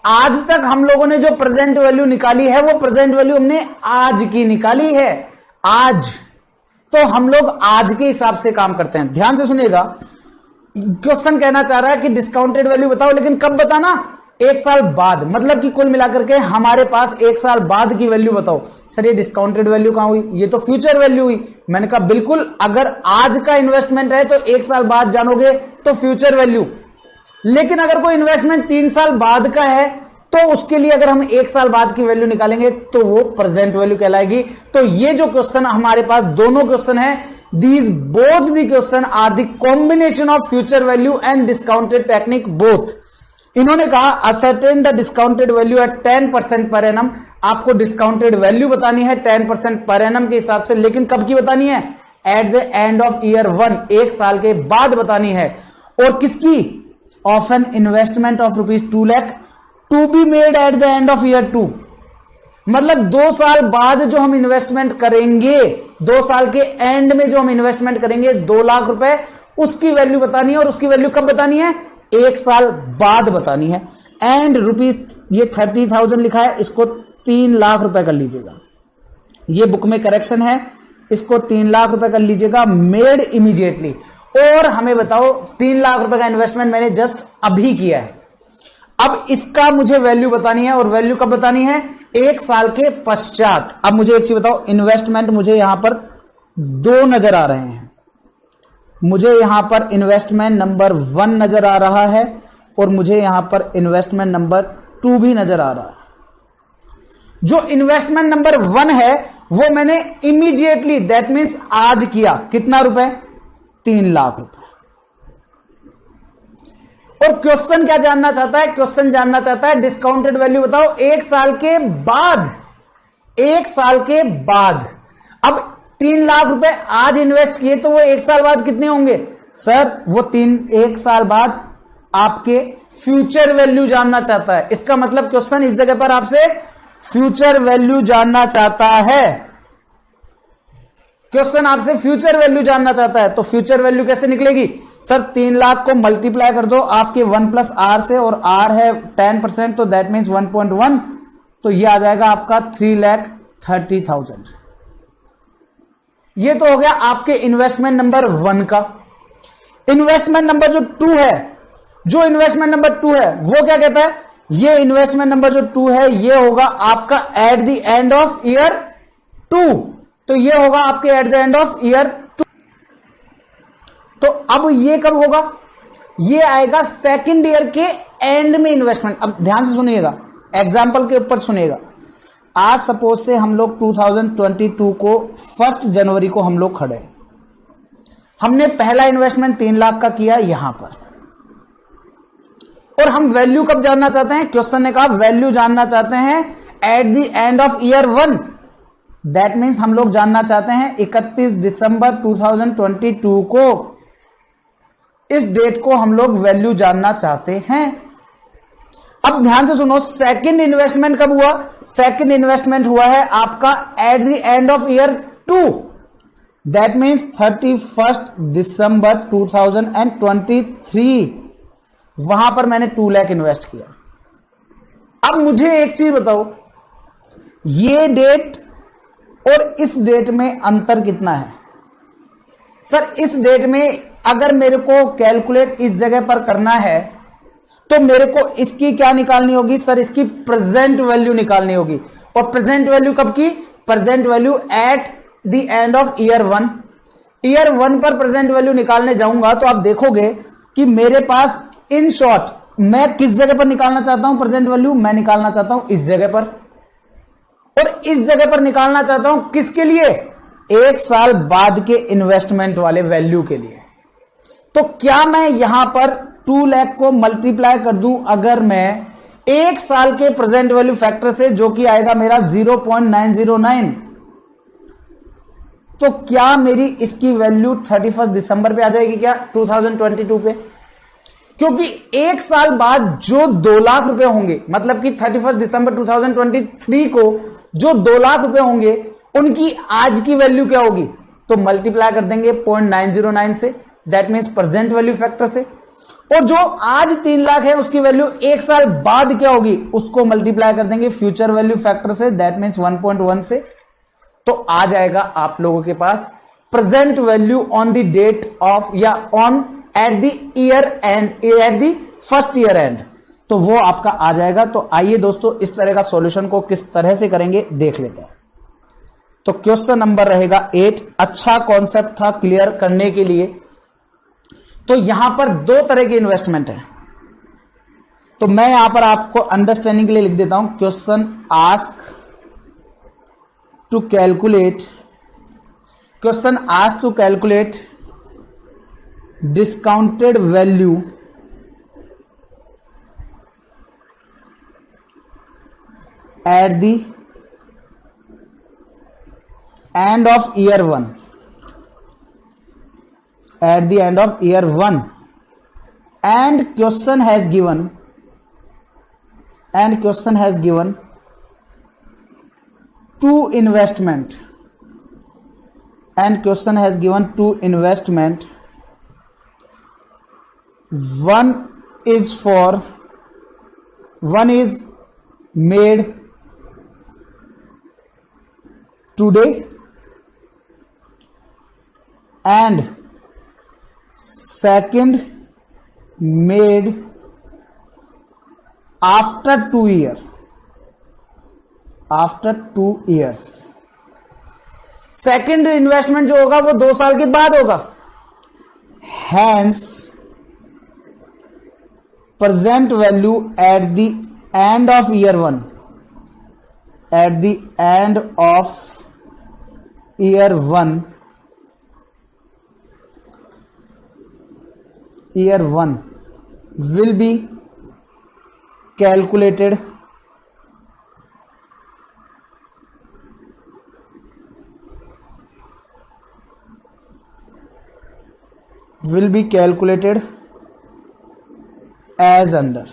आज तक हम लोगों ने जो प्रेजेंट वैल्यू निकाली है वो प्रेजेंट वैल्यू हमने आज की निकाली है, आज। तो हम लोग आज के हिसाब से काम करते हैं। ध्यान से सुनिएगा, क्वेश्चन कहना चाह रहा है कि डिस्काउंटेड वैल्यू बताओ, लेकिन कब बताना? 1 साल बाद। मतलब कि कुल मिलाकर के हमारे पास 1 साल बाद की वैल्यू बताओ। सर ये डिस्काउंटेड वैल्यू कहां हुई? ये तो फ्यूचर वैल्यू हुई। मैंने कहा बिल्कुल, अगर आज का इन्वेस्टमेंट है तो 1 साल बाद जानोगे तो फ्यूचर वैल्यू, लेकिन अगर कोई इन्वेस्टमेंट 3 साल बाद का है तो उसके लिए अगर हम 1 साल बाद की वैल्यू निकालेंगे तो वो प्रेजेंट वैल्यू कहलाएगी। तो ये जो क्वेश्चन हमारे पास दोनों क्वेश्चन है, these both the question are the combination of future value and discounted technique both. इन्होंने कहा ascertain the discounted value at 10% per annum. आपको डिस्काउंटेड वैल्यू बतानी है 10% पर एनम के हिसाब से, लेकिन कब की बतानी है? At the end of year 1, 1 साल के बाद बतानी है। और किसकी? Of an investment of ₹2 lakh to be made at the end of year 2। मतलब 2 साल बाद जो हम इन्वेस्टमेंट करेंगे, 2 साल के एंड में जो हम इन्वेस्टमेंट करेंगे 2 लाख रुपए, उसकी वैल्यू बतानी है। और उसकी वैल्यू कब बतानी है? 1 साल बाद बतानी है। एंड रुपीज, ये 30,000 लिखा है, इसको 3 लाख रुपए कर लीजिएगा। ये बुक में करेक्शन है, इसको 3 लाख रुपए कर लीजिएगा, मेड इमीडिएटली। और हमें बताओ 3 लाख रुपए का इन्वेस्टमेंट मैंने जस्ट अभी किया है, अब इसका मुझे वैल्यू बतानी है। और वैल्यू कब बतानी है? 1 साल के पश्चात। अब मुझे एक चीज बताओ, इन्वेस्टमेंट मुझे यहां पर 2 नजर आ रहे हैं। मुझे यहां पर इन्वेस्टमेंट नंबर 1 नजर आ रहा है और मुझे यहां पर इन्वेस्टमेंट नंबर 2 भी नजर आ रहा है। जो इन्वेस्टमेंट नंबर 1 है वो मैंने इमीडिएटली, दैट मीन्स आज किया। कितना रुपए? 3 लाख रुपए। और क्वेश्चन क्या जानना चाहता है? क्वेश्चन जानना चाहता है डिस्काउंटेड वैल्यू बताओ 1 साल के बाद। 1 साल के बाद। अब 3 लाख रुपए आज इन्वेस्ट किए तो वो 1 साल बाद कितने होंगे? सर वो 1 साल बाद आपके फ्यूचर वैल्यू जानना चाहता है। इसका मतलब क्वेश्चन इस जगह पर आपसे फ्यूचर वैल्यू जानना चाहता है। क्वेश्चन आपसे फ्यूचर वैल्यू जानना चाहता है। तो फ्यूचर वैल्यू कैसे निकलेगी? सर 3 लाख को मल्टीप्लाई कर दो आपके 1 प्लस आर से, और आर है 10%, तो दैट मीन्स 1.1, तो ये आ जाएगा आपका 3,30,000। ये तो हो गया आपके इन्वेस्टमेंट नंबर 1 का। इन्वेस्टमेंट नंबर जो 2 है, जो इन्वेस्टमेंट नंबर 2 है वो क्या कहता है? ये इन्वेस्टमेंट नंबर जो 2 है ये होगा आपका eight the end of year 2। तो ये होगा आपके eight the end of year 2। तो अब ये कब होगा? ये आएगा सेकंड ईयर के एंड में इन्वेस्टमेंट। अब ध्यान से सुनिएगा, एग्जांपल के ऊपर सुनिएगा। आज सपोज से हम लोग 2022 को 1 जनवरी को हम लोग खड़े, हमने पहला इन्वेस्टमेंट 3 लाख का किया यहां पर, और हम वैल्यू कब जानना चाहते हैं? क्वेश्चन ने कहा वैल्यू जानना चाहते हैं eight the end of year 1। That means हम लोग जानना चाहते हैं 31 दिसंबर 2022 को, इस डेट को हम लोग वैल्यू जानना चाहते हैं। अब ध्यान से सुनो, सेकंड इन्वेस्टमेंट कब हुआ? सेकंड इन्वेस्टमेंट हुआ है आपका eight the end of year 2। That means 31 दिसंबर 2023, वहां पर मैंने 2 लाख इन्वेस्ट किया। अब मुझे एक चीज बताओ, ये डेट और इस डेट में अंतर कितना है? सर इस डेट में अगर मेरे को कैलकुलेट इस जगह पर करना है तो मेरे को इसकी क्या निकालनी होगी? सर इसकी प्रेजेंट वैल्यू निकालनी होगी। और प्रेजेंट वैल्यू कब की? Present value at the end of year 1। Year 1 पर प्रेजेंट वैल्यू निकालने जाऊंगा तो आप देखोगे कि मेरे पास इन शॉर्ट मैं किस जगह पर निकालना चाहता हूं प्रेजेंट वैल्यू? मैं निकालना चाहता हूं इस जगह पर, और इस जगह पर निकालना चाहता हूं किसके लिए? 1 साल बाद के इन्वेस्टमेंट वाले वैल्यू के लिए। तो क्या मैं यहां पर 2 लाख को मल्टीप्लाई कर दूं अगर मैं 1 साल के प्रेजेंट वैल्यू फैक्टर से, जो कि आएगा मेरा 0.909, तो क्या मेरी इसकी वैल्यू 31 दिसंबर पे आ जाएगी क्या? 2022 पे? क्योंकि 1 साल बाद जो 2 लाख रुपए होंगे, मतलब कि 31 दिसंबर 2023 को जो 2 लाख रुपए होंगे, उनकी आज की वैल्यू क्या होगी? तो तो मल्टीप्लाई कर देंगे 0.909 से, that means present value factor से। और जो आज 3 लाख है उसकी वैल्यू 1 साल बाद क्या होगी, उसको मल्टीप्लाई कर देंगे फ्यूचर वैल्यू फैक्टर से, दैट मीन्स 1.1 से। तो आ जाएगा आप लोगों के पास present value on the date of या on at the year end, at the first year end, तो वो आपका आ जाएगा। तो आइए दोस्तों इस तरह का सॉल्यूशन को किस तरह से करेंगे देख लेते हैं। तो क्वेश्चन नंबर रहेगा 8। अच्छा कॉन्सेप्ट था क्लियर करने के लिए। तो यहां पर 2 तरह की इन्वेस्टमेंट है, तो मैं यहां पर आपको अंडरस्टैंडिंग के लिए लिख देता हूं। Question ask to calculate, question ask to calculate discounted value at the end of year 1, at the end of year 1, and question has given two investment, and question has given 2 investment. One is made today and second made after 2 years. After 2 years, second investment जो होगा वो 2 साल के बाद होगा। Hence present value at the end of year 1, at the end of year 1 will be calculated as under।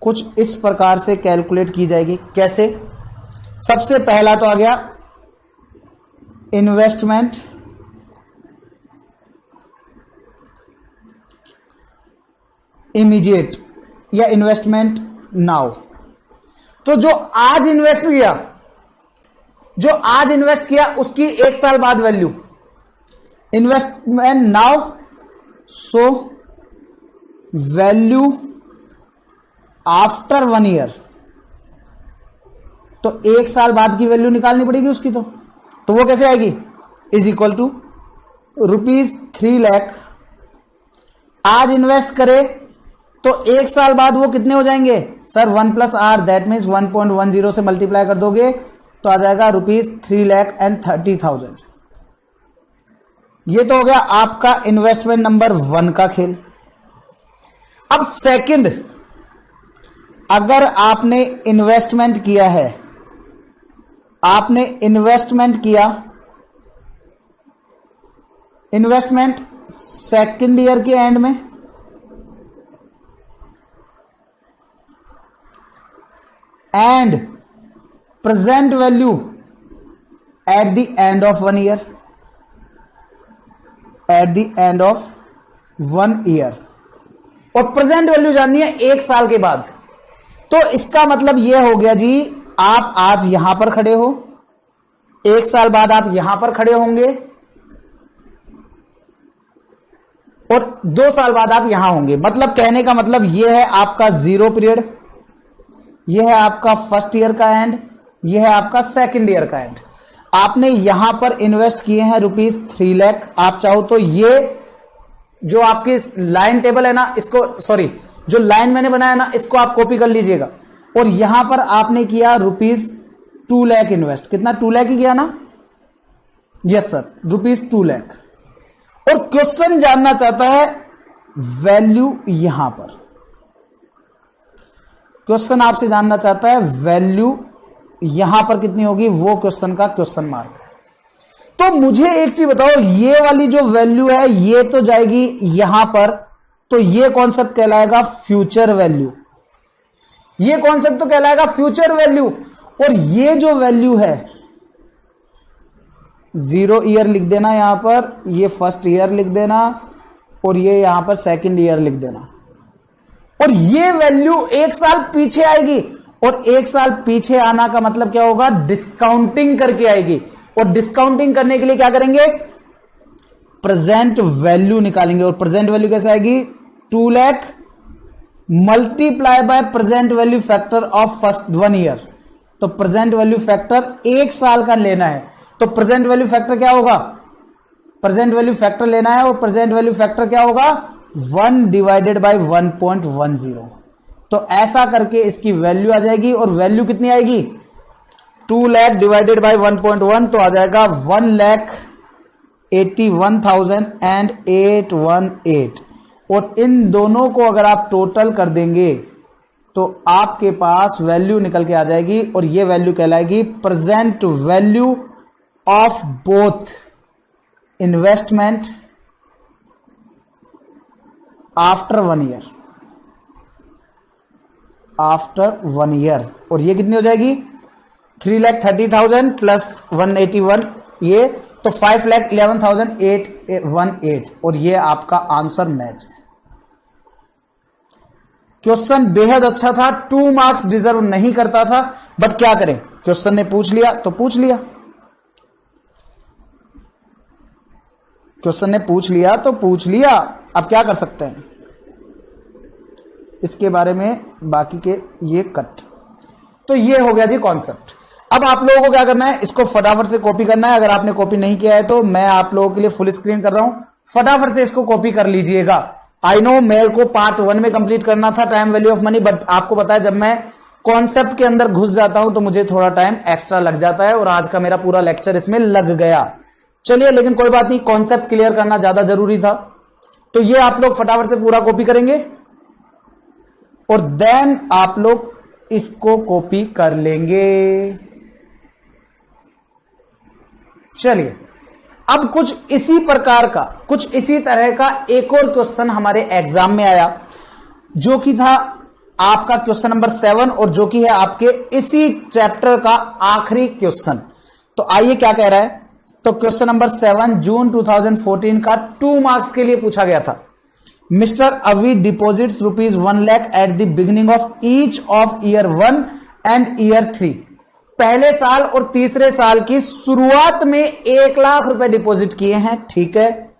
कुछ इस प्रकार से कैलकुलेट की जाएगी। कैसे? सबसे पहला तो आ गया इन्वेस्टमेंट इमीडिएट या इन्वेस्टमेंट नाउ। तो जो आज इन्वेस्ट किया उसकी 1 साल बाद value, investment now, so value after 1 year. तो 1 साल बाद की वैल्यू निकालनी पड़ेगी उसकी। तो वो कैसे आएगी? Is equal to ₹3 lakh. आज इन्वेस्ट करे तो 1 साल बाद वो कितने हो जाएंगे सर? 1 + R, दैट मीन्स 1.10 से मल्टीप्लाई कर दोगे तो आ जाएगा ₹3,30,000। ये तो हो गया आपका इन्वेस्टमेंट नंबर 1 का खेल। अब सेकंड, अगर आपने इन्वेस्टमेंट किया है, आपने इन्वेस्टमेंट सेकंड ईयर के एंड में, and present value at the end of 1 year, और प्रेजेंट वैल्यू जाननी है 1 साल के बाद। तो इसका मतलब यह हो गया जी, आप आज यहां पर खड़े हो, 1 साल बाद आप यहां पर खड़े होंगे और 2 साल बाद आप यहां होंगे। मतलब कहने का मतलब यह है आपका 0 पीरियड, यह है आपका फर्स्ट ईयर का एंड, यह है आपका सेकंड ईयर का एंड। आपने यहां पर इन्वेस्ट किए हैं ₹3 लाख। आप चाहो तो ये जो आपकी लाइन टेबल है ना, इसको जो लाइन मैंने बनाया ना, इसको आप कॉपी कर लीजिएगा। और यहां पर आपने किया ₹2 लाख इन्वेस्ट। कितना? 2 लाख ही किया ना? Yes sir, ₹2 lakh. और क्वेश्चन जानना चाहता है वैल्यू, यहां पर क्वेश्चन आपसे जानना चाहता है वैल्यू यहां पर कितनी होगी, वो क्वेश्चन का क्वेश्चन मार्क। तो मुझे एक चीज बताओ, ये वाली जो वैल्यू है ये तो जाएगी यहां पर, तो ये कॉन्सेप्ट कहलाएगा फ्यूचर वैल्यू। ये कॉन्सेप्ट तो कहलाएगा फ्यूचर वैल्यू। और ये जो वैल्यू है 0 ईयर लिख देना यहां पर, ये फर्स्ट ईयर लिख देना और ये यहां पर सेकंड ईयर लिख देना। और ये वैल्यू 1 साल पीछे आएगी, और 1 साल पीछे आना का मतलब क्या होगा, डिस्काउंटिंग करके आएगी। और डिस्काउंटिंग करने के लिए क्या करेंगे, प्रेजेंट वैल्यू निकालेंगे। और प्रेजेंट वैल्यू कैसे आएगी, 2 lakh multiply by present value factor of first 1 year. तो प्रेजेंट वैल्यू फैक्टर 1 साल का लेना है, तो प्रेजेंट वैल्यू फैक्टर क्या होगा, प्रेजेंट वैल्यू फैक्टर लेना है, और प्रेजेंट वैल्यू फैक्टर क्या होगा, 1 डिवाइडेड बाय 1.10। तो ऐसा करके इसकी वैल्यू आ जाएगी। और वैल्यू कितनी आएगी, 2 लाख डिवाइडेड बाय 1.1, तो आ जाएगा 1,81,818। और इन दोनों को अगर आप टोटल कर देंगे तो आपके पास वैल्यू निकल के आ जाएगी, और ये वैल्यू कहलाएगी present value of both investment after 1 year, after 1 year. और ये कितनी हो जाएगी, 3,30,000 प्लस 181, ये तो 5,11,818। और ये आपका आंसर मैच है। क्वेश्चन बेहद अच्छा था, 2 मार्क्स डिजर्व नहीं करता था, बट क्या करें, क्वेश्चन ने पूछ लिया तो पूछ लिया, क्वेश्चन ने पूछ लिया तो पूछ लिया, अब क्या कर सकते हैं। इसके बारे में बाकी के ये कट। तो ये हो गया जी कॉन्सेप्ट। अब आप लोगों को क्या करना है, इसको फटाफट से कॉपी करना है। अगर आपने कॉपी नहीं किया है तो मैं आप लोगों के लिए फुल स्क्रीन कर रहा हूं, फटाफट से इसको कॉपी कर लीजिएगा। आई नो मेरे को पार्ट 1 में कंप्लीट करना था time value of money, but आपको पता है जब मैं कॉन्सेप्ट के अंदर घुस जाता हूं तो मुझे थोड़ा टाइम एक्स्ट्रा लग जाता है, और आज का मेरा पूरा लेक्चर इसमें लग गया। चलिए, लेकिन कोई बात नहीं, कॉन्सेप्ट क्लियर करना ज्यादा जरूरी था। तो ये आप लोग फटाफट से पूरा कॉपी करेंगे और देन आप लोग इसको कॉपी कर लेंगे। चलिए, अब कुछ इसी प्रकार का, कुछ इसी तरह का एक और क्वेश्चन हमारे एग्जाम में आया, जो कि था आपका क्वेश्चन नंबर 7, और जो कि है आपके इसी चैप्टर का आखिरी क्वेश्चन। तो आइए क्या कह रहा है। तो क्वेश्चन नंबर 7 जून 2014 का 2 मार्क्स के लिए पूछा गया था। मिस्टर अवी deposits ₹1 lakh at the beginning of each of year 1 and year 3। पहले साल और तीसरे साल की शुरुआत में 1 लाख रुपए डिपॉजिट किए हैं, ठीक है,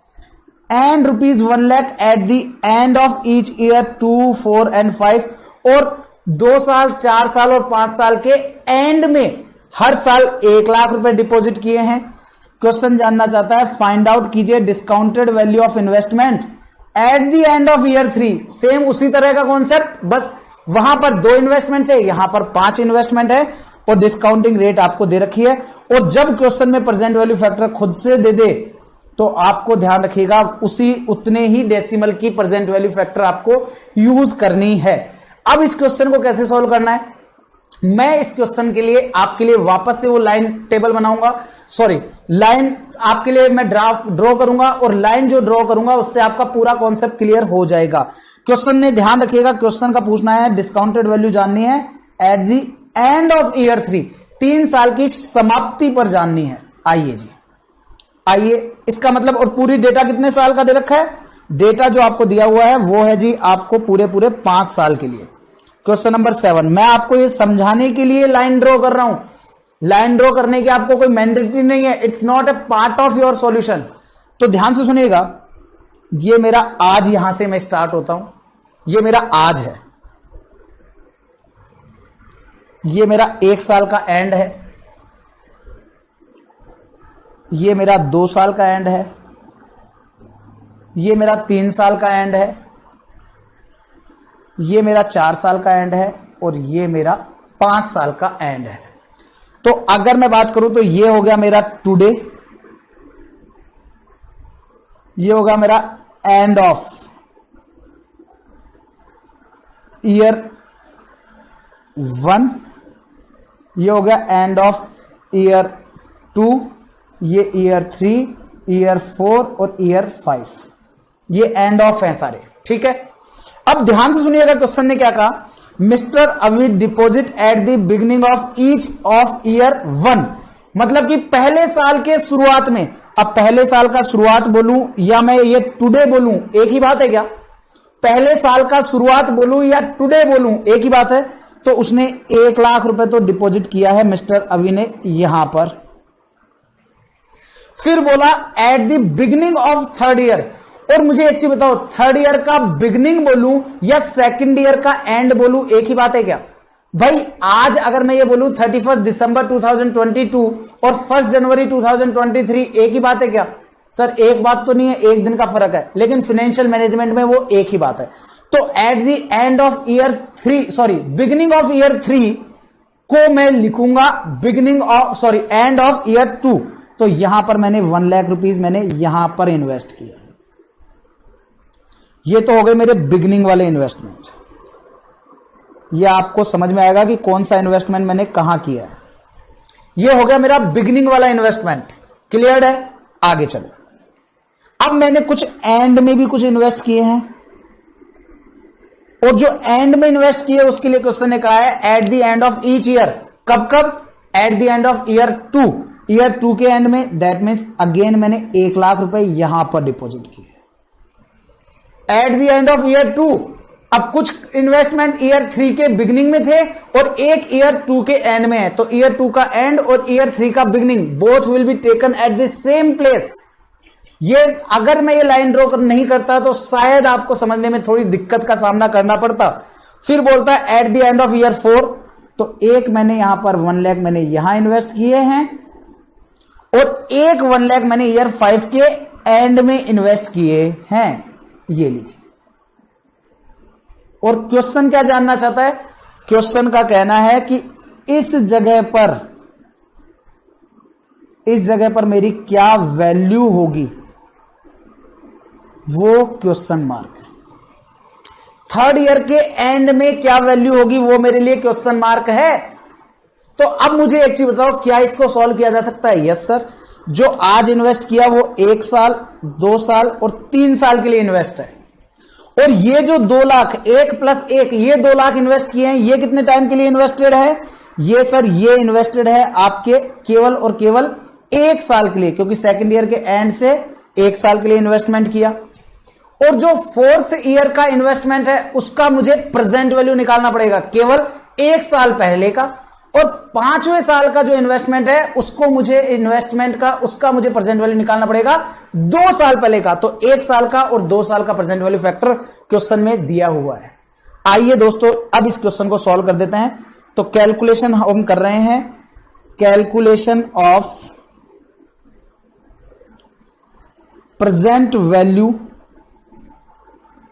and ₹1 lakh at the end of each year 2, 4 and 5। और 2 साल, 4 साल और 5 साल के एंड में हर साल 1 लाख रुपए डिपॉजिट किए हैं। क्वेश्चन जानना चाहता है, फाइंड आउट कीजिए discounted value of investment at the end of year 3। Same उसी तरह का कॉन्सेप्ट, बस वहां पर 2 इन्वेस्टमेंट थे, यहां पर 5 इन्वेस्टमेंट है, और डिस्काउंटिंग रेट आपको दे रखी है। और जब क्वेश्चन में प्रेजेंट वैल्यू फैक्टर खुद से दे दे तो आपको ध्यान रखिएगा उतने ही डेसिमल की प्रेजेंट वैल्यू फैक्टर आपको यूज करनी है। अब इस क्वेश्चन को कैसे सॉल्व करना है, मैं इस क्वेश्चन के लिए आपके लिए वापस से वो लाइन टेबल बनाऊंगा, सॉरी लाइन आपके लिए मैं ड्रॉ करूंगा, और लाइन जो ड्रॉ करूंगा उससे आपका पूरा कॉन्सेप्ट क्लियर हो जाएगा। क्वेश्चन ने ध्यान रखिएगा, क्वेश्चन का पूछना है डिस्काउंटेड वैल्यू जाननी है at the end of year 3, 3 साल की समाप्ति पर जाननी है। आइए जी, आइए, इसका मतलब, और पूरी डेटा कितने साल का दे रखा है, डेटा जो आपको दिया हुआ है वो है जी आपको पूरे 5 साल के लिए। क्वेश्चन नंबर 7, मैं आपको ये समझाने के लिए लाइन ड्रॉ कर रहा हूं, लाइन ड्रॉ करने की आपको कोई मैंडेटरी नहीं है, it's not a part of your solution. तो ध्यान से सुनिएगा, ये मेरा आज, यहां से मैं स्टार्ट होता हूं, ये मेरा आज है, ये मेरा 1 साल का एंड है, ये मेरा 2 साल का एंड है, ये मेरा 3 साल का एंड है, ये मेरा 4 साल का एंड है, और ये मेरा 5 साल का एंड है। तो अगर मैं बात करूं तो ये हो गया मेरा टुडे, ये होगा मेरा एंड ऑफ ईयर 1, ये हो गया एंड ऑफ ईयर 2, ये ईयर 3, ईयर 4 और ईयर 5, ये एंड ऑफ है सारे, ठीक है। अब ध्यान से सुनिएगा, क्वेश्चन ने क्या कहा, मिस्टर अवी deposit at the beginning of each of year 1 मतलब कि पहले साल के शुरुआत में, अब पहले साल का शुरुआत बोलूं या मैं ये टुडे बोलूं, एक ही बात है क्या? पहले साल का शुरुआत बोलूं या टुडे बोलूं, एक ही बात है। तो उसने 1 लाख रुपए तो डिपॉजिट किया है मिस्टर अभी ने यहां पर। फिर बोला at the beginning of third year. और मुझे एक चीज बताओ, थर्ड ईयर का बिगिनिंग बोलूं या सेकंड ईयर का एंड बोलूं, एक ही बात है क्या? भाई आज अगर मैं ये बोलूं 31 दिसंबर 2022 और 1 जनवरी 2023, एक ही बात है क्या? सर एक बात तो नहीं है, एक दिन का फर्क है, लेकिन फाइनेंशियल मैनेजमेंट में वो एक ही बात है। तो eight the end of year 3, sorry beginning of year 3 को मैं लिखूंगा beginning of, sorry and of year 2। तो यहां पर मैंने 1 लाख रुपीज मैंने यहां पर इन्वेस्ट किया। ये तो हो गए मेरे बिगिनिंग वाले इन्वेस्टमेंट। ये आपको समझ में आएगा कि कौन सा इन्वेस्टमेंट मैंने कहां किया है। ये हो गया मेरा बिगिनिंग वाला इन्वेस्टमेंट। क्लियर है? आगे चलो। अब मैंने कुछ एंड में भी कुछ इन्वेस्ट किए हैं, और जो एंड में इन्वेस्ट किए उसके लिए क्वेश्चन ने कहा है at the end of each year. कब कब? Eight the end of year 2। Year 2 के एंड में, दैट मीन्स अगेन मैंने 1 लाख रुपए यहां पर डिपॉजिट किए eight the end of year 2। अब कुछ इन्वेस्टमेंट ईयर 3 के बिगिनिंग में थे और एक ईयर 2 के एंड में है। तो ईयर 2 का एंड और ईयर 3 का beginning both will be taken at the same place. ये अगर मैं ये लाइन ड्रॉ नहीं करता तो शायद आपको समझने में थोड़ी दिक्कत का सामना करना पड़ता। फिर बोलता है at the end of year 4। तो एक मैंने यहां पर 1 लाख मैंने यहां इन्वेस्ट किए हैं, और एक 1 लाख मैंने ईयर 5 के एंड में इन्वेस्ट किए हैं। ये लीजिए। और क्वेश्चन क्या जानना चाहता है? क्वेश्चन का कहना है कि इस जगह पर मेरी क्या वैल्यू होगी, वो क्वेश्चन मार्क है। थर्ड ईयर के एंड में क्या वैल्यू होगी वो मेरे लिए क्वेश्चन मार्क है। तो अब मुझे एक चीज बताओ, क्या इसको सॉल्व किया जा सकता है? Yes sir. जो आज इन्वेस्ट किया वो 1 साल, 2 साल और 3 साल के लिए इन्वेस्ट है। और ये जो 2 लाख, 1 + 1, ये 2 लाख इन्वेस्ट किए हैं, ये कितने टाइम के लिए इन्वेस्टेड है? ये सर ये इन्वेस्टेड है आपके केवल और केवल 1 साल के लिए, क्योंकि सेकंड ईयर के एंड से 1 साल के लिए इन्वेस्टमेंट किया। और जो 4th ईयर का इन्वेस्टमेंट है उसका मुझे प्रेजेंट वैल्यू निकालना पड़ेगा, केवल 1 साल पहले का। और 5वें साल का जो इन्वेस्टमेंट है उसको मुझे उसका मुझे प्रेजेंट वैल्यू निकालना पड़ेगा 2 साल पहले का। तो 1 साल का और 2 साल का प्रेजेंट वैल्यू फैक्टर क्वेश्चन में दिया हुआ है। आइए दोस्तों अब इस क्वेश्चन को सॉल्व कर देते हैं। तो कैलकुलेशन हम कर रहे हैं, calculation of present value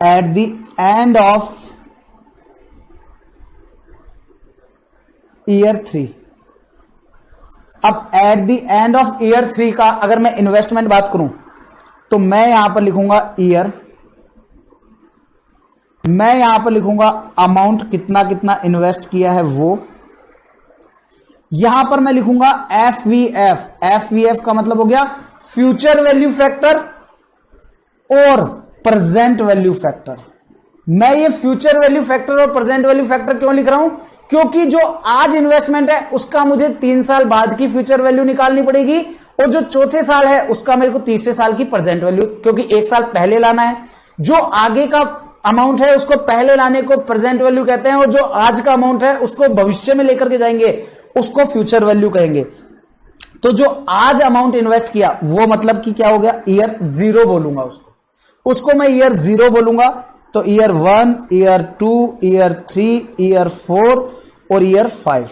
at the end of year 3। अब eight the end of year 3 का अगर मैं इन्वेस्टमेंट बात करूं तो मैं यहां पर लिखूंगा ईयर, मैं यहां पर लिखूंगा अमाउंट कितना कितना इन्वेस्ट किया है वो, यहां पर मैं लिखूंगा एफवीएफ। एफवीएफ का मतलब हो गया फ्यूचर वैल्यू फैक्टर और प्रेजेंट वैल्यू फैक्टर। मैं ये फ्यूचर वैल्यू फैक्टर और प्रेजेंट वैल्यू फैक्टर क्यों लिख रहा हूं? क्योंकि जो आज इन्वेस्टमेंट है उसका मुझे 3 साल बाद की फ्यूचर वैल्यू निकालनी पड़ेगी, और जो चौथे साल है उसका मेरे को तीसरे साल की प्रेजेंट वैल्यू, क्योंकि 1 साल पहले लाना है। जो आगे का अमाउंट है उसको पहले लाने को प्रेजेंट वैल्यू कहते हैं, और जो आज का अमाउंट है उसको भविष्य में लेकर के जाएंगे उसको फ्यूचर वैल्यू कहेंगे। तो जो आज अमाउंट इन्वेस्ट किया वो मतलब कि क्या हो गया? ईयर 0 बोलूंगा उसको मैं ईयर 0 बोलूंगा। तो ईयर 1, ईयर 2, ईयर 3, ईयर 4 और ईयर 5,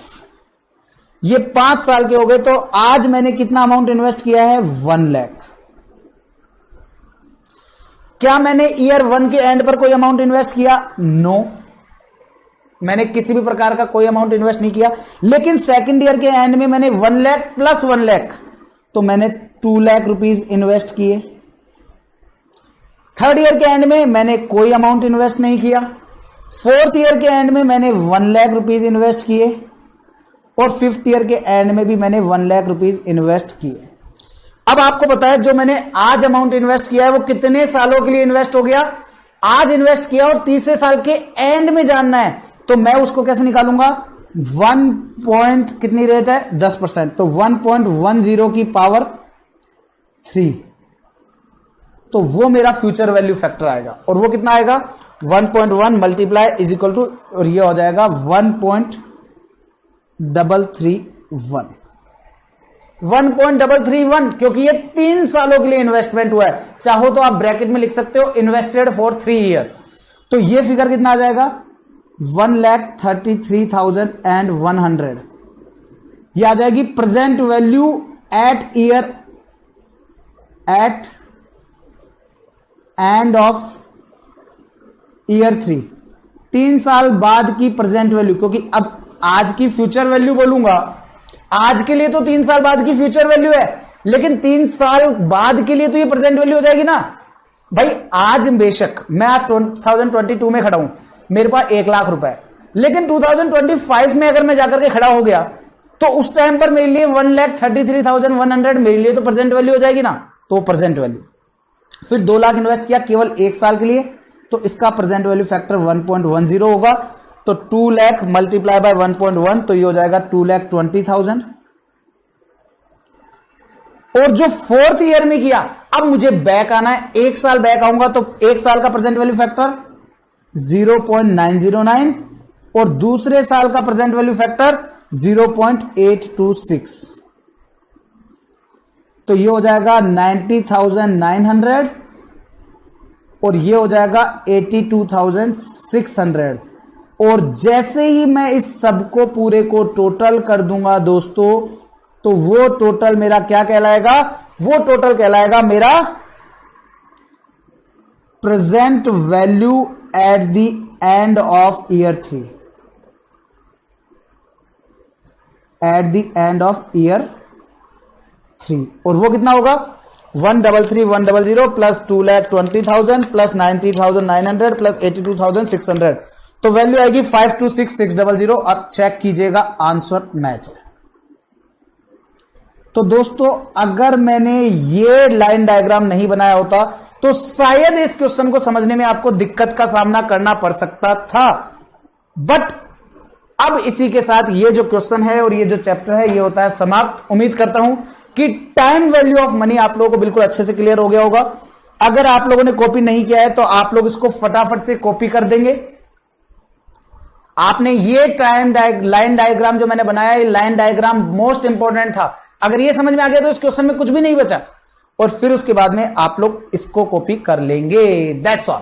ये 5 साल के हो गए। तो आज मैंने कितना अमाउंट इन्वेस्ट किया है? 1 लाख। क्या मैंने ईयर 1 के एंड पर कोई अमाउंट इन्वेस्ट किया? नो, मैंने किसी भी प्रकार का कोई अमाउंट इन्वेस्ट नहीं किया। लेकिन सेकंड ईयर के एंड में मैंने 1 लाख प्लस 1 लाख, तो मैंने 2 लाख रुपीज इन्वेस्ट किए। थर्ड ईयर के एंड में मैंने कोई अमाउंट इन्वेस्ट नहीं किया। फोर्थ ईयर के एंड में मैंने 1 लाख रुपीज इन्वेस्ट किए, और 5th ईयर के एंड में भी मैंने 1 लाख रुपीज इन्वेस्ट किए। अब आपको पता है जो मैंने आज अमाउंट इन्वेस्ट किया है वो कितने सालों के लिए इन्वेस्ट हो गया? आज इन्वेस्ट किया और तीसरे साल के एंड में जानना है, तो मैं उसको कैसे निकालूंगा? 1 पॉइंट कितनी रेट है 10%, तो 1.10 की पावर 3, तो वो मेरा फ्यूचर वैल्यू फैक्टर आएगा। और वो कितना आएगा 1.1 मल्टीप्लाई इज इक्वल टू, और ये हो जाएगा 1.331, 1.331, क्योंकि ये 3 सालों के लिए इन्वेस्टमेंट हुआ है। चाहो तो आप ब्रैकेट में लिख सकते हो इन्वेस्टेड फॉर 3 ईयर्स। तो ये फिगर कितना आ जाएगा 1,33,100, ये आ जाएगी present value at year at end of year 3, 3 साल बाद की प्रेजेंट वैल्यू, क्योंकि अब आज की फ्यूचर वैल्यू बोलूंगा, आज के लिए तो 3 साल बाद की फ्यूचर वैल्यू है, लेकिन 3 साल बाद के लिए तो ये प्रेजेंट वैल्यू हो जाएगी ना भाई। आज बेशक मैं आज 2022 में खड़ा हूं, मेरे पास 1 लाख रुपए, लेकिन 2025 में अगर मैं जाकर के खड़ा हो गया तो उस टाइम पर मेरे लिए 1,33,100 मेरे लिए तो प्रेजेंट वैल्यू हो जाएगी ना, तो प्रेजेंट वैल्यू। फिर 2 लाख इन्वेस्ट किया केवल 1 साल के लिए, तो इसका प्रेजेंट वैल्यू फैक्टर 1.10 होगा। तो 2 लाख मल्टीप्लाई बाय 1.1, तो ये हो जाएगा 2,20,000। और जो 4th ईयर में किया, अब मुझे बैक आना है, 1 साल बैक आऊंगा, तो 1 साल का प्रेजेंट वैल्यू फैक्टर 0.909, और दूसरे साल का प्रेजेंट वैल्यू फैक्टर 0.826, तो ये हो जाएगा 90,900, और ये हो जाएगा 82,600। और जैसे ही मैं इस सबको पूरे को टोटल कर दूंगा दोस्तों, तो वो टोटल मेरा क्या कहलाएगा, वो टोटल कहलाएगा मेरा present value at the end of year 3, eight the end of year 3। और वो कितना होगा 133,100 प्लस 2,20,000 प्लस 90,900 प्लस 82,600, तो वैल्यू आएगी 526,600। अब चेक कीजिएगा आंसर मैच है। तो दोस्तों अगर मैंने ये लाइन डायग्राम नहीं बनाया होता तो शायद इस क्वेश्चन को समझने में आपको दिक्कत का सामना करना पड़ सकता था, बट अब इसी के साथ ये जो क्वेश्चन है और ये जो चैप्टर है ये होता है समाप्त। उम्मीद करता हूं कि टाइम वैल्यू ऑफ मनी आप लोगों को बिल्कुल अच्छे से क्लियर हो गया होगा। अगर आप लोगों ने कॉपी नहीं किया है तो आप लोग इसको फटाफट से कॉपी कर देंगे। आपने ये लाइन डायग्राम जो मैंने बनाया, ये लाइन डायग्राम मोस्ट इंपॉर्टेंट था। अगर ये समझ में आ गया तो इस क्वेश्चन में कुछ भी नहीं बचा, और फिर उसके बाद में आप लोग इसको कॉपी कर लेंगे। That's all.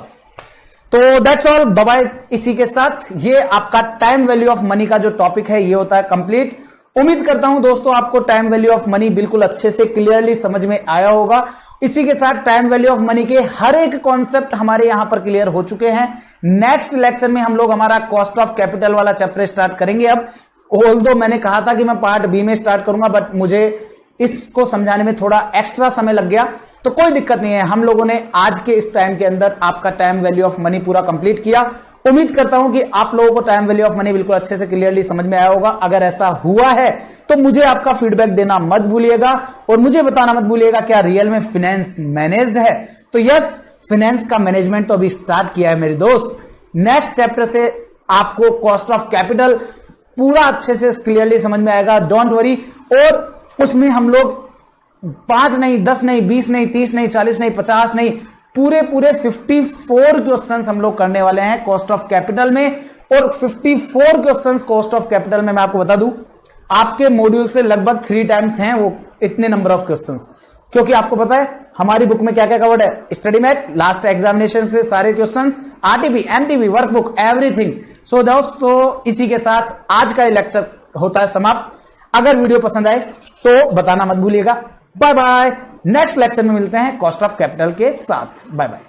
तो दैट्स ऑल, बाय बाय। इसी के साथ ये आपका टाइम वैल्यू ऑफ मनी का जो टॉपिक है ये होता है कंप्लीट। उम्मीद करता हूं दोस्तों आपको टाइम वैल्यू ऑफ मनी बिल्कुल अच्छे से क्लियरली समझ में आया होगा। इसी के साथ टाइम वैल्यू ऑफ मनी के हर एक कॉन्सेप्ट हमारे यहां पर क्लियर हो चुके हैं। नेक्स्ट लेक्चर में हम लोग हमारा कॉस्ट ऑफ कैपिटल वाला चैप्टर स्टार्ट करेंगे। अब ऑल्दो मैंने कहा था कि मैं पार्ट बी में स्टार्ट करूंगा, बट मुझे इसको समझाने में थोड़ा एक्स्ट्रा समय लग गया, तो कोई दिक्कत नहीं है। हम लोगों ने आज के इस टाइम के अंदर आपका टाइम वैल्यू ऑफ मनी पूरा कंप्लीट किया। उम्मीद करता हूं कि आप लोगों को टाइम वैल्यू ऑफ मनी बिल्कुल अच्छे से क्लियरली समझ में आया होगा। अगर ऐसा हुआ है तो मुझे आपका फीडबैक देना मत भूलिएगा और मुझे बताना मत भूलिएगा क्या रियल में फाइनेंस मैनेज्ड है। तो यस, फाइनेंस का मैनेजमेंट तो अभी स्टार्ट किया है मेरे दोस्त। नेक्स्ट चैप्टर से आपको कॉस्ट ऑफ कैपिटल पूरा अच्छे से क्लियरली समझ में आएगा, डोंट वरी। और उसमें हम लोग 5 नहीं, 10 नहीं, 20 नहीं, 30 नहीं, 40 नहीं, 50 नहीं, पूरे 54 क्वेश्चंस हम लोग करने वाले हैं कॉस्ट ऑफ कैपिटल में। और 54 क्वेश्चंस कॉस्ट ऑफ कैपिटल में मैं आपको बता दूं आपके मॉड्यूल से लगभग 3 टाइम्स हैं वो इतने नंबर ऑफ क्वेश्चंस, क्योंकि आपको पता है हमारी बुक में क्या क्या कवर्ड है, स्टडी मैट, लास्ट एग्जामिनेशन से सारे questions, RTP, MTP, workbook, everything. So दोस्तों इसी के साथ आज का ये लेक्चर होता है समाप्त। अगर वीडियो पसंद आए तो बताना मत भूलिएगा। Bye bye. नेक्स्ट लेक्चर में मिलते हैं कॉस्ट ऑफ कैपिटल के साथ। Bye bye.